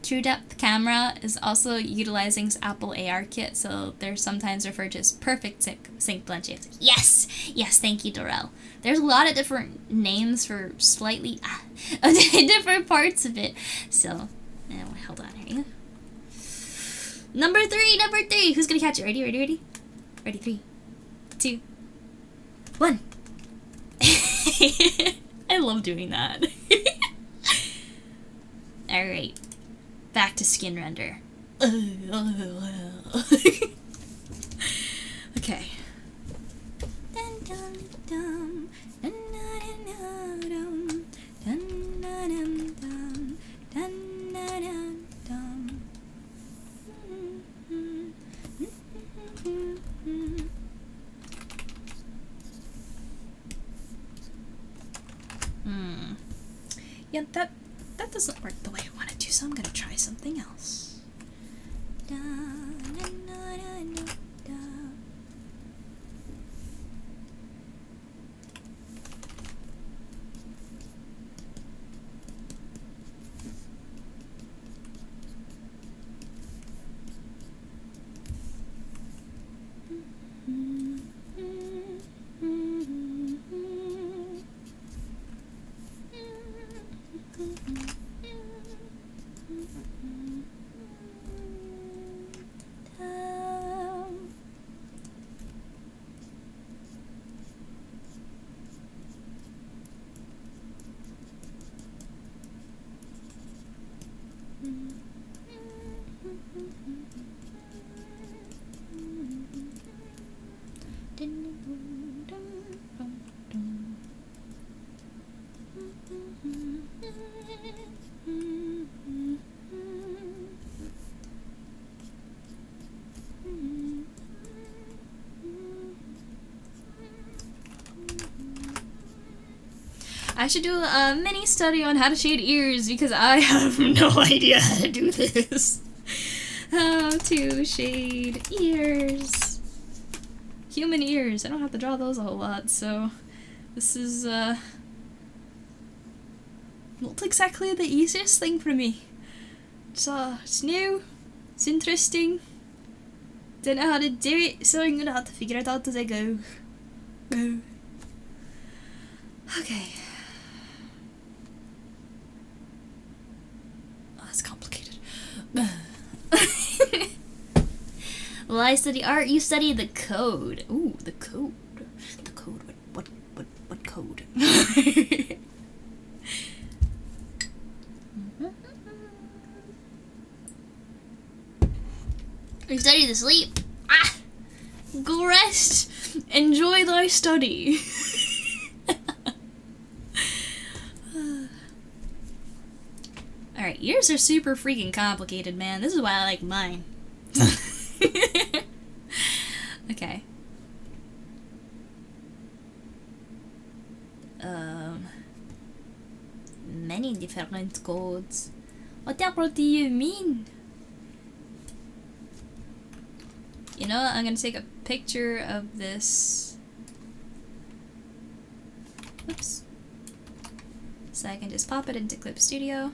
True Depth Camera is also utilizing Apple AR kit, so they're sometimes referred to as perfect sync blend. Yes, thank you, Dorel. There's a lot of different names for slightly different parts of it. So, hold on here. Number three. Who's gonna catch it? Ready? Ready, 3, 2, 1. I love doing that. Alright. Back to skin render. Okay. Yeah, that doesn't work the way I want it to, so I'm gonna try something else. I should do a mini study on how to shade ears because I have no idea how to do this. How to shade ears. Human ears. I don't have to draw those a whole lot, so this is not exactly the easiest thing for me. It's new, it's interesting. Don't know how to do it, so I'm gonna have to figure it out as I go. Okay. That's complicated. Well, I study art, you study the code. Ooh, the code. The code. What code? You study to sleep. Go rest. Enjoy thy study. Alright, ears are super freaking complicated, man. This is why I like mine. Okay. Many different codes. Whatever do you mean? You know, I'm gonna take a picture of this. Oops. So I can just pop it into Clip Studio.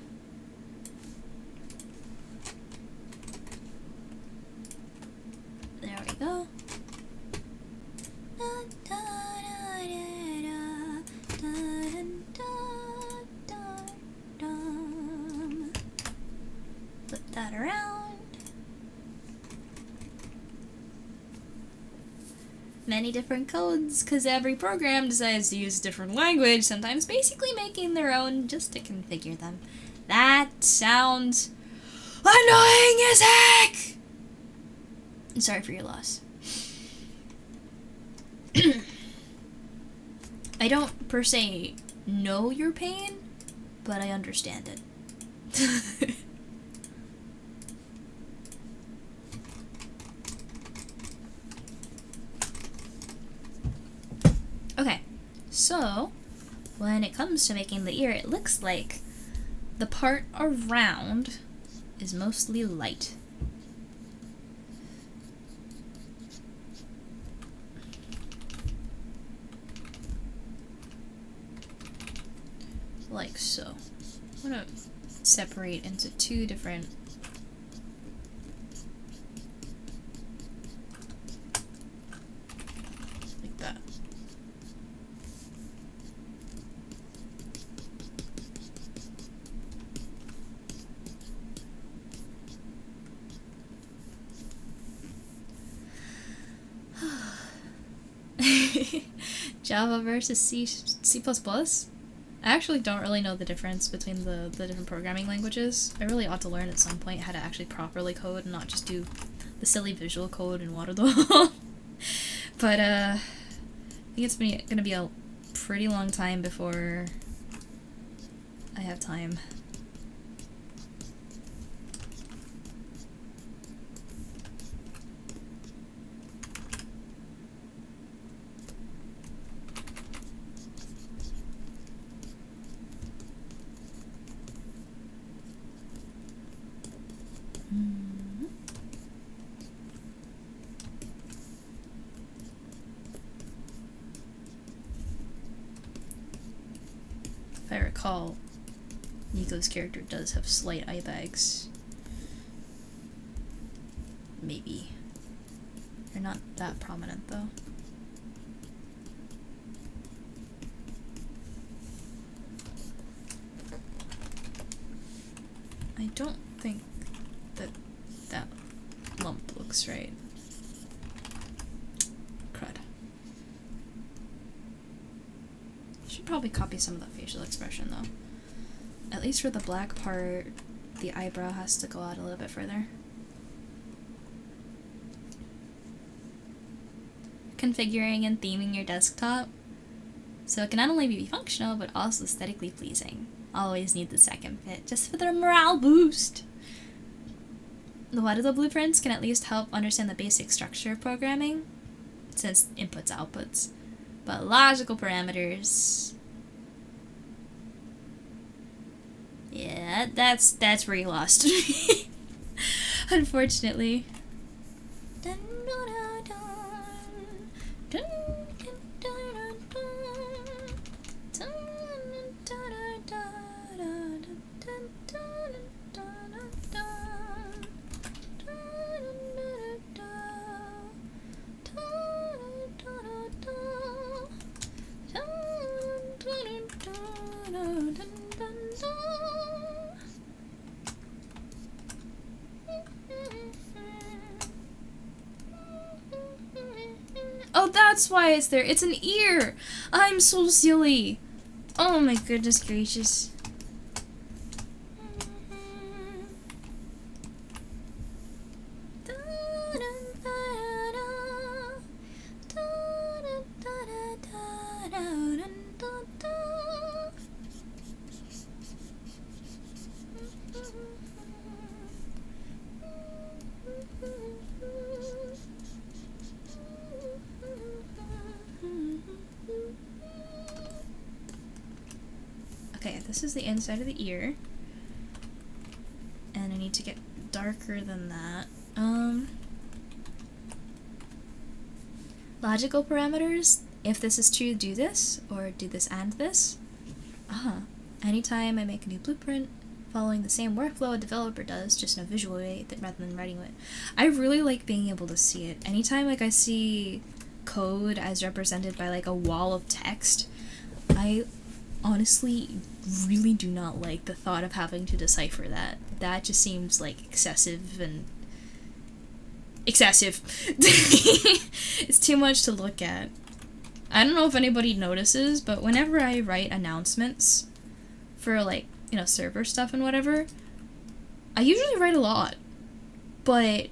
many different codes because every program decides to use a different language, sometimes basically making their own just to configure them. That sounds annoying as heck! I'm sorry for your loss. I don't per se know your pain, but I understand it. Okay, so when it comes to making the ear, it looks like the part around is mostly light. Like so. I'm gonna separate into two different like that. Java versus C++? I actually don't really know the difference between the different programming languages. I really ought to learn at some point how to actually properly code and not just do the silly visual code in Waterdoll. But I think it's gonna be a pretty long time before I have time. If I recall, Nico's character does have slight eye bags. Maybe. They're not that prominent though. I don't think that lump looks right. Crud. Should probably copy some of that facial expression though. At least for the black part, the eyebrow has to go out a little bit further. Configuring and theming your desktop so it can not only be functional but also aesthetically pleasing. Always need the second bit just for the morale boost. The Waterdoll blueprints can at least help understand the basic structure of programming, since inputs outputs, but logical parameters, yeah, that's where you lost me. Unfortunately. Oh, that's why it's there. It's an ear. I'm so silly. Oh my goodness gracious. Okay, this is the inside of the ear. And I need to get darker than that. Logical parameters. If this is true, do this, or do this and this. Anytime I make a new blueprint, following the same workflow a developer does, just in a visual way rather than writing it. I really like being able to see it. Anytime like I see code as represented by like a wall of text, I honestly really do not like the thought of having to decipher that. That just seems like excessive. It's too much to look at. I don't know if anybody notices, but whenever I write announcements for, like, you know, server stuff and whatever, I usually write a lot. But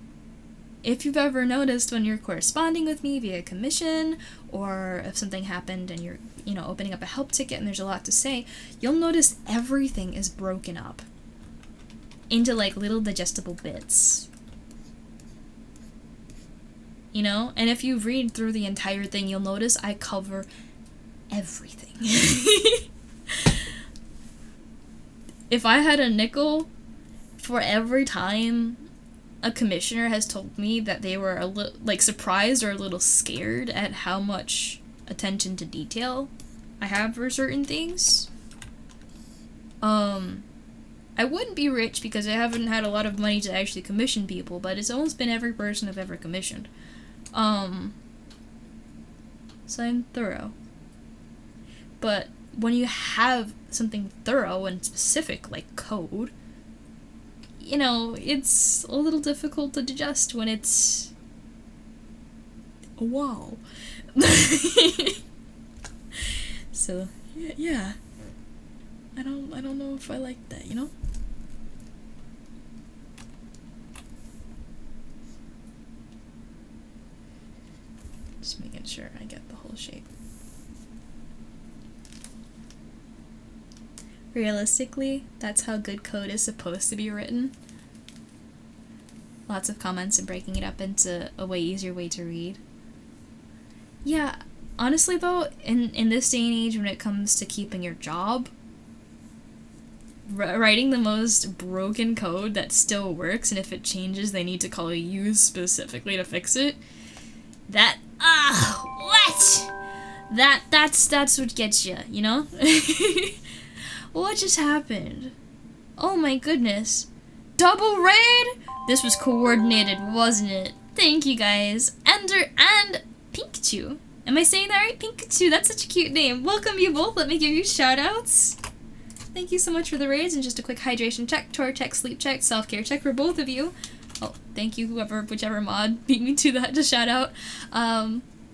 if you've ever noticed when you're corresponding with me via commission, or if something happened and you're, you know, opening up a help ticket and there's a lot to say, you'll notice everything is broken up into, like, little digestible bits. You know? And if you read through the entire thing, you'll notice I cover everything. If I had a nickel for every time a commissioner has told me that they were like surprised or a little scared at how much attention to detail I have for certain things, I wouldn't be rich because I haven't had a lot of money to actually commission people, but it's almost been every person I've ever commissioned. So I'm thorough. But when you have something thorough and specific like code, you know, it's a little difficult to digest when it's a wall. So, yeah. I don't know if I like that, you know? Just making sure I get the whole shape. Realistically, that's how good code is supposed to be written. Lots of comments and breaking it up into a way easier way to read. Yeah, honestly though, in this day and age when it comes to keeping your job, writing the most broken code that still works, and if it changes they need to call you specifically to fix it, that's what gets you, you know? What just happened? Oh my goodness. Double raid? This was coordinated, wasn't it? Thank you guys. Ender and Pikachu. Am I saying that right? Pikachu, that's such a cute name. Welcome you both. Let me give you shoutouts. Thank you so much for the raids, and just a quick hydration check, tour check, sleep check, self-care check for both of you. Oh, thank you whichever mod beat me to that to shout out.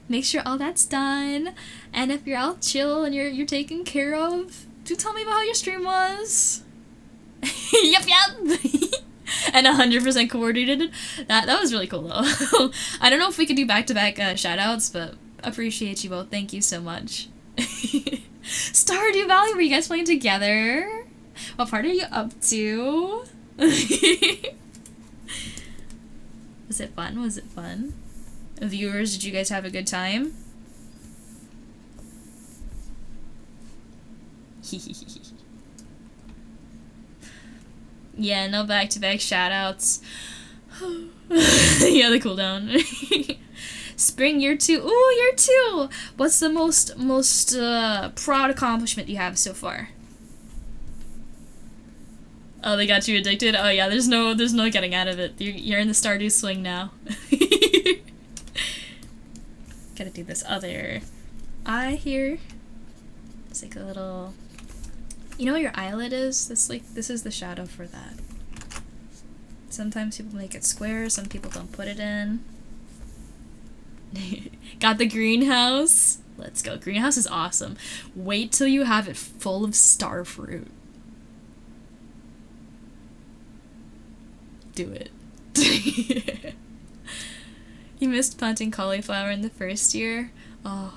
Make sure all that's done. And if you're all chill and you're taken care of, do tell me about how your stream was. Yep. And 100% coordinated. That was really cool though. I don't know if we could do back-to-back shoutouts, but appreciate you both. Thank you so much. Stardew Valley, were you guys playing together? What part are you up to? Was it fun? Was it fun? Viewers, did you guys have a good time? Yeah, no back-to-back shoutouts. Yeah, the cooldown. Spring, year 2. Ooh, year 2! What's the most proud accomplishment you have so far? Oh, they got you addicted? Oh yeah, there's no getting out of it. You're in the Stardew swing now. Gotta do this other eye here. It's like a little... You know what your eyelid is? This is the shadow for that. Sometimes people make it square, some people don't put it in. Got the greenhouse. Let's go. Greenhouse is awesome. Wait till you have it full of star fruit. Do it. You missed planting cauliflower in the first year? Oh.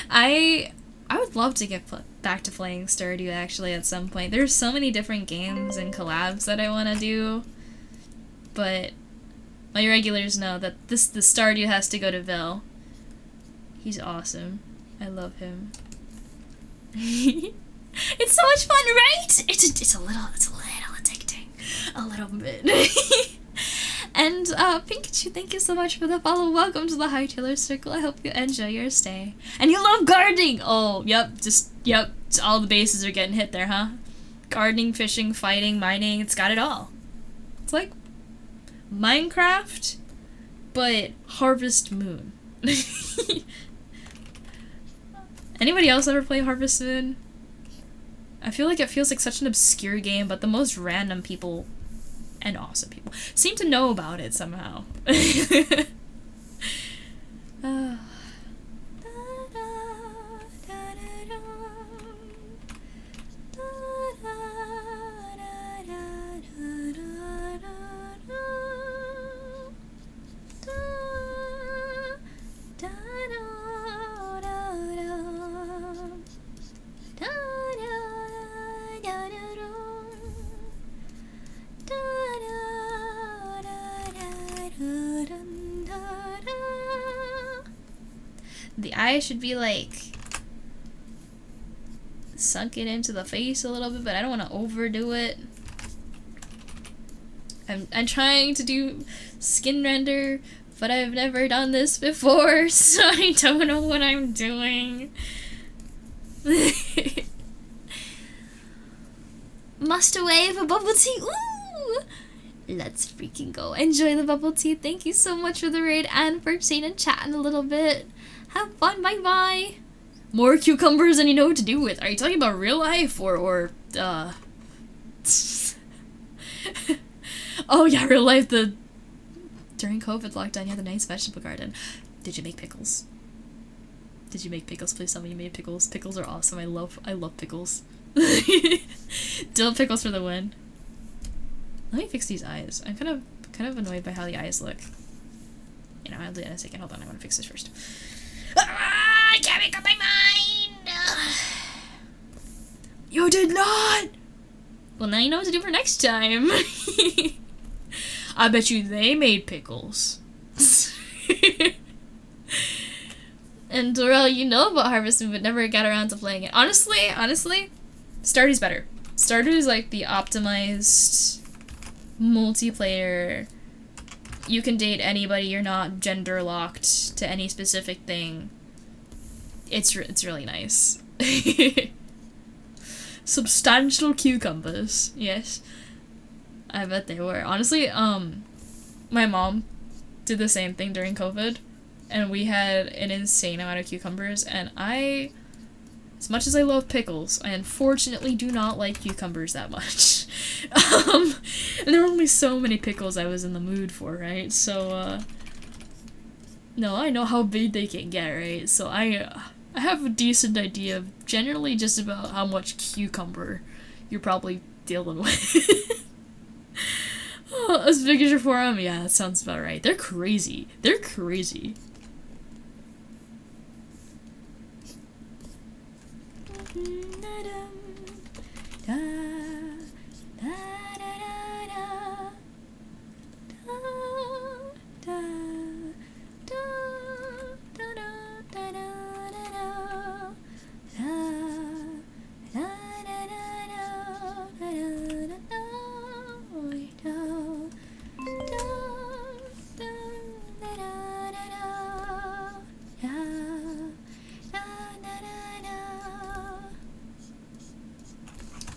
I would love to get back to playing Stardew actually at some point. There's so many different games and collabs that I want to do, but my regulars know that the Stardew has to go to Vil. He's awesome. I love him. It's so much fun, right? It's a little addicting, a little bit. And Pikachu, thank you so much for the follow. Welcome to the Hightailor Circle. I hope you enjoy your stay. And you love gardening! Oh, yep, all the bases are getting hit there, huh? Gardening, fishing, fighting, mining, it's got it all. It's like Minecraft, but Harvest Moon. Anybody else ever play Harvest Moon? I feel like it feels like such an obscure game, but the most random people and awesome people seem to know about it somehow. The eye should be like sunken into the face a little bit, but I don't want to overdo it. I'm trying to do skin render, but I've never done this before, so I don't know what I'm doing. Must wave a bubble tea. Ooh! Let's freaking go. Enjoy the bubble tea. Thank you so much for the raid and for staying and chatting a little bit. Have fun. Bye bye. More cucumbers than you know what to do with. Are you talking about real life or Oh yeah, real life. During COVID lockdown, you had the nice vegetable garden. Did you make pickles? Did you make pickles? Please tell me you made pickles. Pickles are awesome. I love pickles. Dill pickles for the win. Let me fix these eyes. I'm kind of annoyed by how the eyes look. You know, I'll do it in a second. Hold on, I want to fix this first. I can't make up my mind! You did not! Well, now you know what to do for next time. I bet you they made pickles. And Dorel, you know about Harvest Moon, but never got around to playing it. Honestly, Stardew's better. Stardew is like the optimized multiplayer. You can date anybody, you're not gender locked to any specific thing. It's really nice. Substantial cucumbers, yes. I bet they were. Honestly, my mom did the same thing during COVID, and we had an insane amount of cucumbers, and as much as I love pickles, I unfortunately do not like cucumbers that much. And there were only so many pickles I was in the mood for, right? So, no, I know how big they can get, right? So I have a decent idea of generally just about how much cucumber you're probably dealing with. Oh, as big as your forearm? Yeah, that sounds about right. They're crazy. They're crazy.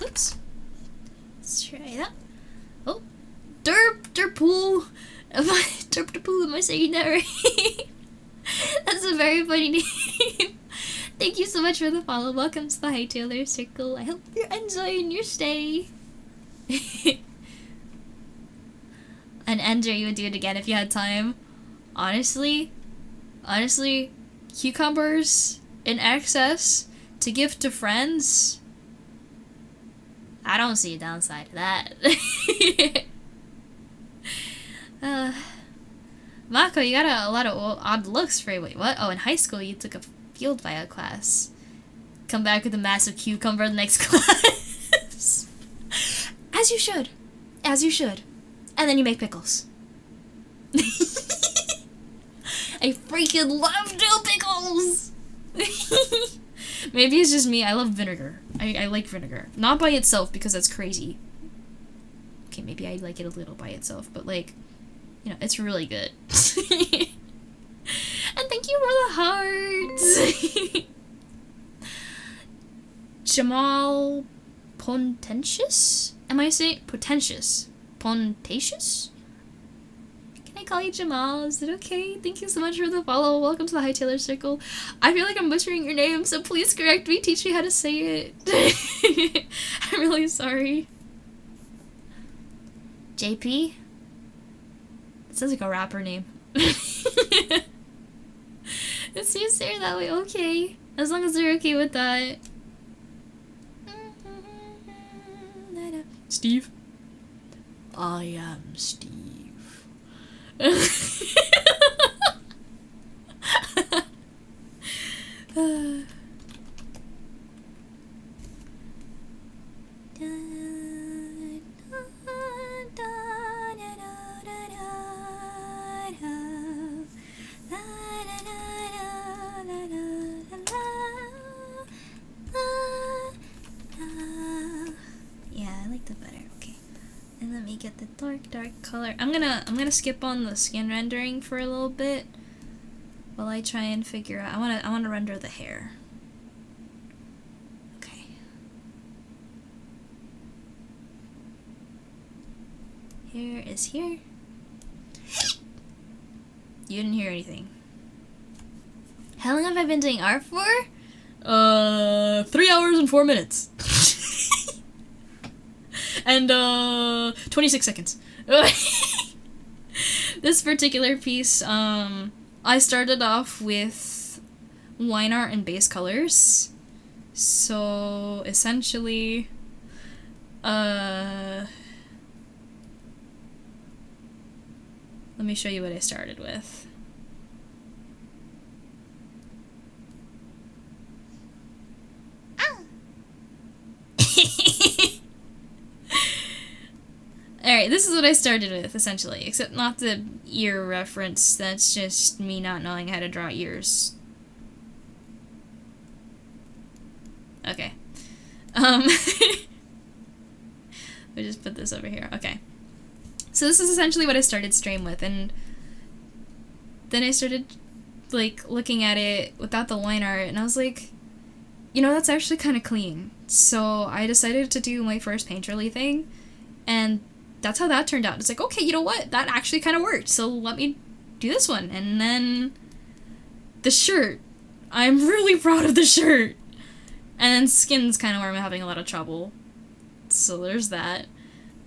Oops. Let's try that. Oh, Derpool. Am I saying that right? That's a very funny name. Thank you so much for the follow. Welcome to the Hightailer Circle. I hope you're enjoying your stay. And Ender, you would do it again if you had time. Honestly, cucumbers in excess to gift to friends. I don't see a downside to that. Mako, you got a lot of odd looks for you. Wait, what? Oh, in high school you took a field bio class. Come back with a massive cucumber in the next class. As you should. As you should. And then you make pickles. I freaking love dill pickles! Maybe it's just me. I love vinegar. I like vinegar. Not by itself, because that's crazy. Okay, maybe I like it a little by itself, but like, you know, it's really good. And thank you for the hearts! Jamal Pontentious? Am I saying Potentious? Pontatious? Can I call you Jamal? Is it okay? Thank you so much for the follow. Welcome to the Hightailer Circle. I feel like I'm butchering your name, so please correct me. Teach me how to say it. I'm really sorry. JP? It sounds like a rapper name. It seems they're that way. Okay. As long as they're okay with that. Steve? I am Steve. Get the dark color. I'm gonna skip on the skin rendering for a little bit while I try and figure out. I wanna render the hair. Okay. Hair is here. You didn't hear anything. How long have I been doing art for? 3 hours and 4 minutes. And 26 seconds. This particular piece, I started off with line art and base colors. So essentially, let me show you what I started with. Alright, this is what I started with, essentially. Except not the ear reference, that's just me not knowing how to draw ears. Okay. We just put this over here. Okay. So this is essentially what I started stream with, and then I started, like, looking at it without the line art, and I was like, you know, that's actually kind of clean. So I decided to do my first painterly thing, and that's how that turned out. It's like, okay, you know what? That actually kind of worked, so let me do this one. And then the shirt. I'm really proud of the shirt. And then skin's kind of where I'm having a lot of trouble. So there's that.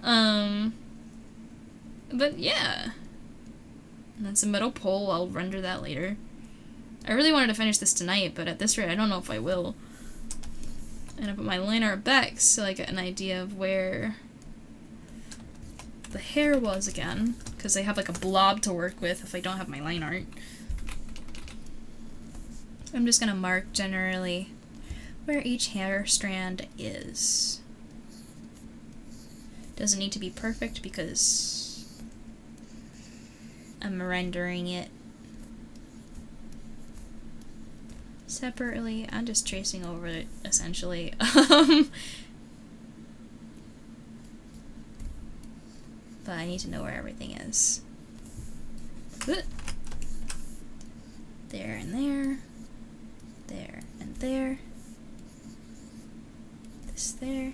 But yeah. And that's a metal pole. I'll render that later. I really wanted to finish this tonight, but at this rate, I don't know if I will. And I put my line art back so I get an idea of where the hair was again, because I have like a blob to work with if I don't have my line art. I'm just gonna mark generally where each hair strand is. Doesn't need to be perfect because I'm rendering it separately. I'm just tracing over it essentially. But I need to know where everything is. There and there. There and there. This there.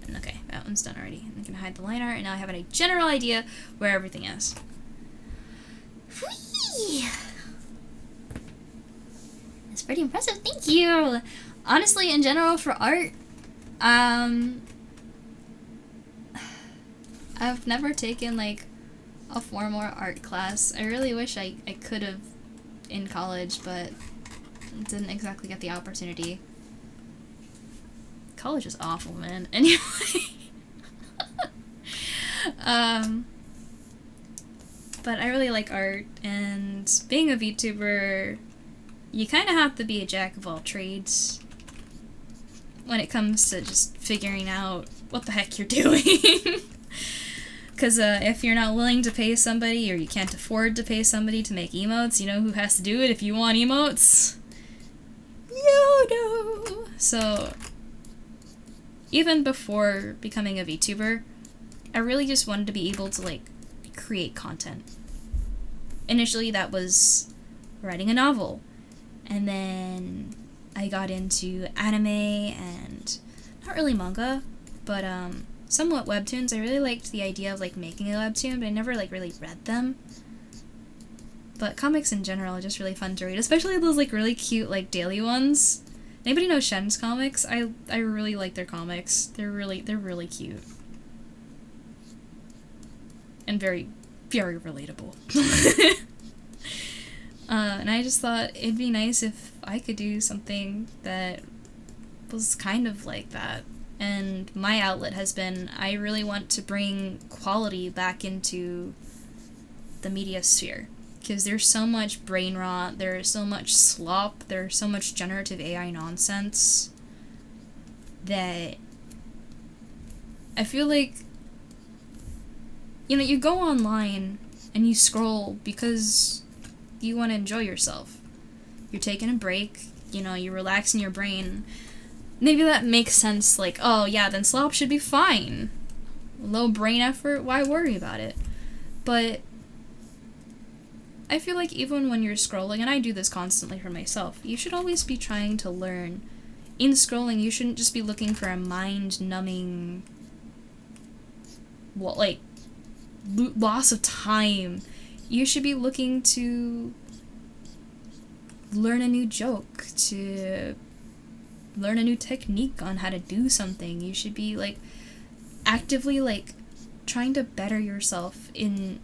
And okay, that one's done already. I'm gonna hide the line art, and now I have a general idea where everything is. Whee! That's pretty impressive, thank you! Honestly, in general, for art, I've never taken, like, a formal art class. I really wish I could have in college, but didn't exactly get the opportunity. College is awful, man. Anyway. But I really like art, and being a VTuber, you kind of have to be a jack of all trades when it comes to just figuring out what the heck you're doing. Because if you're not willing to pay somebody, or you can't afford to pay somebody to make emotes, you know who has to do it if you want emotes? You do! So, even before becoming a VTuber, I really just wanted to be able to, like, create content. Initially, that was writing a novel. And then I got into anime and not really manga, but somewhat webtoons. I really liked the idea of like making a webtoon, but I never like really read them. But comics in general are just really fun to read, especially those like really cute like daily ones. Anybody know Shen's comics? I really like their comics. They're really cute. And very, very relatable. And I just thought it'd be nice if I could do something that was kind of like that. And my outlet has been, I really want to bring quality back into the media sphere. Because there's so much brain rot, there's so much slop, there's so much generative AI nonsense that I feel like, you know, you go online and you scroll because you want to enjoy yourself. You're taking a break, you know, you're relaxing your brain. Maybe that makes sense, like, oh yeah, then slop should be fine. Low brain effort, why worry about it? But I feel like even when you're scrolling, and I do this constantly for myself, you should always be trying to learn. In scrolling, you shouldn't just be looking for a mind-numbing, loss of time. You should be looking to learn a new joke, to learn a new technique on how to do something. You should be, like, actively, like, trying to better yourself in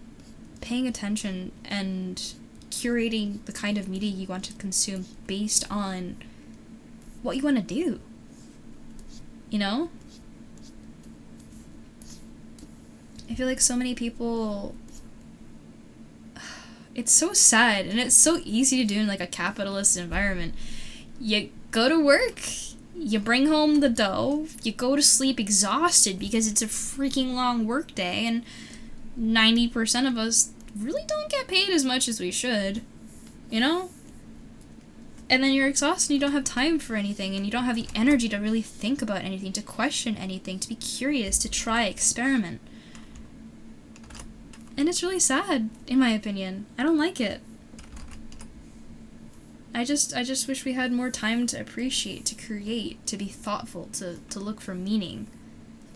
paying attention and curating the kind of media you want to consume based on what you want to do. You know? I feel like so many people... It's so sad, and it's so easy to do in, like, a capitalist environment. You go to work, you bring home the dough, you go to sleep exhausted because it's a freaking long work day, and 90% of us really don't get paid as much as we should, you know? And then you're exhausted and you don't have time for anything, and you don't have the energy to really think about anything, to question anything, to be curious, to try, experiment. And it's really sad, in my opinion. I don't like it. I just wish we had more time to appreciate, to create, to be thoughtful, to look for meaning,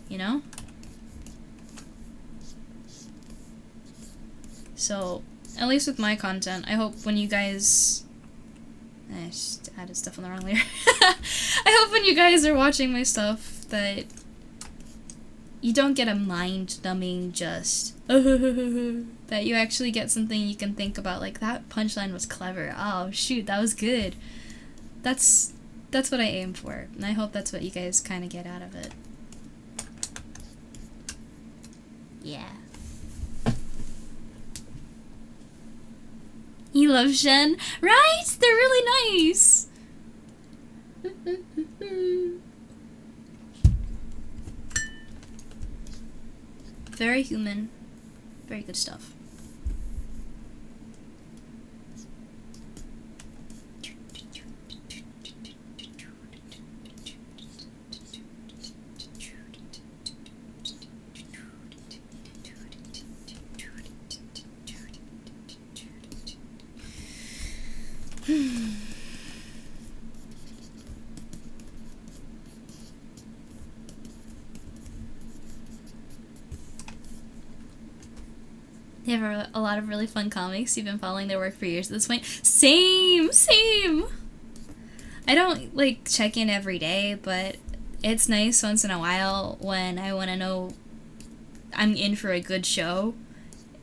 you know? So, at least with my content, I hope when you guys... I just added stuff on the wrong layer. I hope when you guys are watching my stuff that you don't get a mind-numbing just... that you actually get something you can think about, like, that punchline was clever. Oh, shoot, that was good. That's what I aim for, and I hope that's what you guys kind of get out of it. Yeah. You love Shen? Right? They're really nice! Very human. Very good stuff. They have a lot of really fun comics. You've been following their work for years at this point. Same! I don't, like, check in every day, but it's nice once in a while when I want to know I'm in for a good show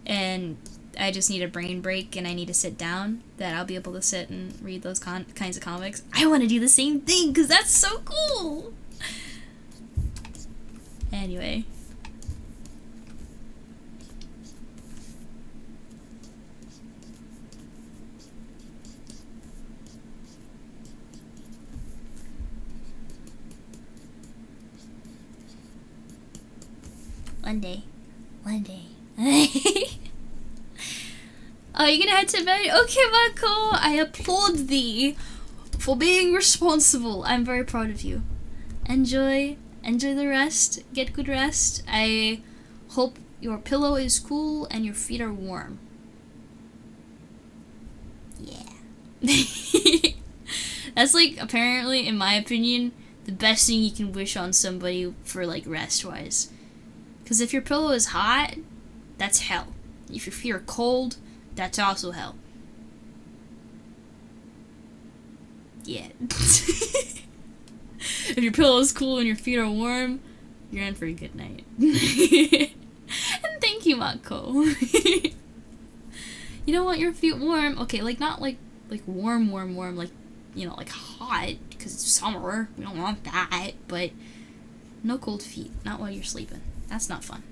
and I just need a brain break and I need to sit down, that I'll be able to sit and read those kinds of comics. I want to do the same thing because that's so cool! Anyway. One day. Oh, you're gonna head to bed? Okay, Marco, I applaud thee for being responsible. I'm very proud of you. Enjoy the rest. Get good rest. I hope your pillow is cool and your feet are warm. Yeah. That's, like, apparently, in my opinion, the best thing you can wish on somebody for, like, rest-wise. Because if your pillow is hot, that's hell. If your feet are cold, that's also hell. Yeah. If your pillow is cool and your feet are warm, you're in for a good night. And thank you, Mako. You don't want your feet warm. Okay, like not like warm, like, you know, like hot, because it's summer. We don't want that, but no cold feet. Not while you're sleeping. That's not fun.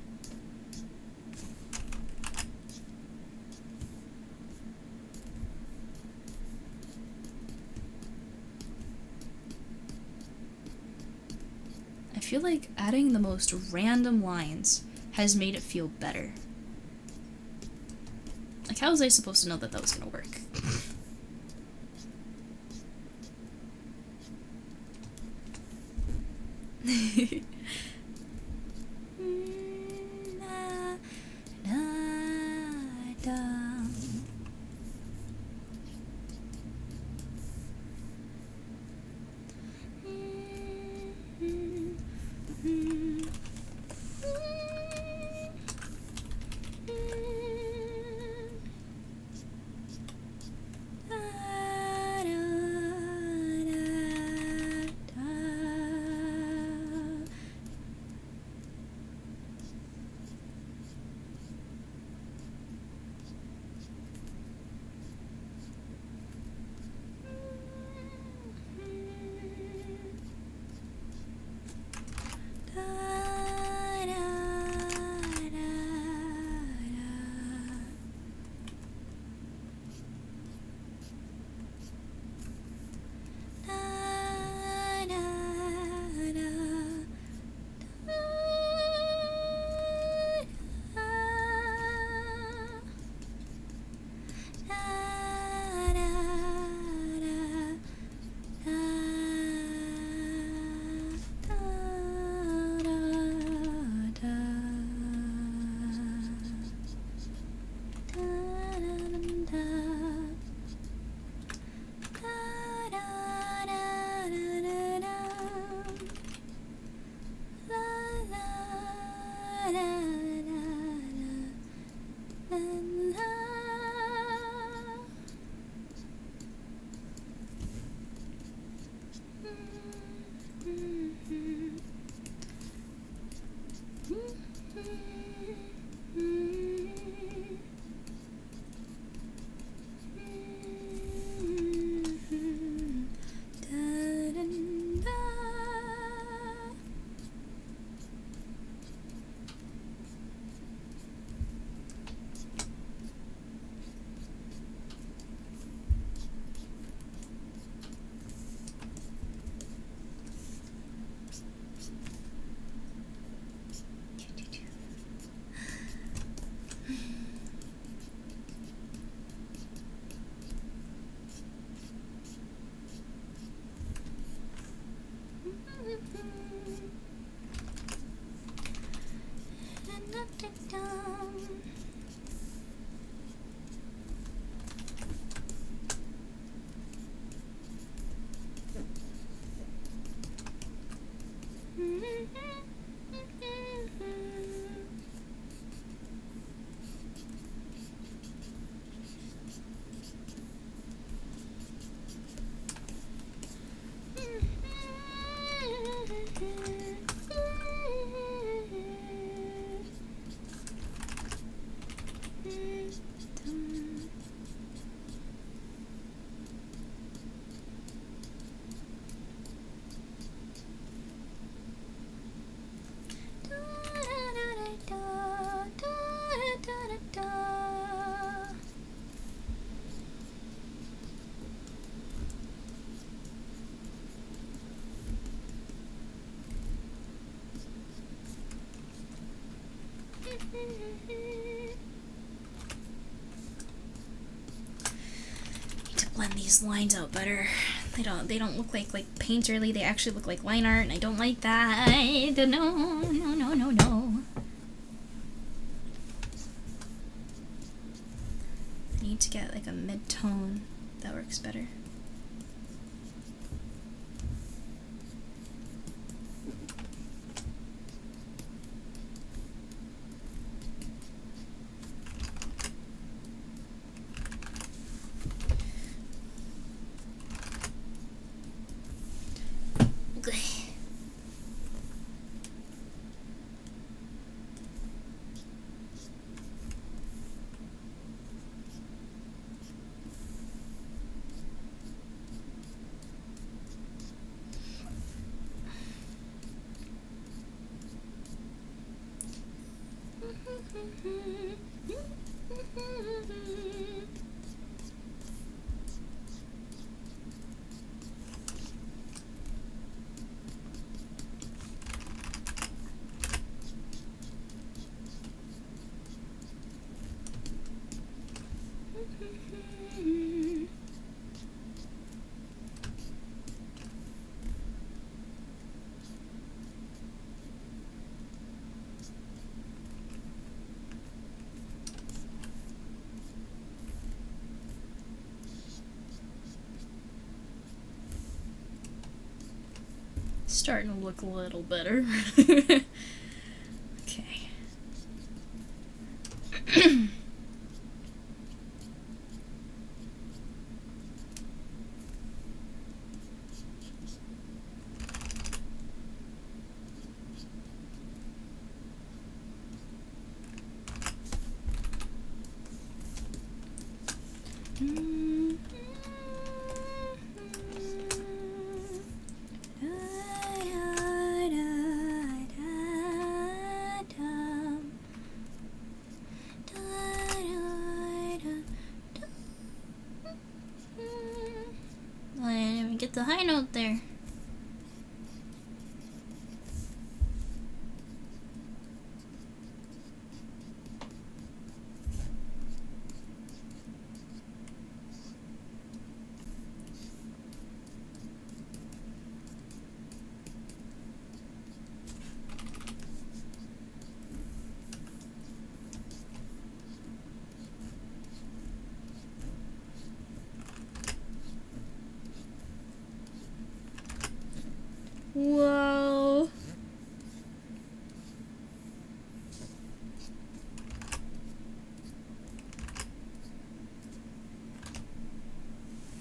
I feel like adding the most random lines has made it feel better. Like, how was I supposed to know that that was gonna work? Need to blend these lines out better. They don't look like painterly, they actually look like line art, and I don't like that. No. I need to get like a mid-tone that works better. Starting to look a little better. Okay. Get the high note there. Whoa.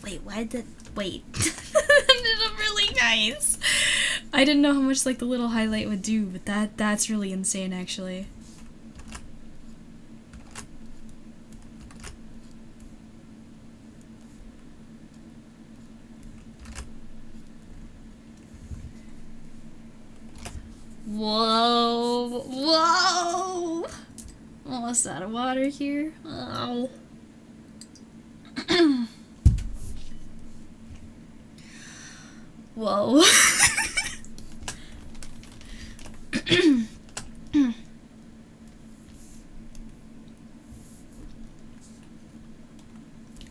Wait, why did that... Wait. That ended up really nice. I didn't know how much like the little highlight would do, but that's really insane actually. Whoa! Whoa! Almost out of water here. Oh. Whoa.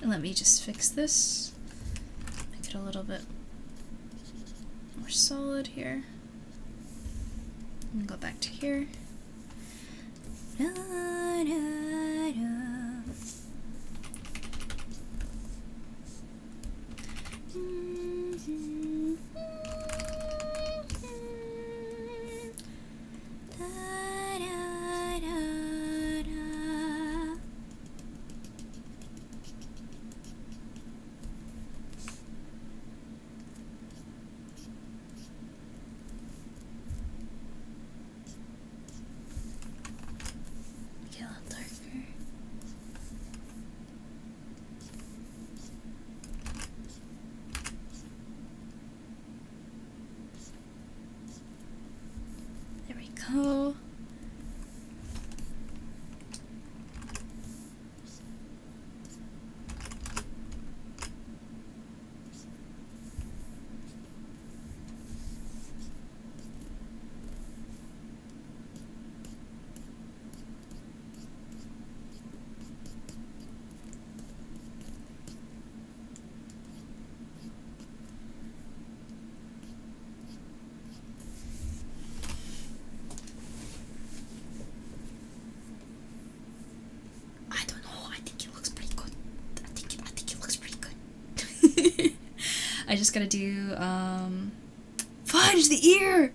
Let me just fix this. Make it a little bit more solid here. And go back to here. Da, da, da. Oh. I just gotta do, fudge the ear!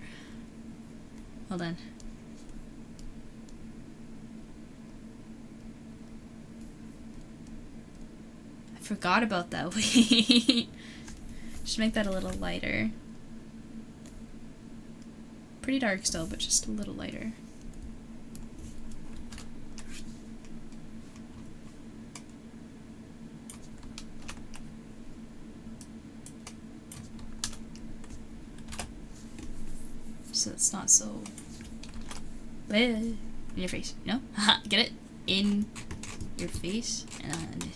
Hold on. I forgot about that. Wait. Just make that a little lighter. Pretty dark still, but just a little lighter. So it's not so bad. In your face. No? Haha, get it? In your face? And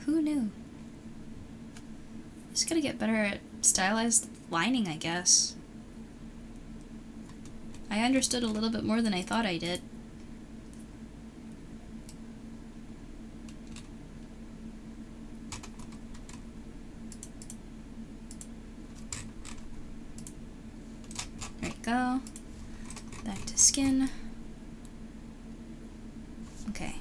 who knew? Just gotta get better at stylized lining, I guess. I understood a little bit more than I thought I did. There we go. Back to skin. Okay.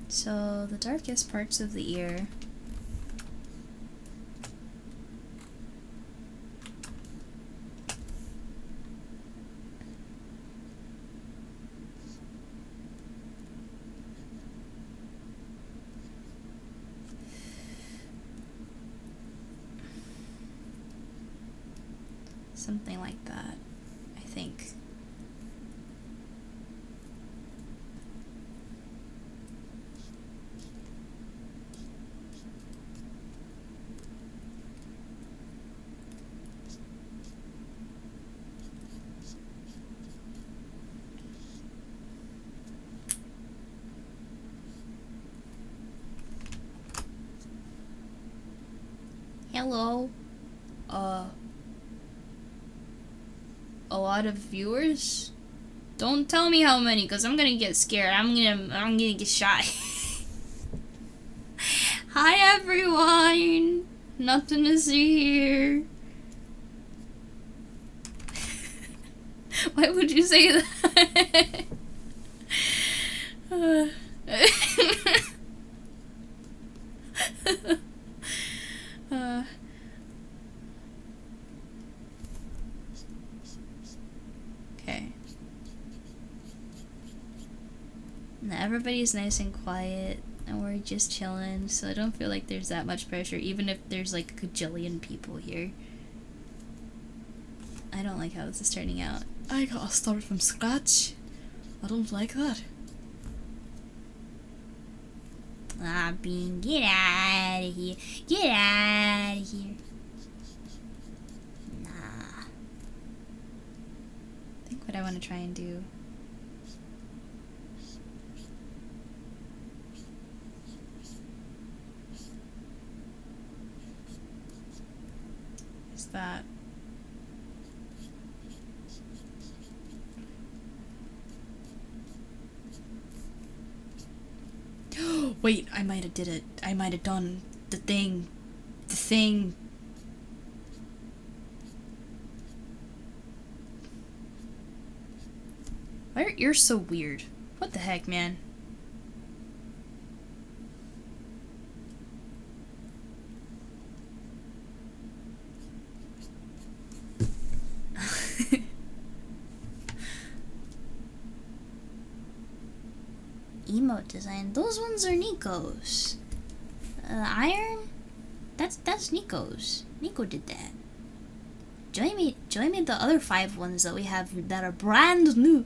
So the darkest parts of the ear. Something like that, I think. Hello. A lot of viewers? Don't tell me how many, cause I'm gonna get scared. I'm gonna get shy. Hi everyone! Nothing to see here. Why would you say that? Okay. Now everybody's nice and quiet, and we're just chilling, so I don't feel like there's that much pressure, even if there's like a gajillion people here. I don't like how this is turning out. I gotta start from scratch. I don't like that. Ah, Bean, get out of here. Get out of here. Nah. I think what I want to try and do is that. Wait, I might have did it. I might have done the thing. The thing. Why are your ears so weird? What the heck, man? Emote design. Those ones are Nico's. Iron? That's Nico's. Nico did that. Joy made the other 5 ones that we have that are brand new.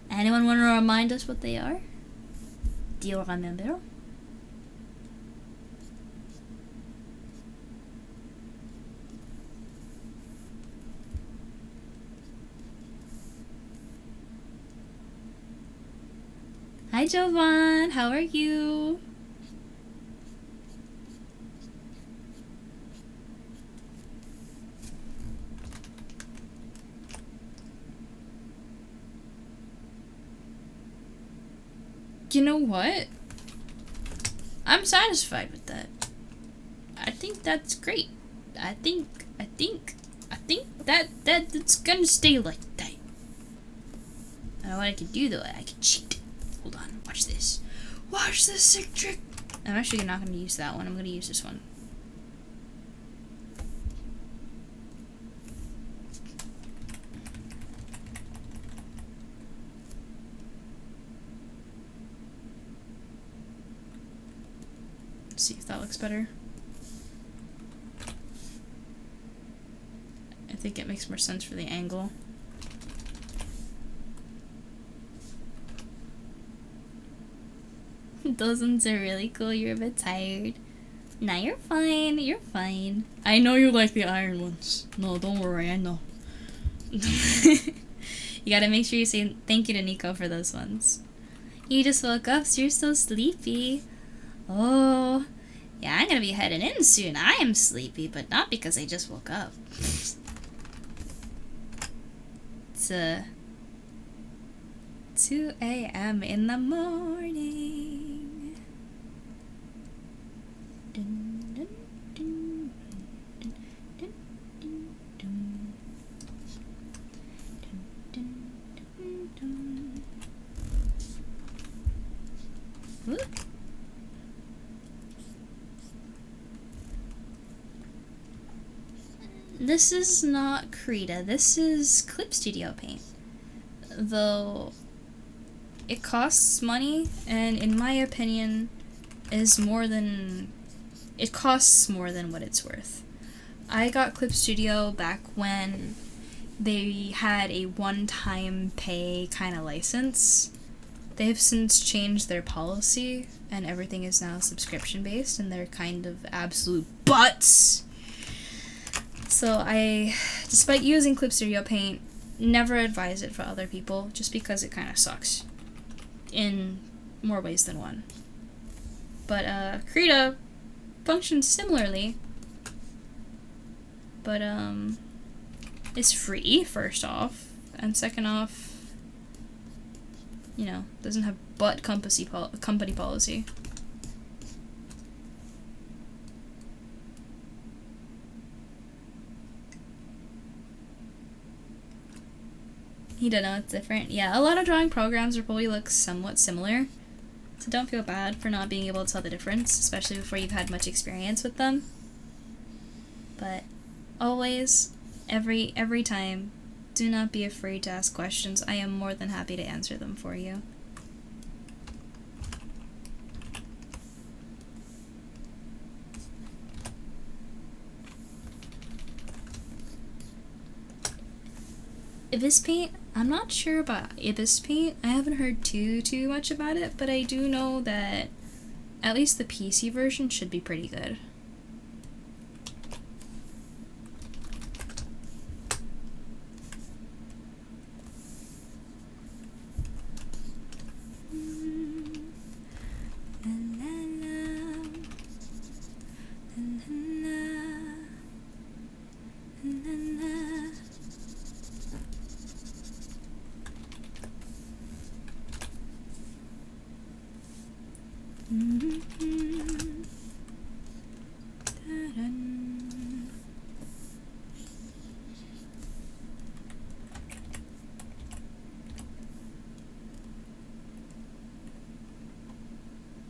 Anyone want to remind us what they are? Do you remember? Hi Jovan, how are you? You know what? I'm satisfied with that. I think that's great. I think that's gonna stay like that. I know what I could do though. I could cheat. Hold on, watch this. Watch this sick trick. I'm actually not gonna use that one. I'm gonna use this one. Let's see if that looks better. think it makes more sense for the angle. Those ones are really cool. You're a bit tired. Nah, you're fine. You're fine. I know you like the iron ones. No, don't worry, I know. You gotta make sure you say thank you to Nico for those ones. You just woke up, so you're so sleepy. Oh, yeah, I'm gonna be heading in soon. I am sleepy, but not because I just woke up. It's 2 a.m. in the morning. Dun, dun, dun, dun, dun, dun, dun. Dun, dun, dun, dun. Whoop. This is not Krita, this is Clip Studio Paint. Though it costs money, and in my opinion is more than it costs more than what it's worth. I got Clip Studio back when they had a one-time pay kind of license. They have since changed their policy and everything is now subscription based, and they're kind of absolute butts. So I, despite using Clip Studio Paint, never advise it for other people just because it kind of sucks in more ways than one. But Krita functions similarly, but it's free, first off, and second off, you know, doesn't have butt company policy. You don't know it's different. Yeah, a lot of drawing programs will probably look somewhat similar, so don't feel bad for not being able to tell the difference, especially before you've had much experience with them. But always, every time, do not be afraid to ask questions. I am more than happy to answer them for you. Ibis Paint? I'm not sure about Ibis Paint. I haven't heard too much about it, but I do know that at least the PC version should be pretty good.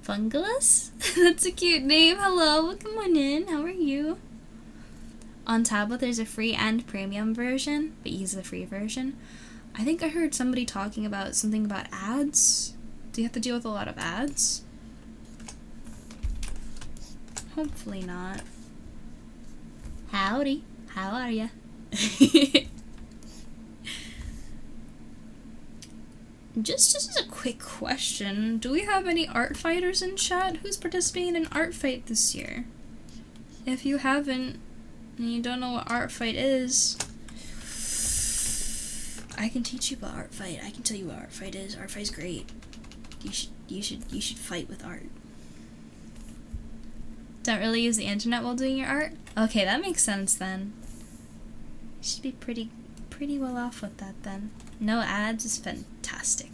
Fungalus? That's a cute name. Hello, welcome on in. How are you? On tablet, there's a free and premium version, but use the free version. I think I heard somebody talking about something about ads. Do you have to deal with a lot of ads? Hopefully not. Howdy. How are ya? Just as a quick question, do we have any art fighters in chat? Who's participating in art fight this year? If you haven't, and you don't know what art fight is, I can teach you about art fight. I can tell you what art fight is. Art fight's great. You should fight with art. Don't really use the internet while doing your art? Okay, that makes sense then. You should be pretty well off with that then. No ads is fantastic.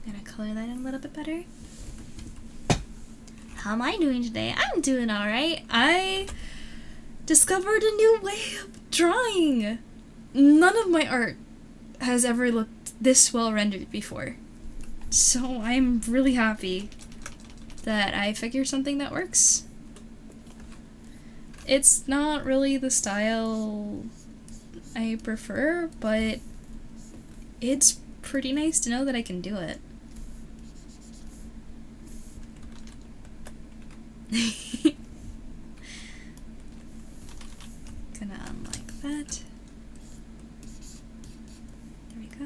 Gotta color that in a little bit better. How am I doing today? I'm doing alright. I discovered a new way of drawing. None of my art has ever looked this well rendered before. So I'm really happy that I figured something that works. It's not really the style I prefer, but it's pretty nice to know that I can do it. Gonna unlike that. There we go.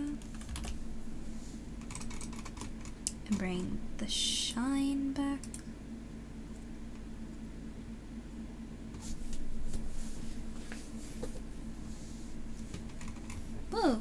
And bring the shine back. Whoa.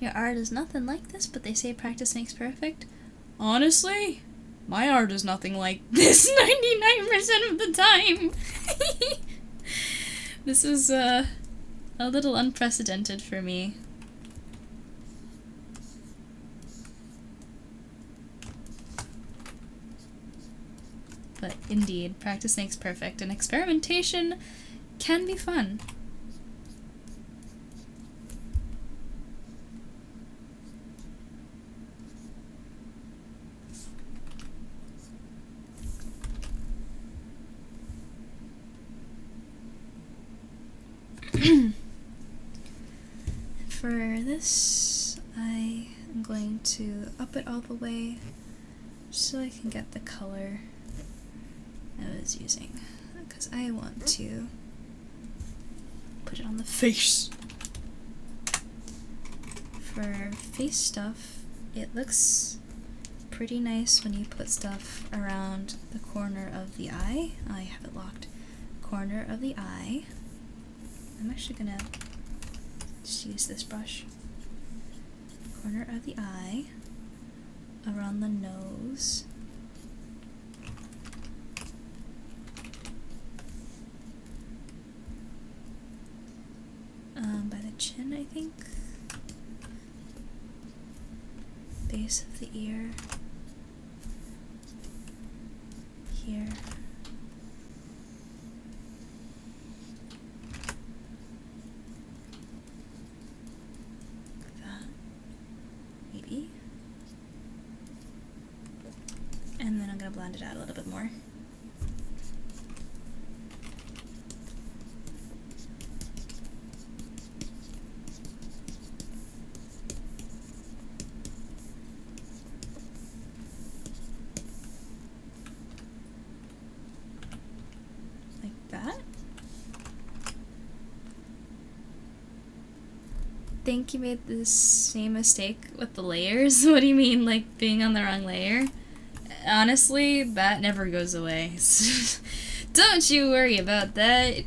Your art is nothing like this, but they say practice makes perfect. Honestly, my art is nothing like this 99% of the time. This is a little unprecedented for me. But indeed, practice makes perfect, and experimentation can be fun. For this, I am going to up it all the way so I can get the color I was using, because I want to put it on the face. For face stuff, it looks pretty nice when you put stuff around the corner of the eye. I have it locked. Corner of the eye. I'm actually gonna just use this brush. Corner of the eye, around the nose, by the chin, I think, base of the ear, here. And then I'm going to blend it out a little bit more. Like that. Think you made the same mistake with the layers? What do you mean, like being on the wrong layer? Honestly, that never goes away. Don't you worry about that.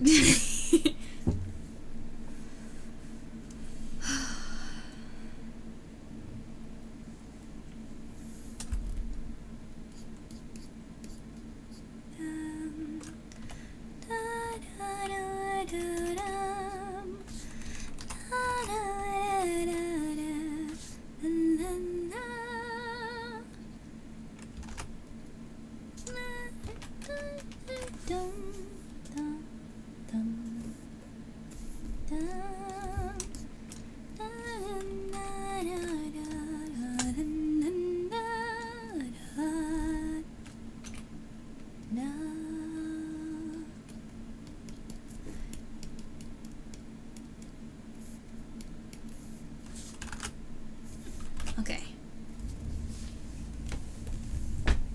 Okay.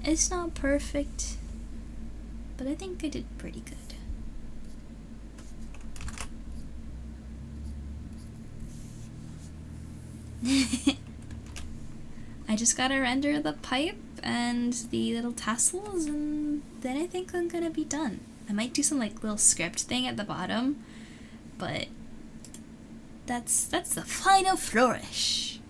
It's not perfect, but I think I did pretty good. I just gotta render the pipe and the little tassels, and then I think I'm gonna be done. I might do some like little script thing at the bottom, but that's the final flourish.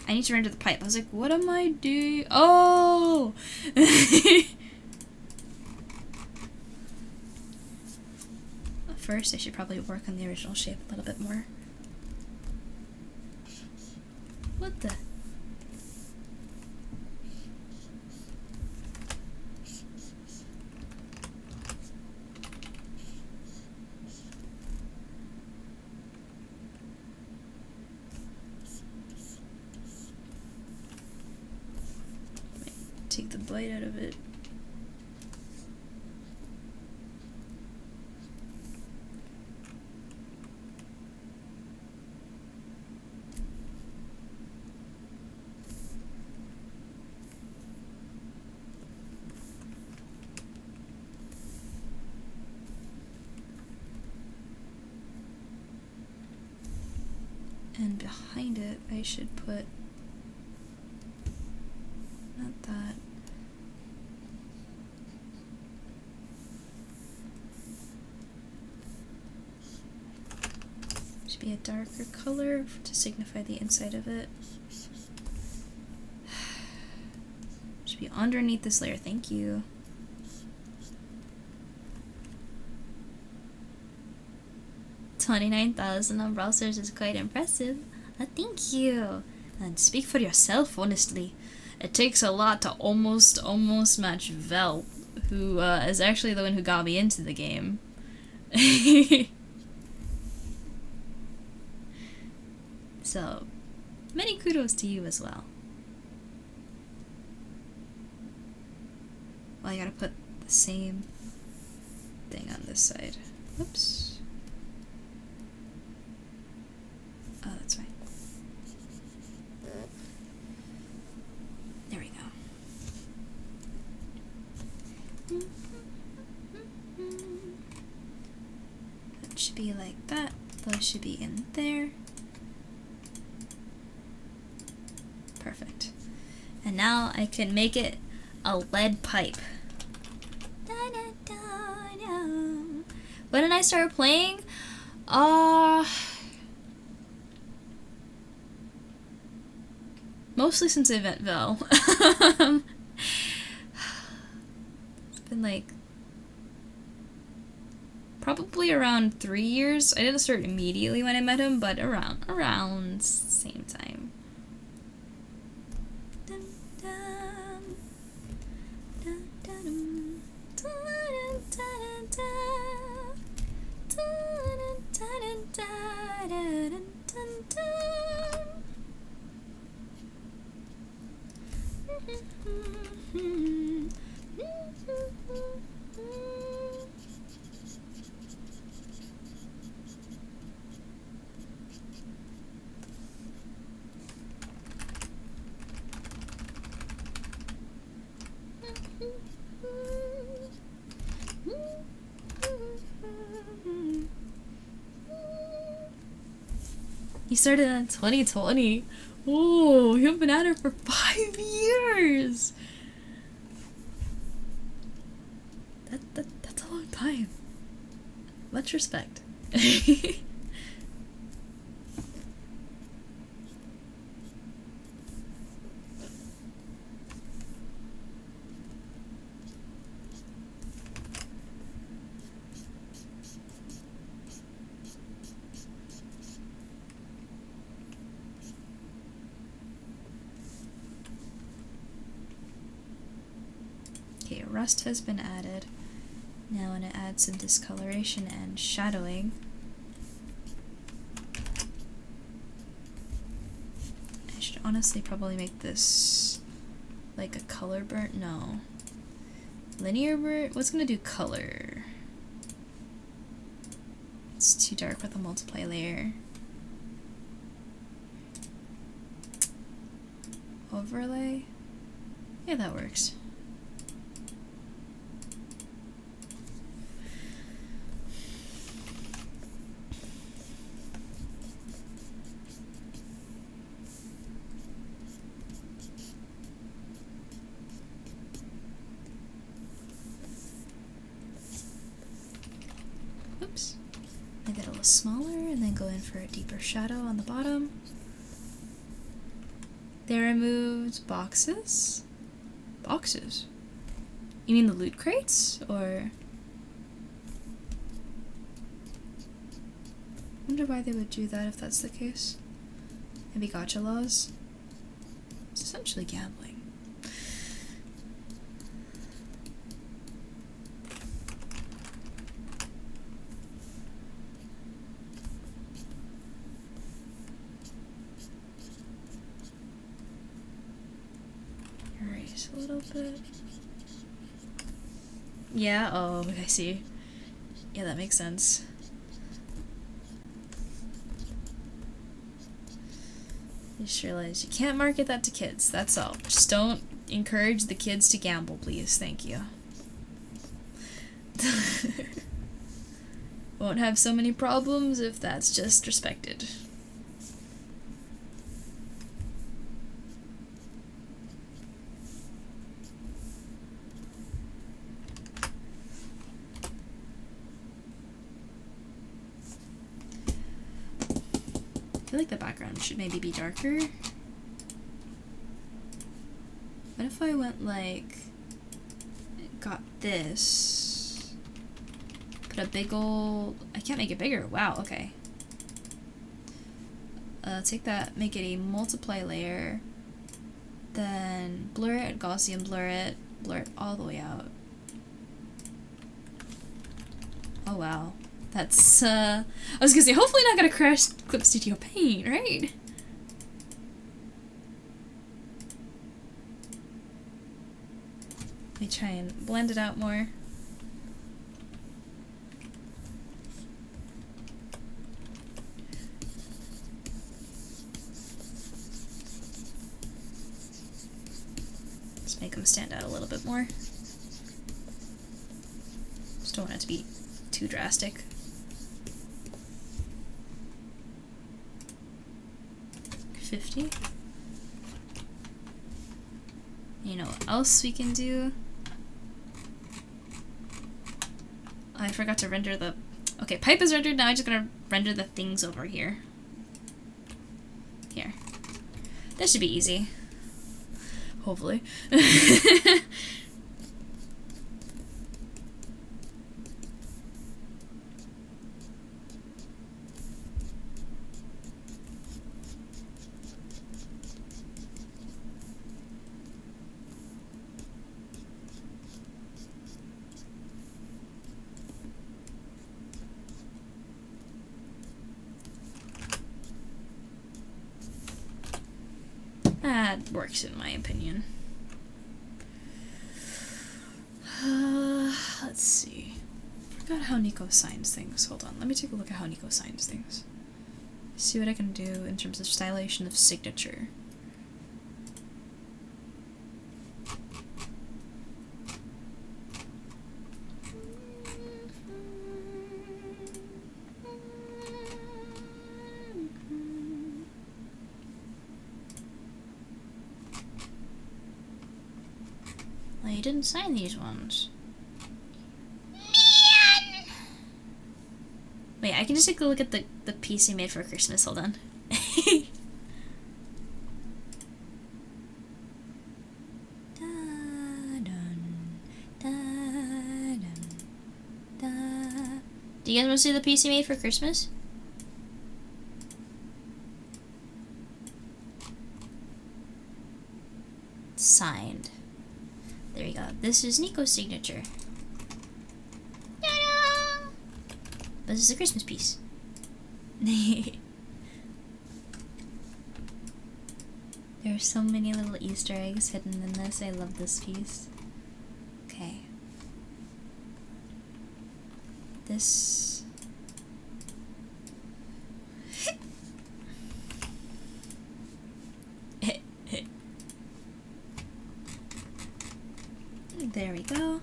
I need to render the pipe. I was like, what am I doing? Oh! First, I should probably work on the original shape a little bit more. What the? Take the bite out of it. And behind it, I should put, not that. Should be a darker color to signify the inside of it. Should be underneath this layer, thank you. $29,000 on browsers is quite impressive. Thank you. And speak for yourself, honestly. It takes a lot to almost match Vel, who is actually the one who got me into the game. So, many kudos to you as well. Well, I gotta put the same thing on this side. Whoops. Oh, that's fine. There we go. That should be like that. Those should be in there. Perfect. And now I can make it a lead pipe. When did I start playing? Mostly since ENVTuber. It's been like probably around 3 years. I didn't start immediately when I met him, but around same time. He started in 2020. Oh, you've been at it for 5 years. That's a long time. Much respect. Okay, rust has been added. Now I'm going to add some discoloration and shadowing. I should honestly probably make this like a color burnt. No. Linear burnt? What's going to do color? It's too dark with a multiply layer. Overlay? Yeah, that works. Oops. Make it a little smaller and then go in for a deeper shadow on the bottom. They removed boxes? Boxes? You mean the loot crates? Or... I wonder why they would do that if that's the case. Maybe gacha laws? It's essentially gambling. Erase a little bit. Yeah, oh, I see. Yeah, that makes sense. I just realized you can't market that to kids, that's all. Just don't encourage the kids to gamble, please. Thank you. Won't have so many problems if that's just respected. I feel like the background should maybe be darker. What if I went like, got this, put a big old, I can't make it bigger, wow, okay. Take that, make it a multiply layer, then blur it, Gaussian blur it all the way out. Oh wow. That's, I was gonna say, hopefully not gonna crash Clip Studio Paint, right? Let me try and blend it out more. Just make them stand out a little bit more. Just don't want it to be too drastic. $50. You know what else we can do? I forgot to render the... Okay, pipe is rendered, now I'm just gonna render the things over here. Here. This should be easy. Hopefully. That works in my opinion. Let's see. Forgot how Nico signs things. Hold on, let me take a look at how Nico signs things. See what I can do in terms of stylization of signature. Well, you didn't sign these ones. Man! Wait, I can just take a look at the piece you made for Christmas. Hold on. Do you guys want to see the piece you made for Christmas? Signed. There we go. This is Nico's signature. Ta-da! This is a Christmas piece. There are so many little Easter eggs hidden in this. I love this piece. Okay. This... There we go.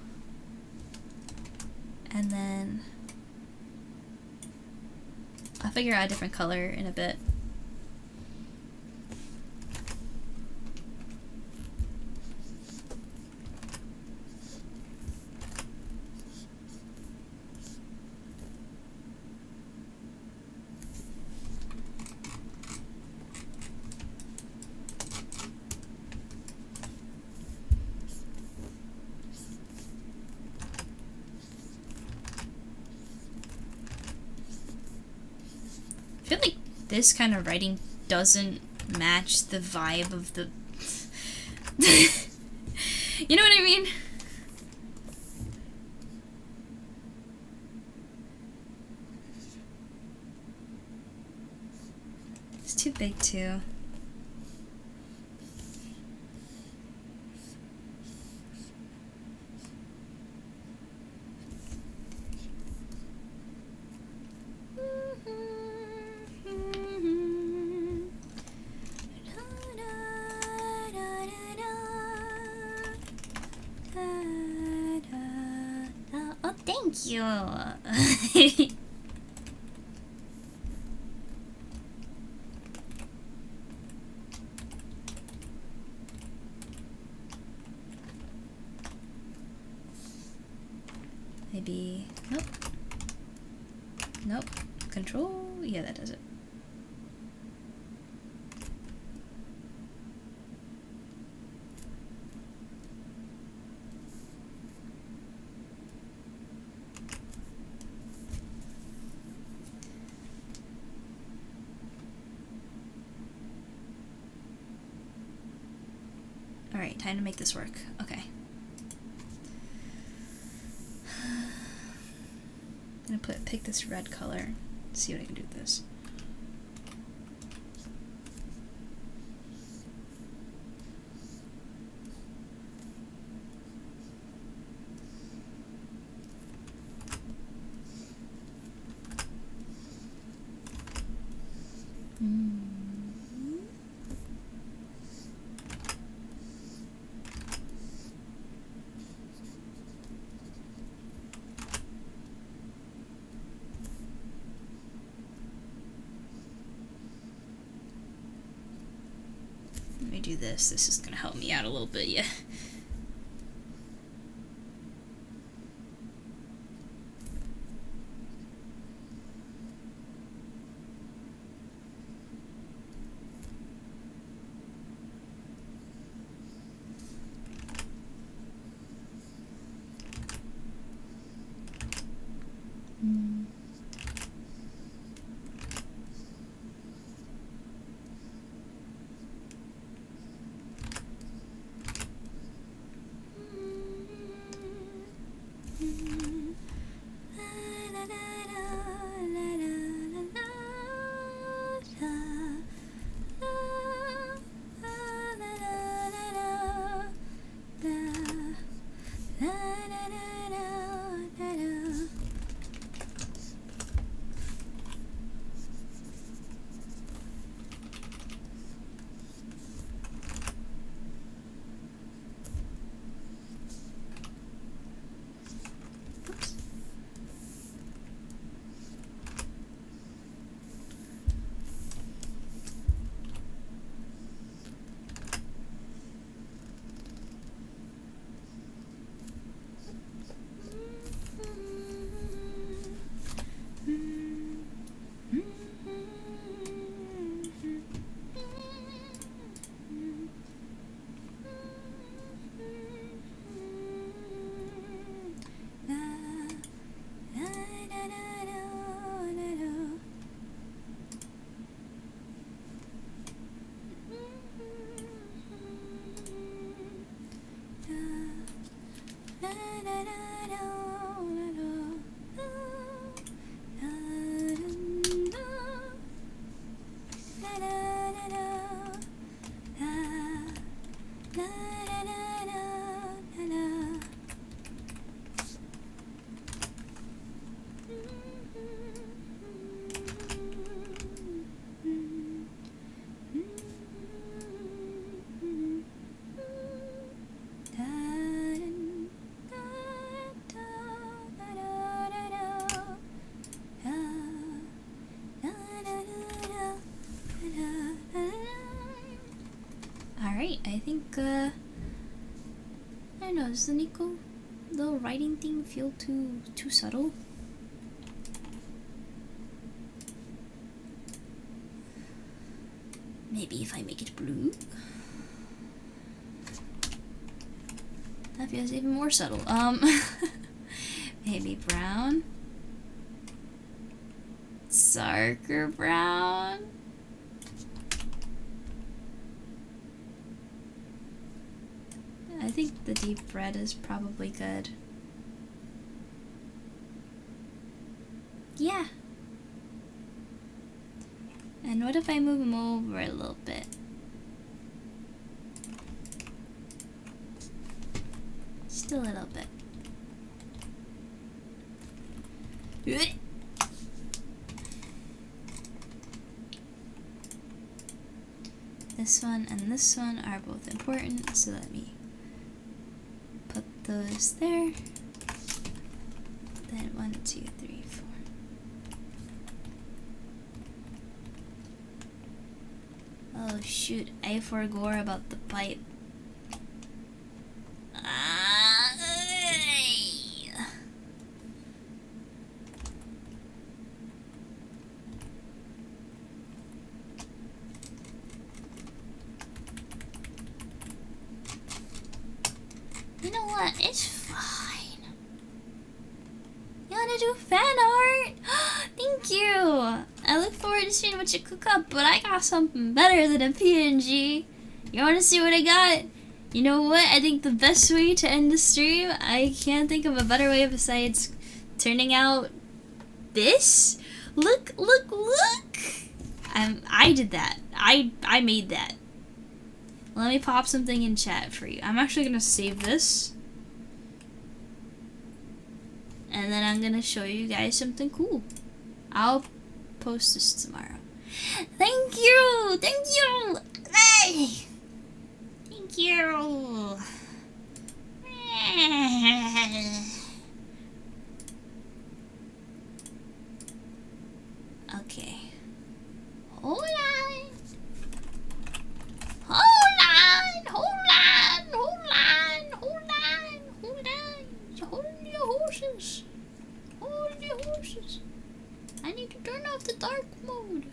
And then I'll figure out a different color in a bit. feel like this kind of writing doesn't match the vibe of the... You know what I mean? It's too big too. Oh, thank you. Maybe, nope. Nope. Control, yeah, that does it. Alright, time to make this work. Okay. I'm gonna pick this red color, see what I can do with this. Let me do this. This is gonna help me out a little bit, yeah. I think, I don't know, does the Nico little writing thing feel too subtle? Maybe if I make it blue? That feels even more subtle. Maybe brown? darker brown. I think the deep red is probably good. Yeah. And what if I move them over a little bit? Just a little bit. This one and this one are both important, so let me put those there. Then 1, 2, 3, 4. Oh shoot, I forgot about the pipe. You know what? It's fine. You wanna do fan art? Thank you! I look forward to seeing what you cook up, but I got something better than a PNG. You wanna see what I got? You know what? I think the best way to end the stream, I can't think of a better way besides turning out this. Look, look, look! I did that. I made that. Let me pop something in chat for you. I'm actually gonna save this. And then I'm gonna show you guys something cool. I'll post this tomorrow. Thank you! Thank you! Hey! Thank you! Okay. Hold on! Hold on! Hold on! Hold on! Hold on! Hold on! Hold your horses! Hold your horses! I need to turn off the dark mode.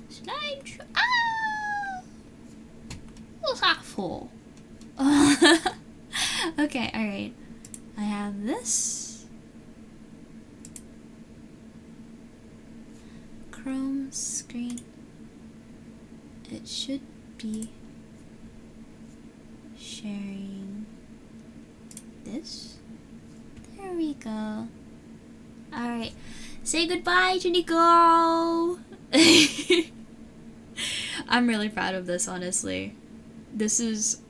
Slide. Ah! What's that for? Okay, alright. I have this. Chrome screen. It should be sharing this. There we go. Alright. Say goodbye to Nico! I'm really proud of this, honestly. This is...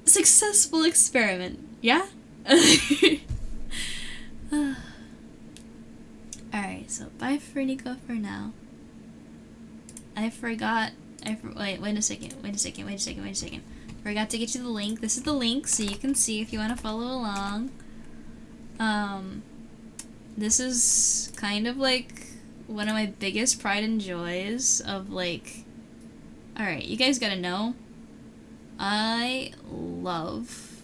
Successful experiment, yeah? Alright, so bye for Nico for now. I forgot... wait a second. Forgot to get you the link. This is the link, so you can see if you want to follow along. This is kind of like one of my biggest pride and joys of like... Alright, you guys gotta know, I love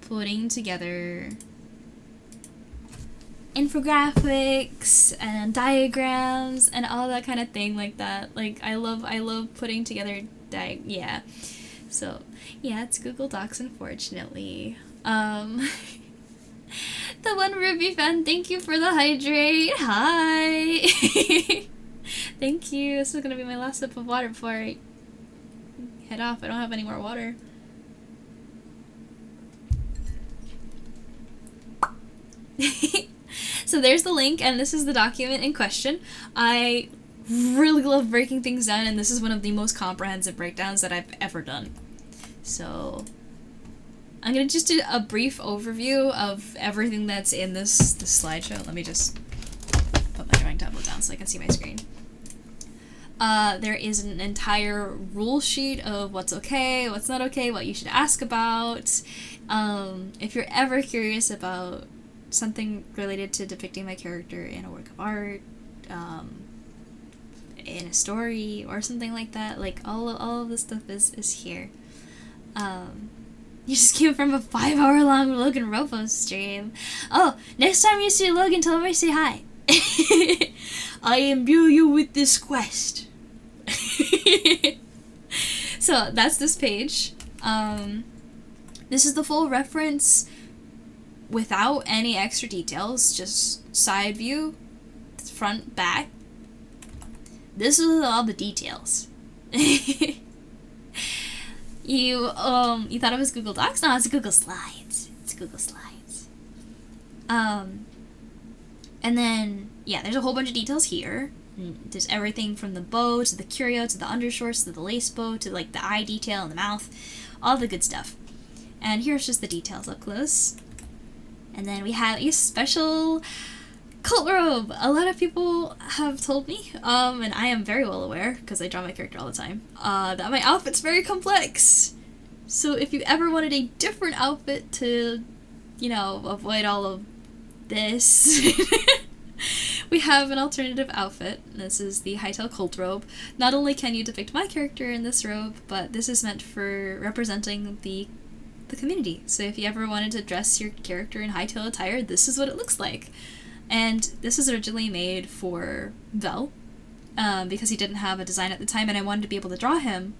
putting together infographics and diagrams and all that kind of thing like that. Like, I love putting together yeah. So, yeah, it's Google Docs, unfortunately. The one Ruby fan, thank you for the hydrate. Hi! Thank you. This is gonna be my last sip of water before I head off. I don't have any more water. So there's the link, and this is the document in question. I really love breaking things down, and this is one of the most comprehensive breakdowns that I've ever done. So I'm gonna just do a brief overview of everything that's in this slideshow. Let me just put my drawing tablet down so I can see my screen. There is an entire rule sheet of what's okay, what's not okay, what you should ask about. If you're ever curious about something related to depicting my character in a work of art, in a story, or something like that, like all of this stuff is here. You just came from a 5-hour-long Logan Robo stream. Oh, next time you see Logan, tell him I say hi. I imbue you with this quest. So that's this page. This is the full reference without any extra details, just side view, front, back. This is all the details. You thought it was Google Docs? No, it's Google Slides. It's Google Slides. And then, yeah, there's a whole bunch of details here. There's everything from the bow to the curio to the undershorts to the lace bow to like the eye detail and the mouth, all the good stuff. And here's just the details up close. And then we have a special cult robe. A lot of people have told me, and I am very well aware because I draw my character all the time, that my outfit's very complex. So if you ever wanted a different outfit to, you know, avoid all of this, we have an alternative outfit. This is the Hightail cult robe. Not only can you depict my character in this robe, but this is meant for representing the community. So if you ever wanted to dress your character in Hightail attire, this is what it looks like. And this was originally made for Vel, because he didn't have a design at the time, and I wanted to be able to draw him,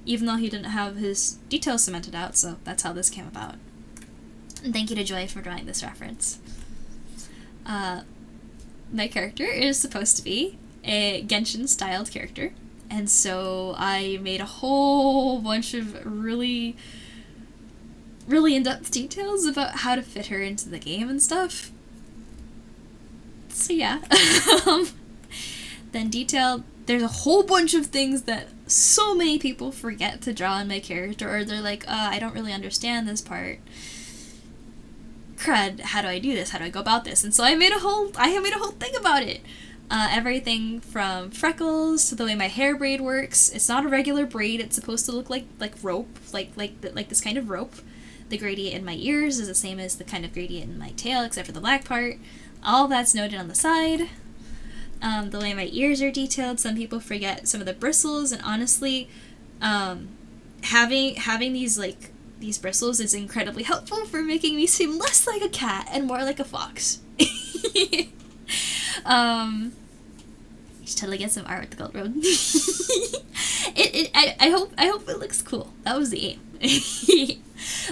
even though he didn't have his details cemented out, so that's how this came about. And thank you to Joy for drawing this reference. My character is supposed to be a Genshin-styled character, and so I made a whole bunch of really in-depth details about how to fit her into the game and stuff. So yeah. Then detailed, there's a whole bunch of things that so many people forget to draw in my character, or they're like, I don't really understand this part. Crud, how do I do this? How do I go about this? And so I made a whole thing about it. Everything from freckles to the way my hair braid works. It's not a regular braid. It's supposed to look like rope, like this kind of rope. The gradient in my ears is the same as the kind of gradient in my tail, except for the black part. All that's noted on the side. The way my ears are detailed, some people forget some of the bristles, and honestly, having these bristles is incredibly helpful for making me seem less like a cat and more like a fox. Just totally get some art with the gold road. I hope it looks cool. That was the aim.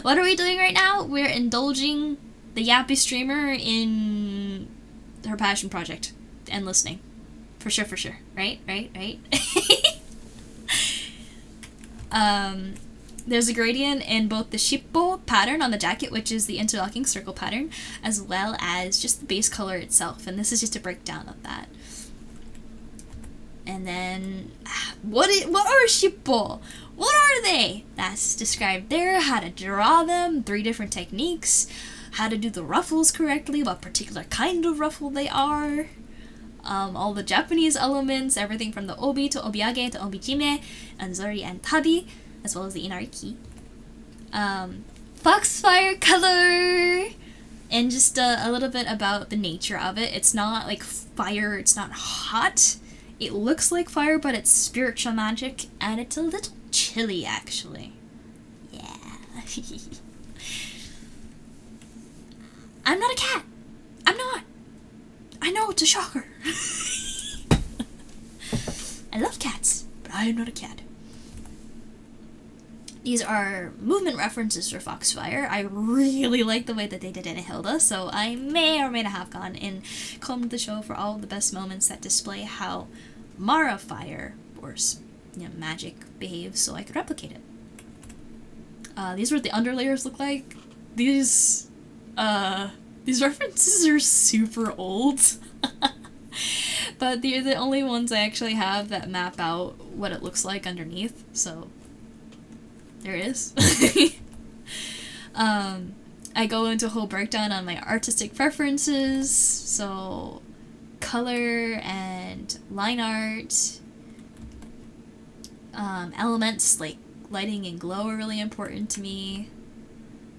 What are we doing right now? We're indulging the Yappy streamer in her passion project and listening. For sure. Right? There's a gradient in both the shippo pattern on the jacket, which is the interlocking circle pattern, as well as just the base color itself, and this is just a breakdown of that. And then, what are shippo? What are they? That's described there, how to draw them, 3 different techniques, how to do the ruffles correctly, what particular kind of ruffle they are, all the Japanese elements, everything from the obi to obiage to obijime, and zori and tabi, as well as the inariki. Foxfire color! And just a little bit about the nature of it. It's not like fire, it's not hot. It looks like fire, but it's spiritual magic, and it's a little chilly, actually. Yeah. I'm not a cat. I'm not. I know, it's a shocker. I love cats, but I am not a cat. These are movement references for Foxfire. I really like the way that they did it in Hilda, so I may or may not have gone and combed the show for all the best moments that display how Mara Fire, or magic, behaves, so I could replicate it. These are what the underlayers look like. These references are super old. But they're the only ones I actually have that map out what it looks like underneath, so there it is. I go into a whole breakdown on my artistic preferences, so color and line art. Elements like lighting and glow are really important to me.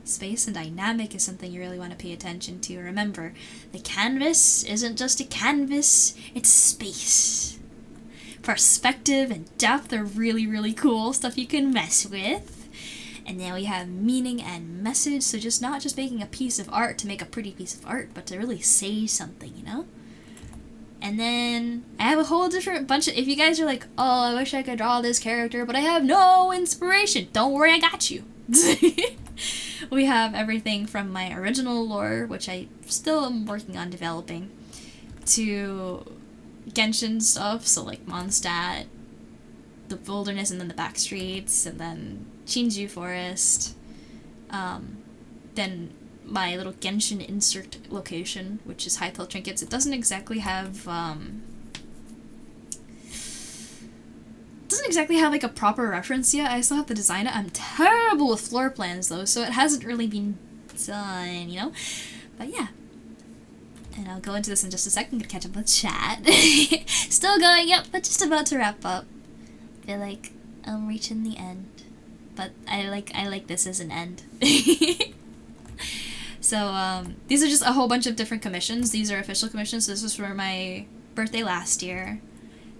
Space and dynamic is something you really want to pay attention to. Remember, the canvas isn't just a canvas, it's space. Perspective and depth are really, really cool, stuff you can mess with. And then we have meaning and message, so just not just making a piece of art to make a pretty piece of art, but to really say something, you know? And then I have a whole different bunch of, if you guys are like, oh, I wish I could draw this character, but I have no inspiration, don't worry, I got you. We have everything from my original lore, which I still am working on developing, to Genshin stuff, so like Mondstadt, the wilderness, and then the back streets, and then Shinju Forest, then my little Genshin insert location, which is Hypel Trinkets. It doesn't exactly have like a proper reference yet. I still have to design it. I'm terrible with floor plans though, so it hasn't really been done, you know? But yeah. And I'll go into this in just a second. I'm gonna catch up with chat. Still going up, but just about to wrap up. Feel like I'm reaching the end. But I like this as an end. So, these are just a whole bunch of different commissions. These are official commissions. This was for my birthday last year.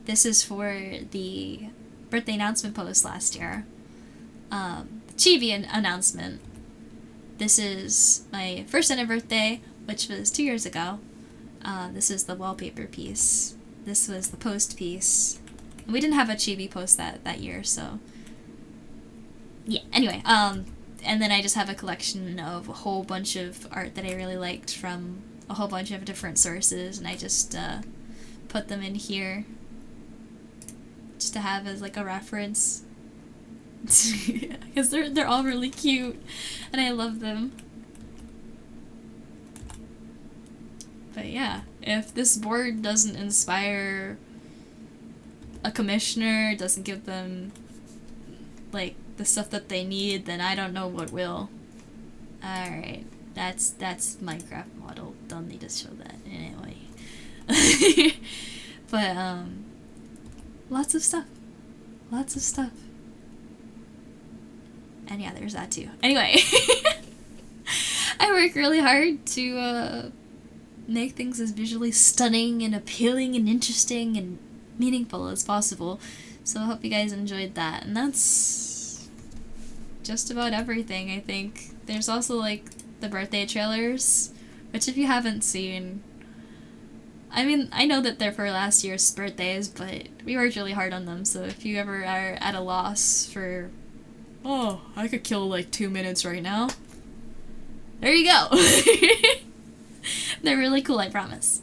This is for the birthday announcement post last year. The Chibi announcement. This is my first birthday, which was 2 years ago. This is the wallpaper piece. This was the post piece. We didn't have a Chibi post that year, so... Yeah, anyway, and then I just have a collection of a whole bunch of art that I really liked from a whole bunch of different sources, and I just put them in here just to have as like a reference. Because they're all really cute, and I love them. But yeah, if this board doesn't inspire a commissioner, doesn't give them like the stuff that they need, then I don't know what will. Alright, that's Minecraft model. Don't need to show that anyway. But lots of stuff. Lots of stuff. And yeah, there's that too. Anyway, I work really hard to make things as visually stunning and appealing and interesting and meaningful as possible. So I hope you guys enjoyed that. And that's just about everything, I think. There's also like the birthday trailers, which if you haven't seen, I mean, I know that they're for last year's birthdays, but we worked really hard on them, so if you ever are at a loss for, oh, I could kill like 2 minutes right now, there you go. They're really cool, I promise.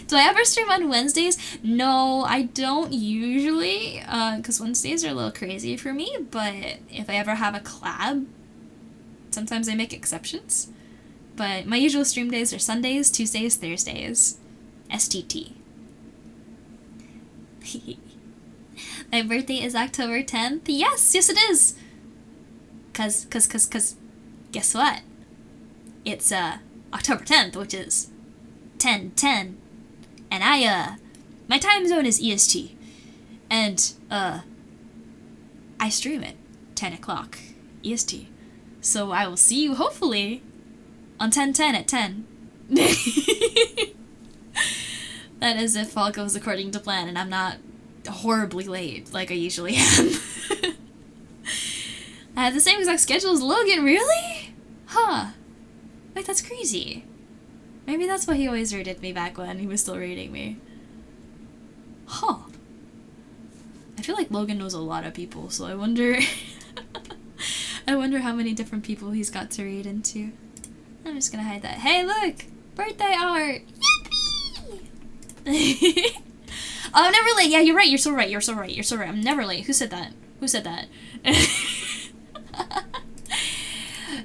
Do I ever stream on Wednesdays? No, I don't usually, because Wednesdays are a little crazy for me, but if I ever have a collab, sometimes I make exceptions. But my usual stream days are Sundays, Tuesdays, Thursdays. STT. My birthday is October 10th? Yes, it is! Cause, guess what? It's, October 10th, which is 10/10. And my time zone is EST. And, I stream at 10 o'clock EST. So I will see you, hopefully, on 10/10 at 10. That is if all goes according to plan and I'm not horribly late like I usually am. I have the same exact schedule as Logan, really? Huh. Wait, that's crazy. Maybe that's why he always rated me back when he was still rating me. Huh. I feel like Logan knows a lot of people, so I wonder... I wonder how many different people he's got to read into. I'm just gonna hide that. Hey, look! Birthday art! Yippee! Oh, I'm never late! Yeah, you're right, you're so right, you're so right, you're so right. I'm never late. Who said that? Who said that?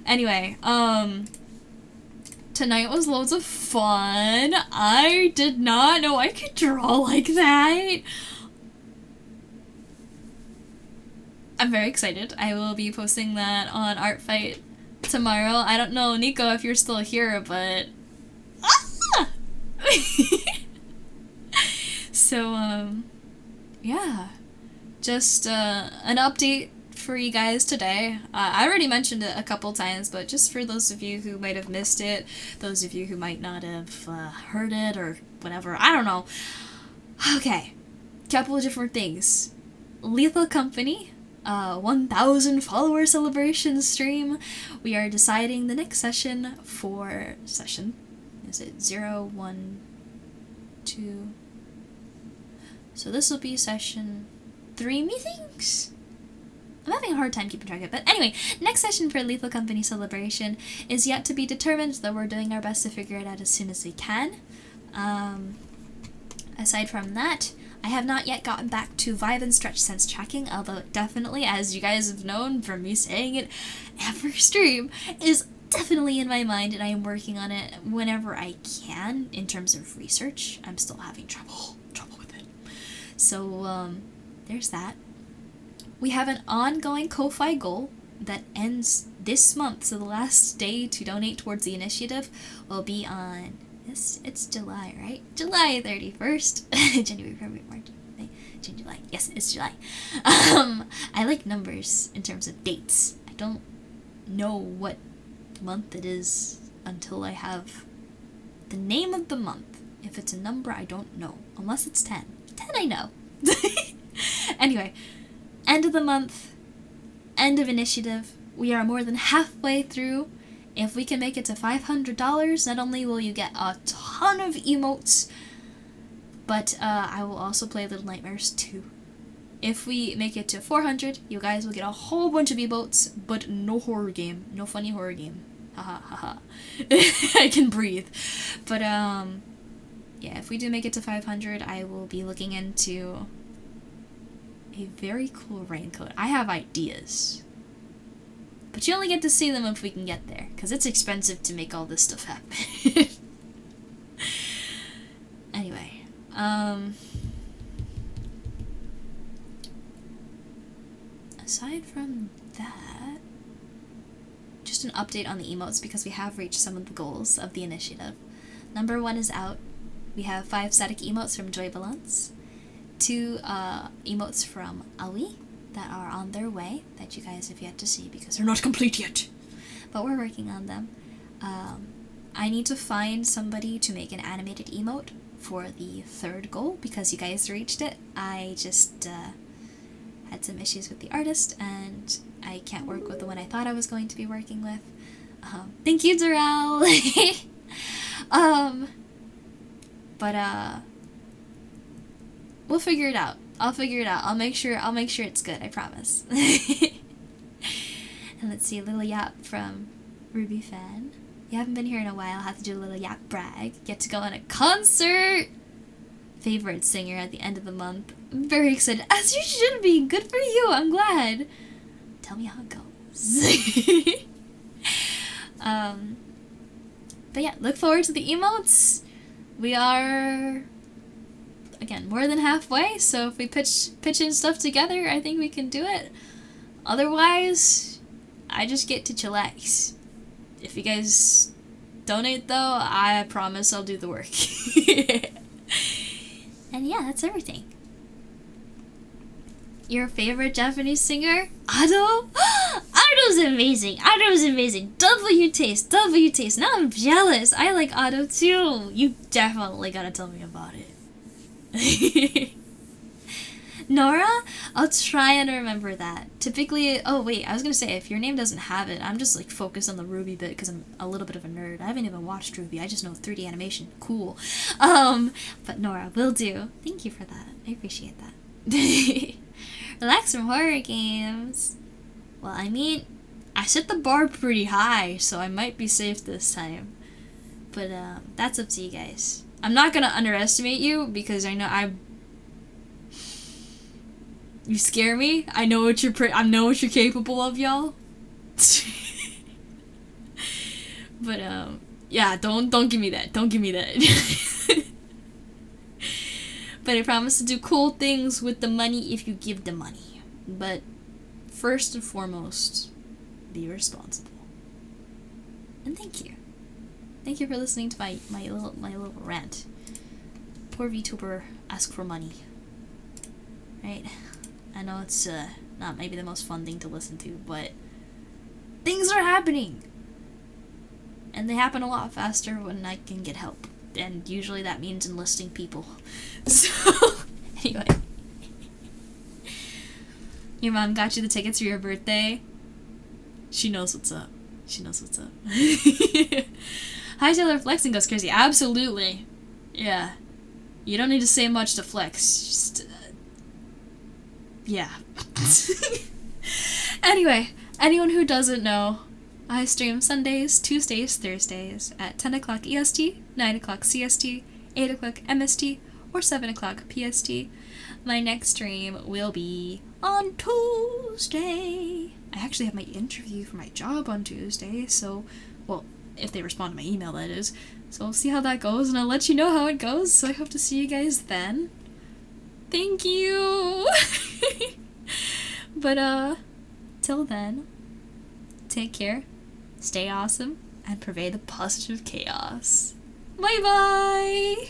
Anyway, tonight was loads of fun. I did not know I could draw like that. I'm very excited. I will be posting that on Artfight tomorrow. I don't know, Nico, if you're still here, but... Ah! So, yeah. Just an update for you guys today. I already mentioned it a couple times, but just for those of you who might have missed it, those of you who might not have heard it or whatever, I don't know. Okay, couple of different things. Lethal Company, 1,000 follower celebration stream. We are deciding the next session for session. Is it 0, 1, 2? So this will be session 3, methinks? I'm having a hard time keeping track of it. But anyway, next session for Lethal Company Celebration is yet to be determined, though we're doing our best to figure it out as soon as we can. Aside from that, I have not yet gotten back to Vibe and Stretch Sense tracking, although definitely, as you guys have known from me saying it every stream, is definitely in my mind, and I am working on it whenever I can in terms of research. I'm still having trouble with it. So, there's that. We have an ongoing Ko-Fi goal that ends this month, so the last day to donate towards the initiative will be on, it's July, right? July 31st. January, February, March, May, June, July. Yes, it's July. I like numbers in terms of dates. I don't know what month it is until I have the name of the month. If it's a number, I don't know. Unless it's 10. 10 I know. Anyway, end of the month, end of initiative. We are more than halfway through. If we can make it to $500, not only will you get a ton of emotes, but I will also play Little Nightmares 2. If we make it to 400, you guys will get a whole bunch of emotes, but no horror game. No funny horror game. Haha, haha. I can breathe. But, yeah, if we do make it to 500, I will be looking into a very cool raincoat. I have ideas. But you only get to see them if we can get there, because it's expensive to make all this stuff happen. Anyway, aside from that, just an update on the emotes, because we have reached some of the goals of the initiative. Number 1 is out. We have 5 static emotes from Joy Balance, 2 emotes from Aoi that are on their way, that you guys have yet to see because they're not complete yet. But we're working on them. I need to find somebody to make an animated emote for the 3rd goal, because you guys reached it. I just had some issues with the artist, and I can't work with the one I thought I was going to be working with. Thank you, Doral! But we'll figure it out. I'll figure it out. I'll make sure it's good, I promise. And let's see, a little yap from Ruby Fan. You haven't been here in a while, I'll have to do a little yap brag. Get to go on a concert! Favorite singer at the end of the month. I'm very excited, as you should be. Good for you, I'm glad. Tell me how it goes. But yeah, look forward to the emotes. We are, again, more than halfway, so if we pitch in stuff together, I think we can do it. Otherwise, I just get to chillax. If you guys donate, though, I promise I'll do the work. And yeah, that's everything. Your favorite Japanese singer? Ado? Ado's amazing! Ado's amazing! W taste! Now I'm jealous! I like Ado too! You definitely gotta tell me about it. Nora? I'll try and remember that. Typically, oh wait, I was gonna say, if your name doesn't have it, I'm just like focused on the Ruby bit because I'm a little bit of a nerd. I haven't even watched Ruby, I just know 3D animation. Cool. But Nora, will do. Thank you for that. I appreciate that. Relax from horror games. Well, I mean, I set the bar pretty high, so I might be safe this time. But, that's up to you guys. I'm not gonna underestimate you, because I know you scare me. I know what you're capable of, y'all. But, yeah, don't give me that. Don't give me that. But I promise to do cool things with the money if you give the money. But first and foremost, be responsible. And thank you. Thank you for listening to my little rant. Poor VTuber ask for money. Right? I know it's not maybe the most fun thing to listen to, but things are happening. And they happen a lot faster when I can get help. And usually that means enlisting people. So, anyway. Your mom got you the tickets for your birthday? She knows what's up. Hi Taylor, flexing goes crazy. Absolutely. Yeah. You don't need to say much to flex. Just, yeah. Anyway, anyone who doesn't know, I stream Sundays, Tuesdays, Thursdays at 10 o'clock EST, 9 o'clock CST, 8 o'clock MST, or 7 o'clock PST. My next stream will be on Tuesday. I actually have my interview for my job on Tuesday, so, well, if they respond to my email, that is. So we'll see how that goes, and I'll let you know how it goes, so I hope to see you guys then. Thank you! But, till then, take care, stay awesome, and pervade the positive chaos. Bye-bye!